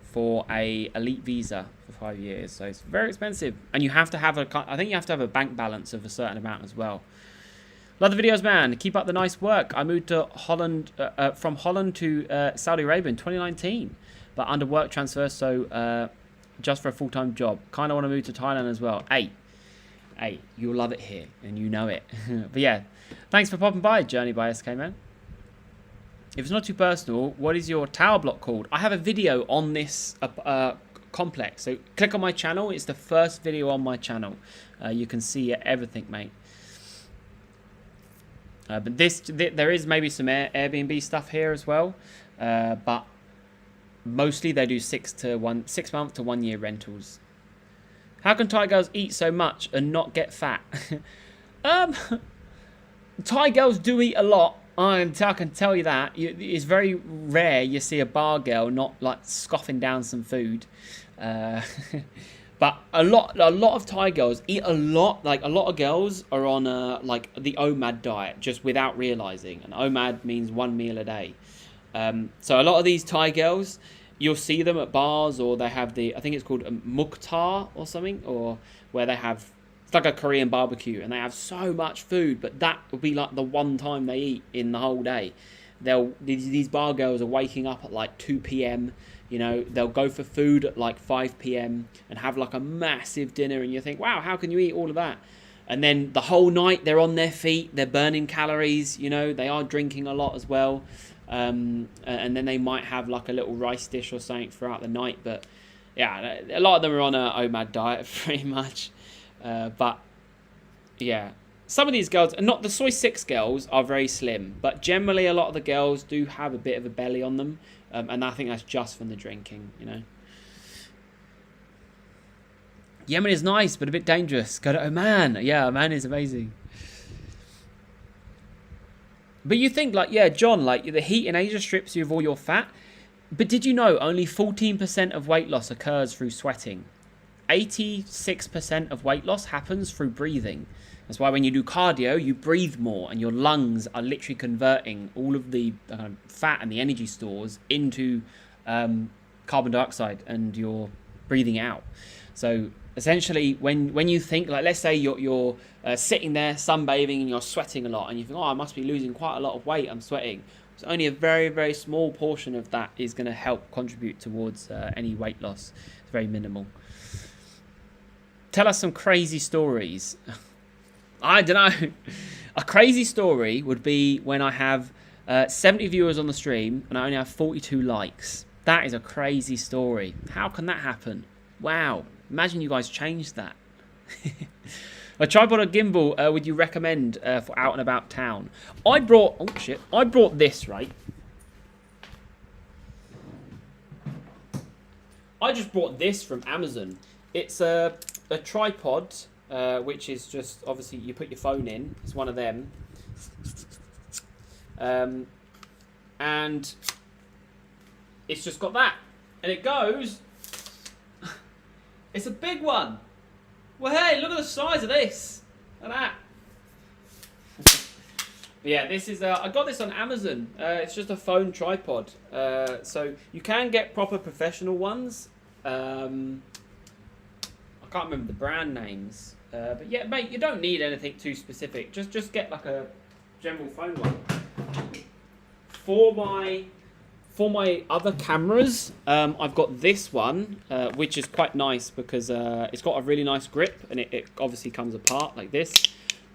for a Elite Visa for 5 years. So it's very expensive, and you have to have I think you have to have a bank balance of a certain amount as well. Love the videos, man. Keep up the nice work. I moved to Holland from Holland to Saudi Arabia in 2019, but under work transfer, so just for a full-time job. Kind of want to move to Thailand as well. Hey, you'll love it here, and you know it. But yeah, thanks for popping by, Journey by SK, man. If it's not too personal, what is your tower block called? I have a video on this complex, so click on my channel. It's the first video on my channel. You can see everything, mate. But there is maybe some Airbnb stuff here as well, but mostly they do 6 month to 1 year rentals. How can Thai girls eat so much and not get fat? Thai girls do eat a lot. I can tell you that. It's very rare you see a bar girl not like scoffing down some food. But a lot of Thai girls eat a lot. Like a lot of girls are on like the OMAD diet just without realizing. And OMAD means 1 meal a day. So a lot of these Thai girls, you'll see them at bars, or they have I think it's called a muktar or something, or where they have, it's like a Korean barbecue, and they have so much food, but that would be like the one time they eat in the whole day. These bar girls are waking up at like 2 p.m, you know, they'll go for food at like 5 p.m. and have like a massive dinner, and you think, wow, how can you eat all of that? And then the whole night they're on their feet, they're burning calories, you know, they are drinking a lot as well. And then they might have like a little rice dish or something throughout the night. But yeah, a lot of them are on a OMAD diet pretty much. But yeah, some of these girls, not the Soy 6 girls, are very slim, but generally a lot of the girls do have a bit of a belly on them, and I think that's just from the drinking, you know. Yemen is nice, but a bit dangerous. Go to Oman. Yeah, Oman is amazing. But you think, like, yeah, John, like, the heat in Asia strips you of all your fat. But did you know only 14% of weight loss occurs through sweating? 86% of weight loss happens through breathing. That's why when you do cardio, you breathe more, and your lungs are literally converting all of the fat and the energy stores into carbon dioxide, and you're breathing out. So essentially, when you think, like, let's say you're sitting there sunbathing and you're sweating a lot, and you think, oh, I must be losing quite a lot of weight, I'm sweating. So only a very, very small portion of that is going to help contribute towards any weight loss. It's very minimal. Tell us some crazy stories. I don't know. A crazy story would be when I have 70 viewers on the stream and I only have 42 likes. That is a crazy story. How can that happen? Wow. Imagine you guys changed that. A tripod or gimbal would you recommend for out and about town? I brought this, right? I just brought this from Amazon. It's a tripod, which is just, obviously, you put your phone in. It's one of them. And it's just got that. And it goes... It's a big one. Well, hey, look at the size of this. Look at that. Yeah, this is... I got this on Amazon. It's just a phone tripod. So you can get proper professional ones. I can't remember the brand names. But yeah, mate, you don't need anything too specific. Just get like a general phone one. For my other cameras, I've got this one, which is quite nice because it's got a really nice grip and it obviously comes apart like this.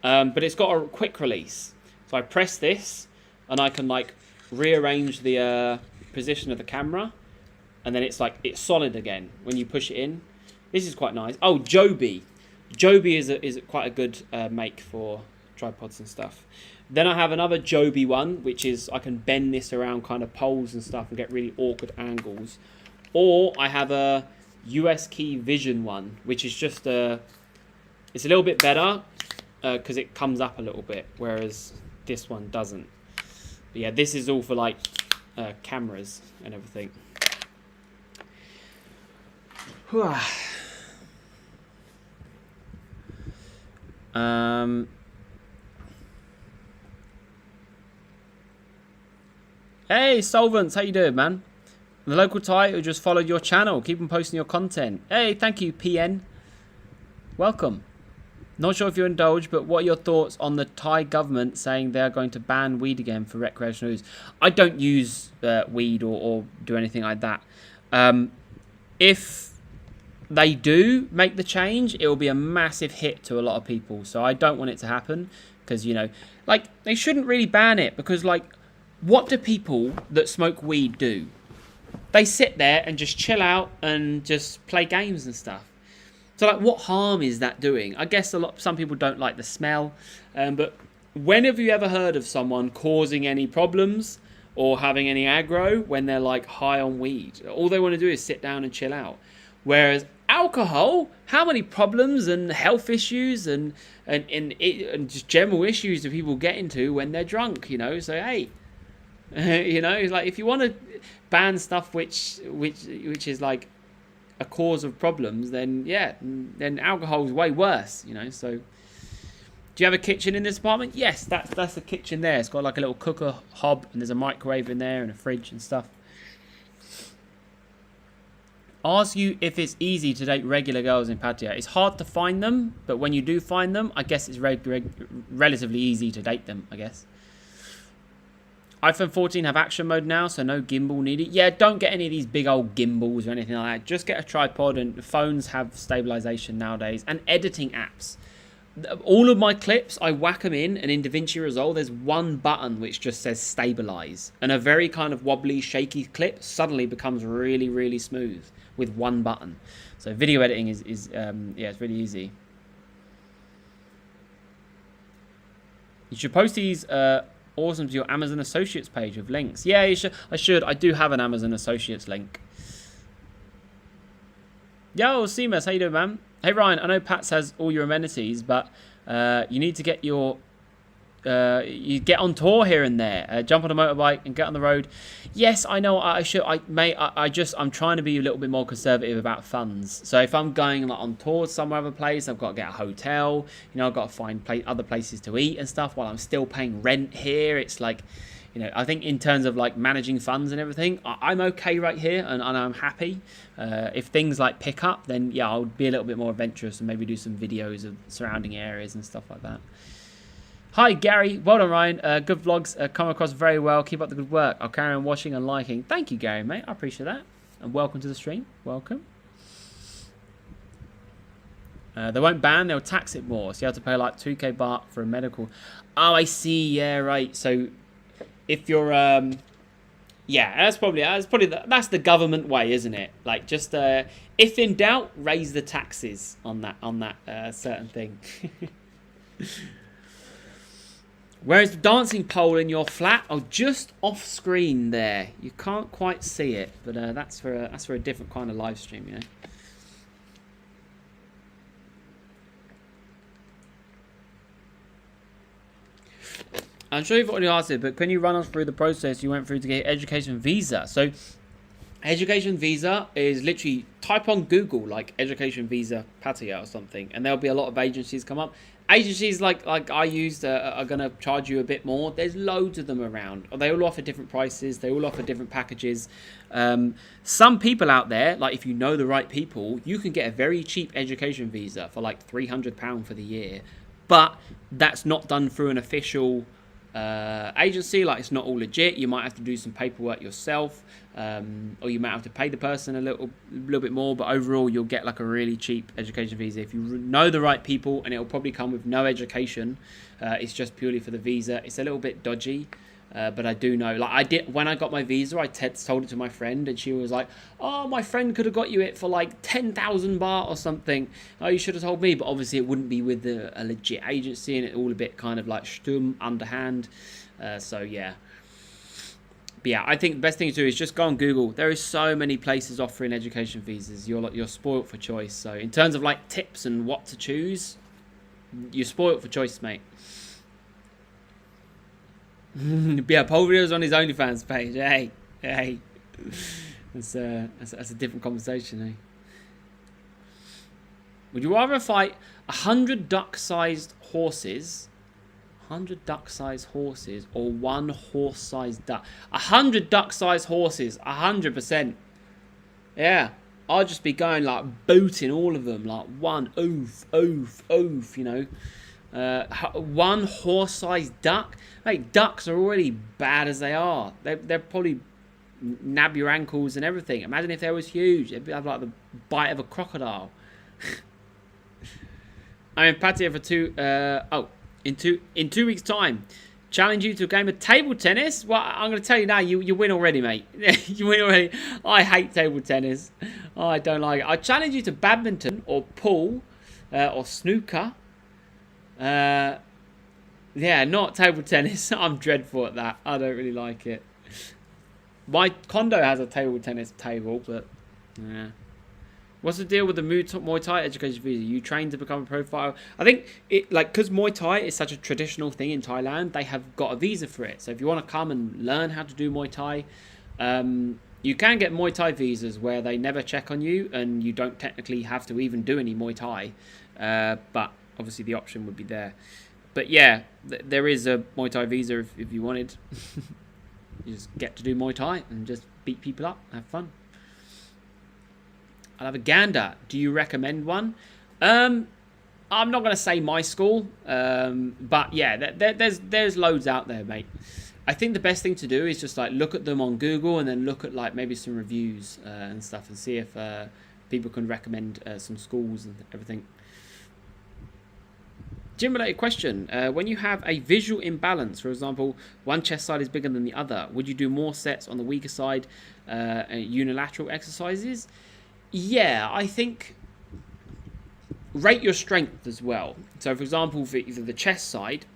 But it's got a quick release. So I press this and I can like rearrange the position of the camera, and then it's solid again when you push it in. This is quite nice. Oh, Joby. Joby is quite a good make for tripods and stuff. Then I have another Joby one, which is I can bend this around kind of poles and stuff and get really awkward angles. Or I have a US Key Vision one, which is just it's a little bit better because it comes up a little bit, whereas this one doesn't. But yeah, this is all for like cameras and everything. Hey, Solvents, how you doing, man? The local Thai who just followed your channel. Keep on posting your content. Hey, thank you, PN. Welcome. Not sure if you indulge, but what are your thoughts on the Thai government saying they're going to ban weed again for recreational use? I don't use weed or do anything like that. If they do make the change, it will be a massive hit to a lot of people. So I don't want it to happen because, you know, like, they shouldn't really ban it because, like, what do people that smoke weed do? They sit there and just chill out and just play games and stuff. So, like, what harm is that doing? I guess some people don't like the smell, but when have you ever heard of someone causing any problems or having any aggro when they're, like, high on weed? All they want to do is sit down and chill out. Whereas alcohol, how many problems and health issues and just general issues do people get into when they're drunk, you know? So, hey... you know, like, if you want to ban stuff which is like a cause of problems, then yeah, then alcohol is way worse, you know. So, do you have a kitchen in this apartment? Yes, that's a kitchen there. It's got like a little cooker hob, and there's a microwave in there and a fridge and stuff. Ask you if it's easy to date regular girls in Pattaya. It's hard to find them, but when you do find them, I guess it's relatively easy to date them, I guess. iPhone 14 have action mode now, so no gimbal needed. Yeah, don't get any of these big old gimbals or anything like that. Just get a tripod, and phones have stabilization nowadays. And editing apps. All of my clips, I whack them in, and in DaVinci Resolve, there's one button which just says stabilize. And a very kind of wobbly, shaky clip suddenly becomes really, really smooth with one button. So video editing is yeah, it's really easy. You should post these... awesome to your Amazon Associates page with links. Yeah, you should. I do have an Amazon Associates link. Yo, Seamus, how you doing, man? Hey, Ryan, I know Pats has all your amenities, but you need to get your... you get on tour here and there. Jump on a motorbike and get on the road. Yes, I know I should. I'm trying to be a little bit more conservative about funds. So if I'm going like on tour somewhere other place, I've got to get a hotel. You know, I've got to find other places to eat and stuff while I'm still paying rent here. It's like, you know, I think in terms of like managing funds and everything, I'm okay right here and I'm happy. If things like pick up, then yeah, I'll be a little bit more adventurous and maybe do some videos of surrounding areas and stuff like that. Hi, Gary. Well done, Ryan. Good vlogs. Come across very well. Keep up the good work. I'll carry on watching and liking. Thank you, Gary, mate. I appreciate that. And welcome to the stream. Welcome. They won't ban. They'll tax it more. So you have to pay like 2k baht for a medical. Oh, I see. Yeah, right. So if you're... yeah, that's the government way, isn't it? Like, just... if in doubt, raise the taxes on that certain thing. Where's the dancing pole in your flat? Oh, just off screen there. You can't quite see it, but that's for a different kind of live stream, you know. I'm sure you've already asked it, but can you run us through the process you went through to get education visa? So, education visa is literally type on Google like education visa Pattaya or something, and there'll be a lot of agencies come up. Agencies like I used are gonna charge you a bit more. There's loads of them around. They all offer different prices. They all offer different packages. Some people out there, like if you know the right people, you can get a very cheap education visa for like £300 for the year, but that's not done through an official agency. Like it's not all legit. You might have to do some paperwork yourself, or you might have to pay the person a little bit more, but overall you'll get like a really cheap education visa if you know the right people, and it'll probably come with no education. It's just purely for the visa. It's a little bit dodgy, but I do know, like I did when I got my visa, I told it to my friend, and she was like, oh, my friend could have got you it for like 10,000 baht or something. Oh, you should have told me. But obviously it wouldn't be with a legit agency, and it's all a bit kind of like stum, underhand. So yeah. But yeah, I think the best thing to do is just go on Google. There is so many places offering education visas. You're spoiled for choice. So in terms of like tips and what to choose, you're spoiled for choice, mate. Yeah, Paul videos on his OnlyFans page. Hey, that's a different conversation, eh? Would you rather fight 100 duck-sized horses? 100 duck-sized horses or one horse-sized duck? 100 duck-sized horses, 100%. Yeah, I'll just be going like booting all of them, like one oof, you know. One horse-sized duck. Like ducks are already bad as they are. They're probably nab your ankles and everything. Imagine if they was huge. It'd have like the bite of a crocodile. I'm in Pattaya for in 2 weeks' time. Challenge you to a game of table tennis. Well, I'm going to tell you now, you win already, mate. You win already. I hate table tennis. I don't like it. I challenge you to badminton or pool or snooker. Yeah, not table tennis. I'm dreadful at that. I don't really like it. My condo has a table tennis table, but yeah. What's the deal with the Muay Thai education visa? You train to become a profile. I think it because Muay Thai is such a traditional thing in Thailand, they have got a visa for it. So if you want to come and learn how to do Muay Thai, you can get Muay Thai visas where they never check on you and you don't technically have to even do any Muay Thai. But obviously the option would be there. But yeah, there is a Muay Thai visa if you wanted. You just get to do Muay Thai and just beat people up, have fun. I'll have a gander. Do you recommend one? I'm not going to say my school, but yeah, there's loads out there, mate. I think the best thing to do is just like look at them on Google and then look at like maybe some reviews and stuff and see if people can recommend some schools and everything. Gym-related question. When you have a visual imbalance, for example, one chest side is bigger than the other, would you do more sets on the weaker side, unilateral exercises? Yeah, I think rate your strength as well. So, for example, for either the chest side,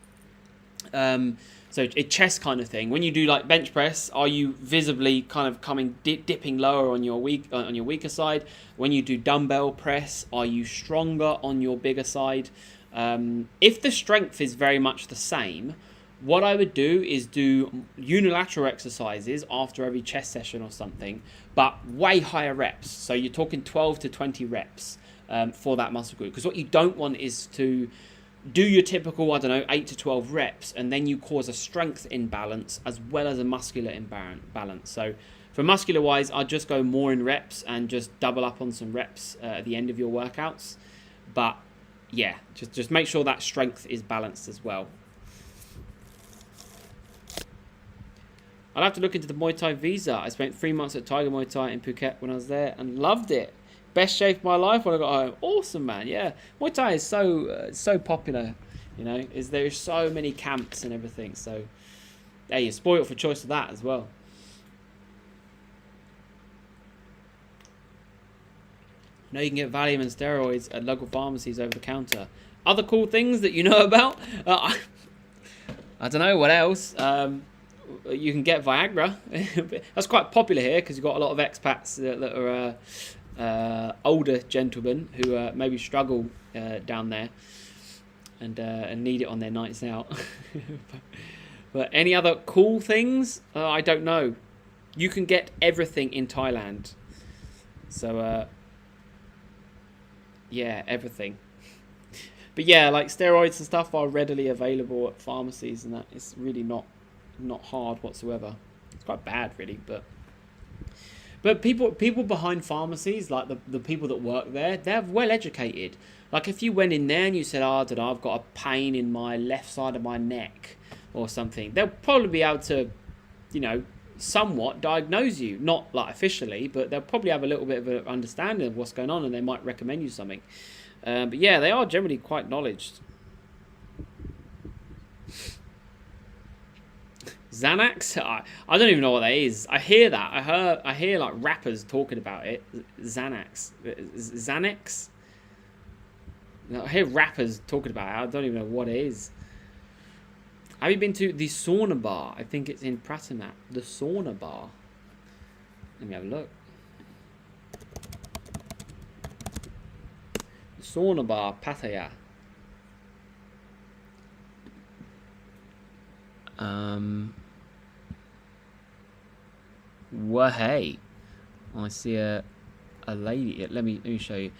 so a chest kind of thing. When you do like bench press, are you visibly kind of dipping lower on your weaker side? When you do dumbbell press, are you stronger on your bigger side? If the strength is very much the same, what I would do is do unilateral exercises after every chest session or something, but way higher reps. So you're talking 12 to 20 reps for that muscle group. Because what you don't want is to do your typical, 8 to 12 reps, and then you cause a strength imbalance as well as a muscular imbalance. So for muscular wise, I'd just go more in reps and just double up on some reps at the end of your workouts. But yeah, just make sure that strength is balanced as well. I'll have to look into the Muay Thai visa. I spent 3 months at Tiger Muay Thai in Phuket when I was there and loved it. Best shape of my life when I got home. Awesome, man. Yeah, Muay Thai is so popular. You know, there's so many camps and everything. So yeah, you're spoiled for choice of that as well. You know, you can get Valium and steroids at local pharmacies over the counter. Other cool things that you know about? I don't know what else. You can get Viagra. That's quite popular here because you've got a lot of expats that are older gentlemen who maybe struggle down there and need it on their nights out. But any other cool things? I don't know. You can get everything in Thailand. So, yeah, everything. But yeah, like steroids and stuff are readily available at pharmacies, and that it's really not hard whatsoever. It's quite bad, really, but people behind pharmacies, like the people that work there, they're well educated. Like if you went in there and you said, "Oh, I don't know, I've got a pain in my left side of my neck or something," they'll probably be able to, somewhat diagnose you. Not like officially, but they'll probably have a little bit of an understanding of what's going on, and they might recommend you something. But yeah, they are generally quite knowledgeable. Xanax? I don't even know what that is. I hear that. I hear like rappers talking about it. Xanax. Xanax? I hear rappers talking about it. I don't even know what it is. Have you been to the sauna bar? I think it's in Pratamap. The sauna bar. Let me have a look. Sauna bar, Pattaya. Well, hey, I see a lady. Let me show you.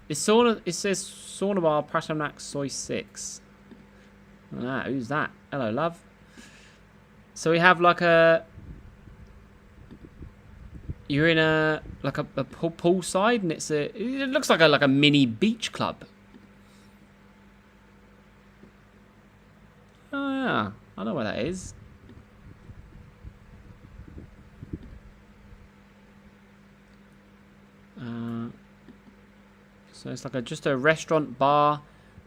It's sauna. It says sauna bar, Pratamnak Soy 6. Ah, who's that? Hello, love. So we have like you're in a poolside, and it looks like a mini beach club. Oh yeah, I know where that is. So it's like just a restaurant bar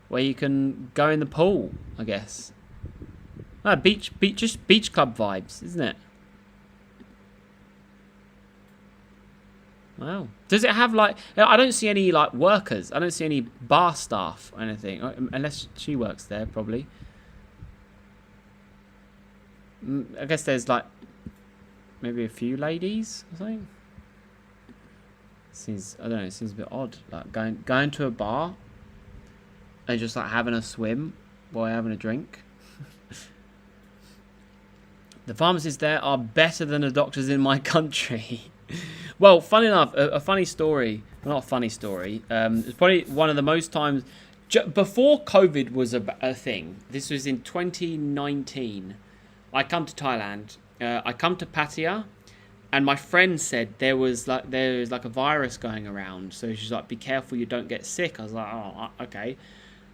where you can go in the pool, I guess. Ah, just beach club vibes, isn't it? Wow. Does it have like... I don't see any like workers. I don't see any bar staff or anything. Unless she works there, probably. I guess there's like... maybe a few ladies or something. I don't know, it seems a bit odd. Like going to a bar and just like having a swim while having a drink. The pharmacists there are better than the doctors in my country. Well, funny enough, a funny story. Well, not a funny story. It's probably one of the most times... before COVID was a thing. This was in 2019. I come to Thailand. I come to Pattaya. And my friend said there was like a virus going around. So she's like, be careful you don't get sick. I was like, oh, okay.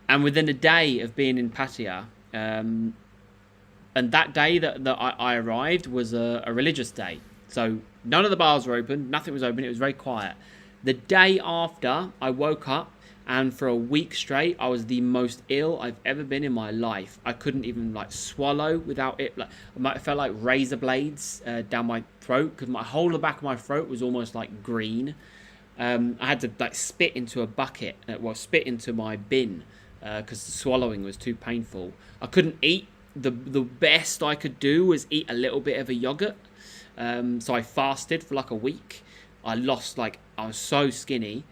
And within a day of being in Pattaya... and that day that I arrived was a religious day. So none of the bars were open. Nothing was open. It was very quiet. The day after, I woke up, and for a week straight, I was the most ill I've ever been in my life. I couldn't even like swallow without it. Like it felt like razor blades down my throat, because my whole the back of my throat was almost like green. I had to like spit into a bucket. Spit into my bin because the swallowing was too painful. I couldn't eat. The best I could do was eat a little bit of a yogurt. So I fasted for like a week. I was so skinny.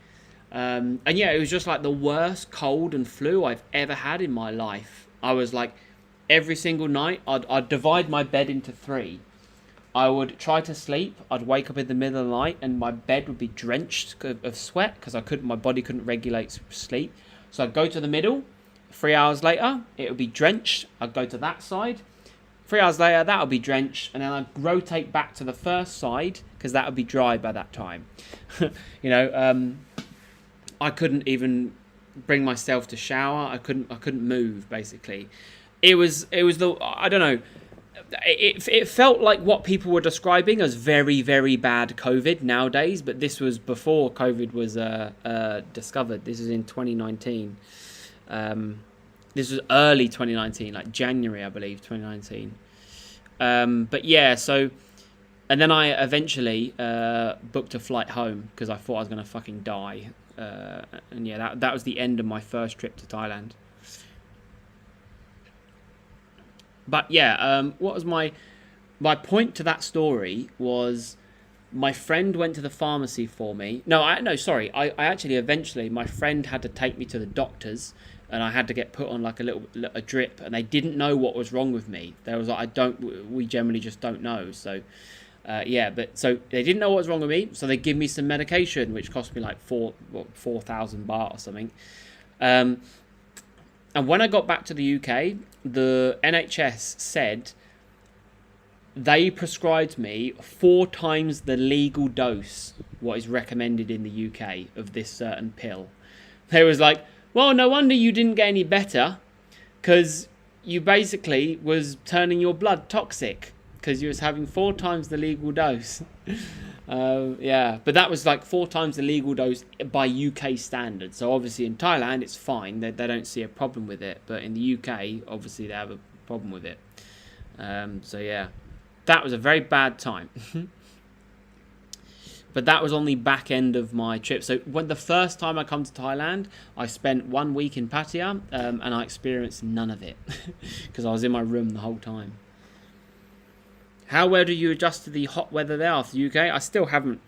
And yeah, it was just like the worst cold and flu I've ever had in my life. I was like, every single night, I'd divide my bed into 3. I would try to sleep. I'd wake up in the middle of the night and my bed would be drenched of sweat because my body couldn't regulate sleep. So I'd go to the middle. 3 hours later, it would be drenched. I'd go to that side. 3 hours later, that would be drenched. And then I'd rotate back to the first side because that would be dry by that time. I couldn't even bring myself to shower. I couldn't move, basically. It was I don't know. It felt like what people were describing as very, very bad COVID nowadays. But this was before COVID was discovered. This is in 2019. This was early 2019, like January, I believe, 2019. But yeah, so, and then I eventually booked a flight home because I thought I was going to fucking die. And yeah, that was the end of my first trip to Thailand. But yeah, what was my point to that story was my friend went to the pharmacy for me. I actually eventually, my friend had to take me to the doctors and I had to get put on like a drip, and they didn't know what was wrong with me. They was like, we generally just don't know. So yeah, but so they didn't know what was wrong with me, so they give me some medication, which cost me like 4,000 baht or something. And when I got back to the UK, the NHS said they prescribed me 4 times the legal dose, what is recommended in the UK, of this certain pill. They was like, well, no wonder you didn't get any better, because you basically was turning your blood toxic, because you was having 4 times the legal dose. Yeah, but that was like 4 times the legal dose by UK standards. So obviously in Thailand it's fine, they don't see a problem with it, but in the UK obviously they have a problem with it. So yeah, that was a very bad time. But that was on the back end of my trip. So when the first time I come to Thailand, I spent 1 week in Pattaya, and I experienced none of it because I was in my room the whole time. How well do you adjust to the hot weather there after the UK? I still haven't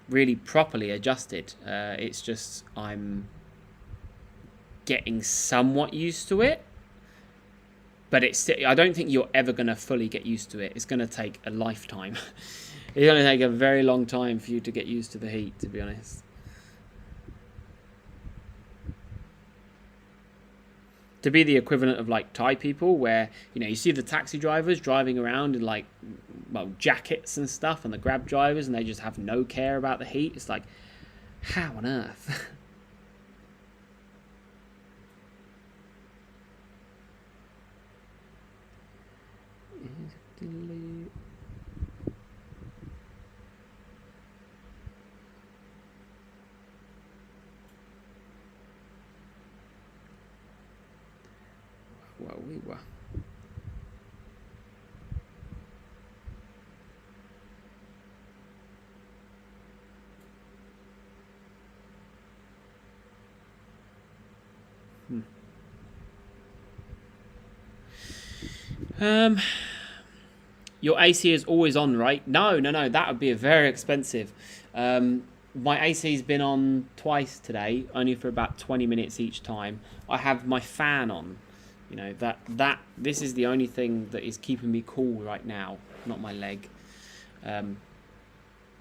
really properly adjusted. It's just I'm getting somewhat used to it. But I don't think you're ever going to fully get used to it. It's going to take a lifetime. It's going to take a very long time for you to get used to the heat, to be honest. To be the equivalent of like Thai people, where you see the taxi drivers driving around in like jackets and stuff, and the Grab drivers, and they just have no care about the heat. It's like, how on earth? Well, we were. Your AC is always on, right? No, that would be very expensive. My AC's been on twice today, only for about 20 minutes each time. I have my fan on. This is the only thing that is keeping me cool right now, not my leg.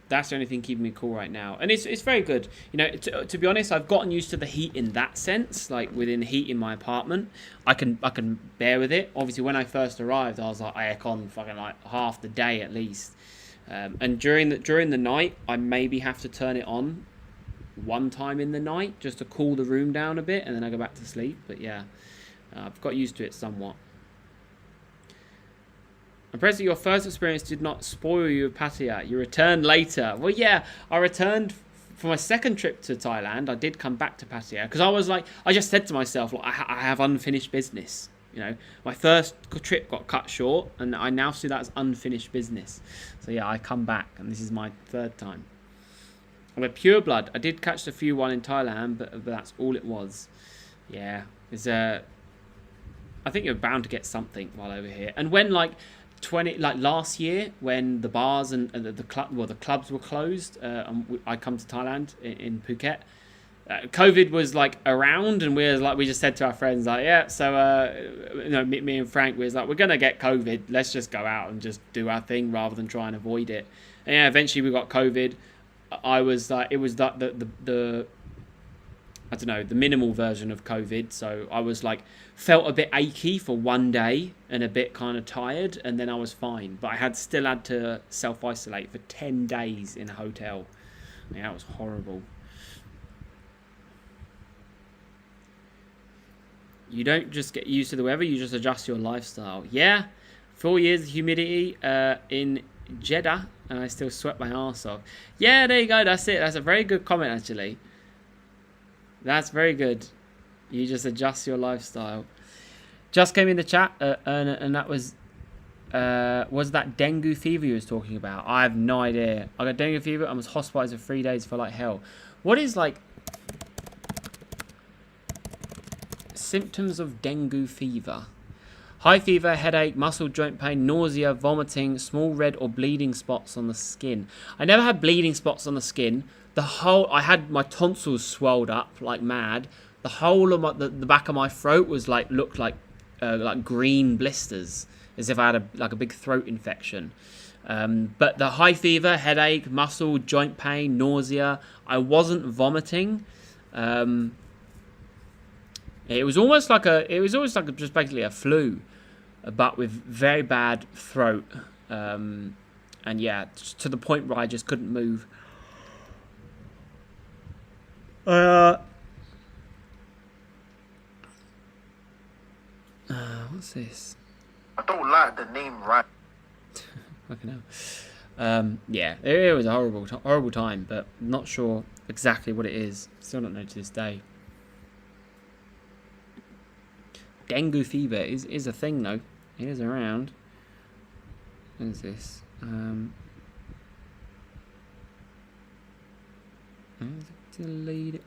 That's the only thing keeping me cool right now, and it's very good. To be honest, I've gotten used to the heat in that sense. Like within heat in my apartment, I can bear with it. Obviously, when I first arrived, I was like aircon fucking like half the day at least. And during the night, I maybe have to turn it on 1 time in the night just to cool the room down a bit, and then I go back to sleep. But yeah. I've got used to it somewhat. I'm impressed that your first experience did not spoil you with Pattaya. You returned later. Well, yeah, I returned for my second trip to Thailand. I did come back to Pattaya because I was like, I just said to myself, like, I have unfinished business. My first trip got cut short, and I now see that as unfinished business. So yeah, I come back, and this is my 3rd time. I'm a pure blood. I did catch the few one in Thailand, but that's all it was. Yeah, it's I think you're bound to get something while over here. And when last year, when the bars and the clubs were closed, I come to Thailand in Phuket. COVID was like around, and we just said to our friends like, yeah, so me and Frank was like, we're gonna get COVID. Let's just go out and just do our thing rather than try and avoid it. And yeah, eventually we got COVID. I was like, it was the I don't know, the minimal version of COVID. So I was like, felt a bit achy for 1 day and a bit kind of tired, and then I was fine. But I still had to self-isolate for 10 days in a hotel. Yeah, that was horrible. You don't just get used to the weather, you just adjust your lifestyle. Yeah, 4 years of humidity in Jeddah, and I still sweat my arse off. Yeah, there you go, that's it. That's a very good comment, actually. That's very good. You just adjust your lifestyle. Just came in the chat, and that was that dengue fever you was talking about? I have no idea. I got dengue fever. I was hospitalized for 3 days for like hell. What is like symptoms of dengue fever? High fever, headache, muscle joint pain, nausea, vomiting, small red or bleeding spots on the skin. I never had bleeding spots on the skin. I had my tonsils swelled up like mad. the whole of the back of my throat was looked like green blisters, as if I had a big throat infection. But the high fever, headache, muscle, joint pain, nausea. I wasn't vomiting. It was almost like just basically a flu, but with very bad throat. And yeah, to the point where I just couldn't move. What's this? I don't like the name right. Fucking hell. Yeah, it was a horrible time, but not sure exactly what it is. Still not know to this day. Dengue fever is a thing though. It is around. What is this? Delete it.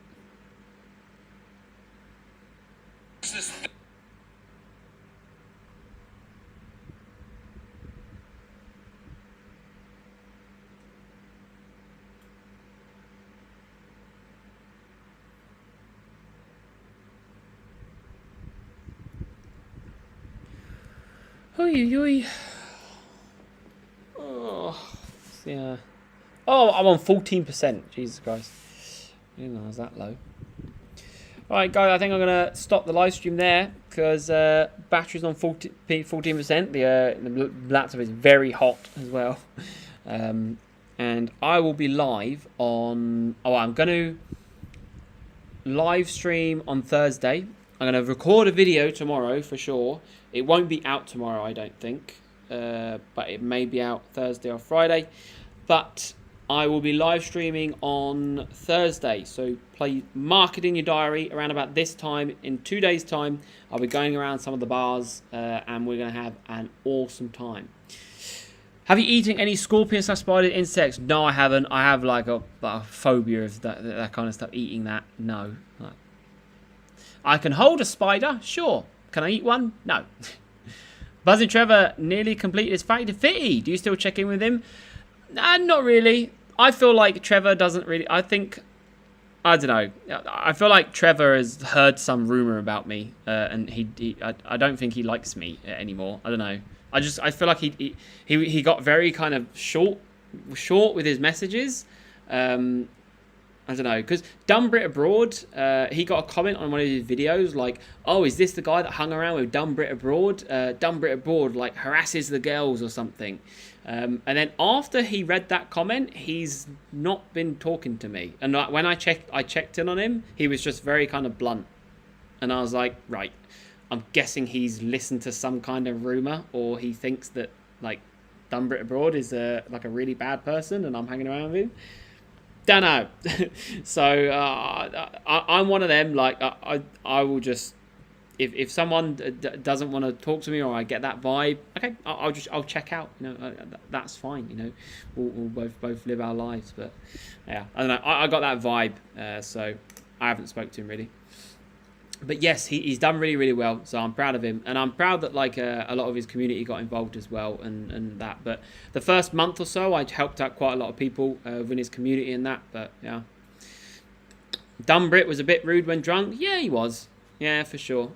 Oi. Oh, yeah. Oh, I'm on 14%. Jesus Christ. I didn't know I was that low. Alright, guys, I think I'm going to stop the live stream there because battery's on 14%. The laptop is very hot as well. And I will be live on... Oh, I'm going to live stream on Thursday. I'm going to record a video tomorrow for sure. It won't be out tomorrow, I don't think. But it may be out Thursday or Friday. But I will be live streaming on Thursday. So mark it in your diary around about this time. In 2 days' time, I'll be going around some of the bars. And we're going to have an awesome time. Have you eaten any scorpions or spider insects? No, I haven't. I have like a phobia of that kind of stuff. Eating that, no. I can hold a spider, sure. Can I eat one? No. Buzzing Trevor nearly completed his Factor 50. Do you still check in with him? Nah, not really. I feel like Trevor doesn't really... I don't know. I feel like Trevor has heard some rumor about me. And I don't think he likes me anymore. I don't know. I feel like he got very kind of short with his messages. I don't know, because Dumb Brit Abroad, he got a comment on one of his videos like, oh, is this the guy that hung around with Dumb Brit Abroad? Dumb Brit Abroad, like, harasses the girls or something. And then after he read that comment, he's not been talking to me. And when I checked in on him, he was just very kind of blunt. And I was like, right, I'm guessing he's listened to some kind of rumor, or he thinks that, like, Dumb Brit Abroad is like a really bad person and I'm hanging around with him. Don't know. So I'm one of them. Like I will just, if someone doesn't want to talk to me or I get that vibe, okay, I'll check out. You know, that's fine. You know, we'll both live our lives. But yeah, I don't know. I got that vibe. So I haven't spoke to him really. But yes, he's done really, really well. So I'm proud of him. And I'm proud that like a lot of his community got involved as well and that. But the first month or so, I helped out quite a lot of people within his community and that. But yeah. Dumb Brit was a bit rude when drunk. Yeah, he was. Yeah, for sure.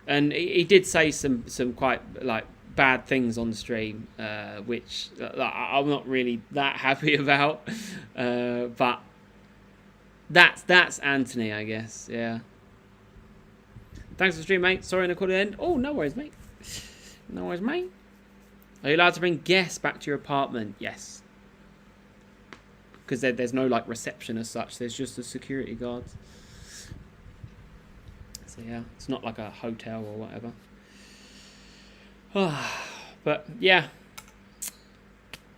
And he did say some quite like bad things on the stream, which I'm not really that happy about. But that's Anthony, I guess. Yeah. Thanks for the stream, mate. Sorry, I couldn't end. Oh, no worries, mate. No worries, mate. Are you allowed to bring guests back to your apartment? Yes. Because there's no, like, reception as such. There's just the security guards. So, yeah. It's not like a hotel or whatever. But, yeah.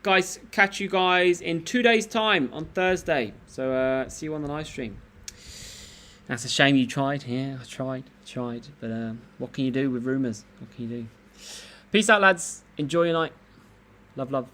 Guys, catch you guys in 2 days' time on Thursday. So, see you on the live stream. That's a shame you tried. Yeah, I tried. But what can you do with rumours? What can you do? Peace out, lads. Enjoy your night. Love.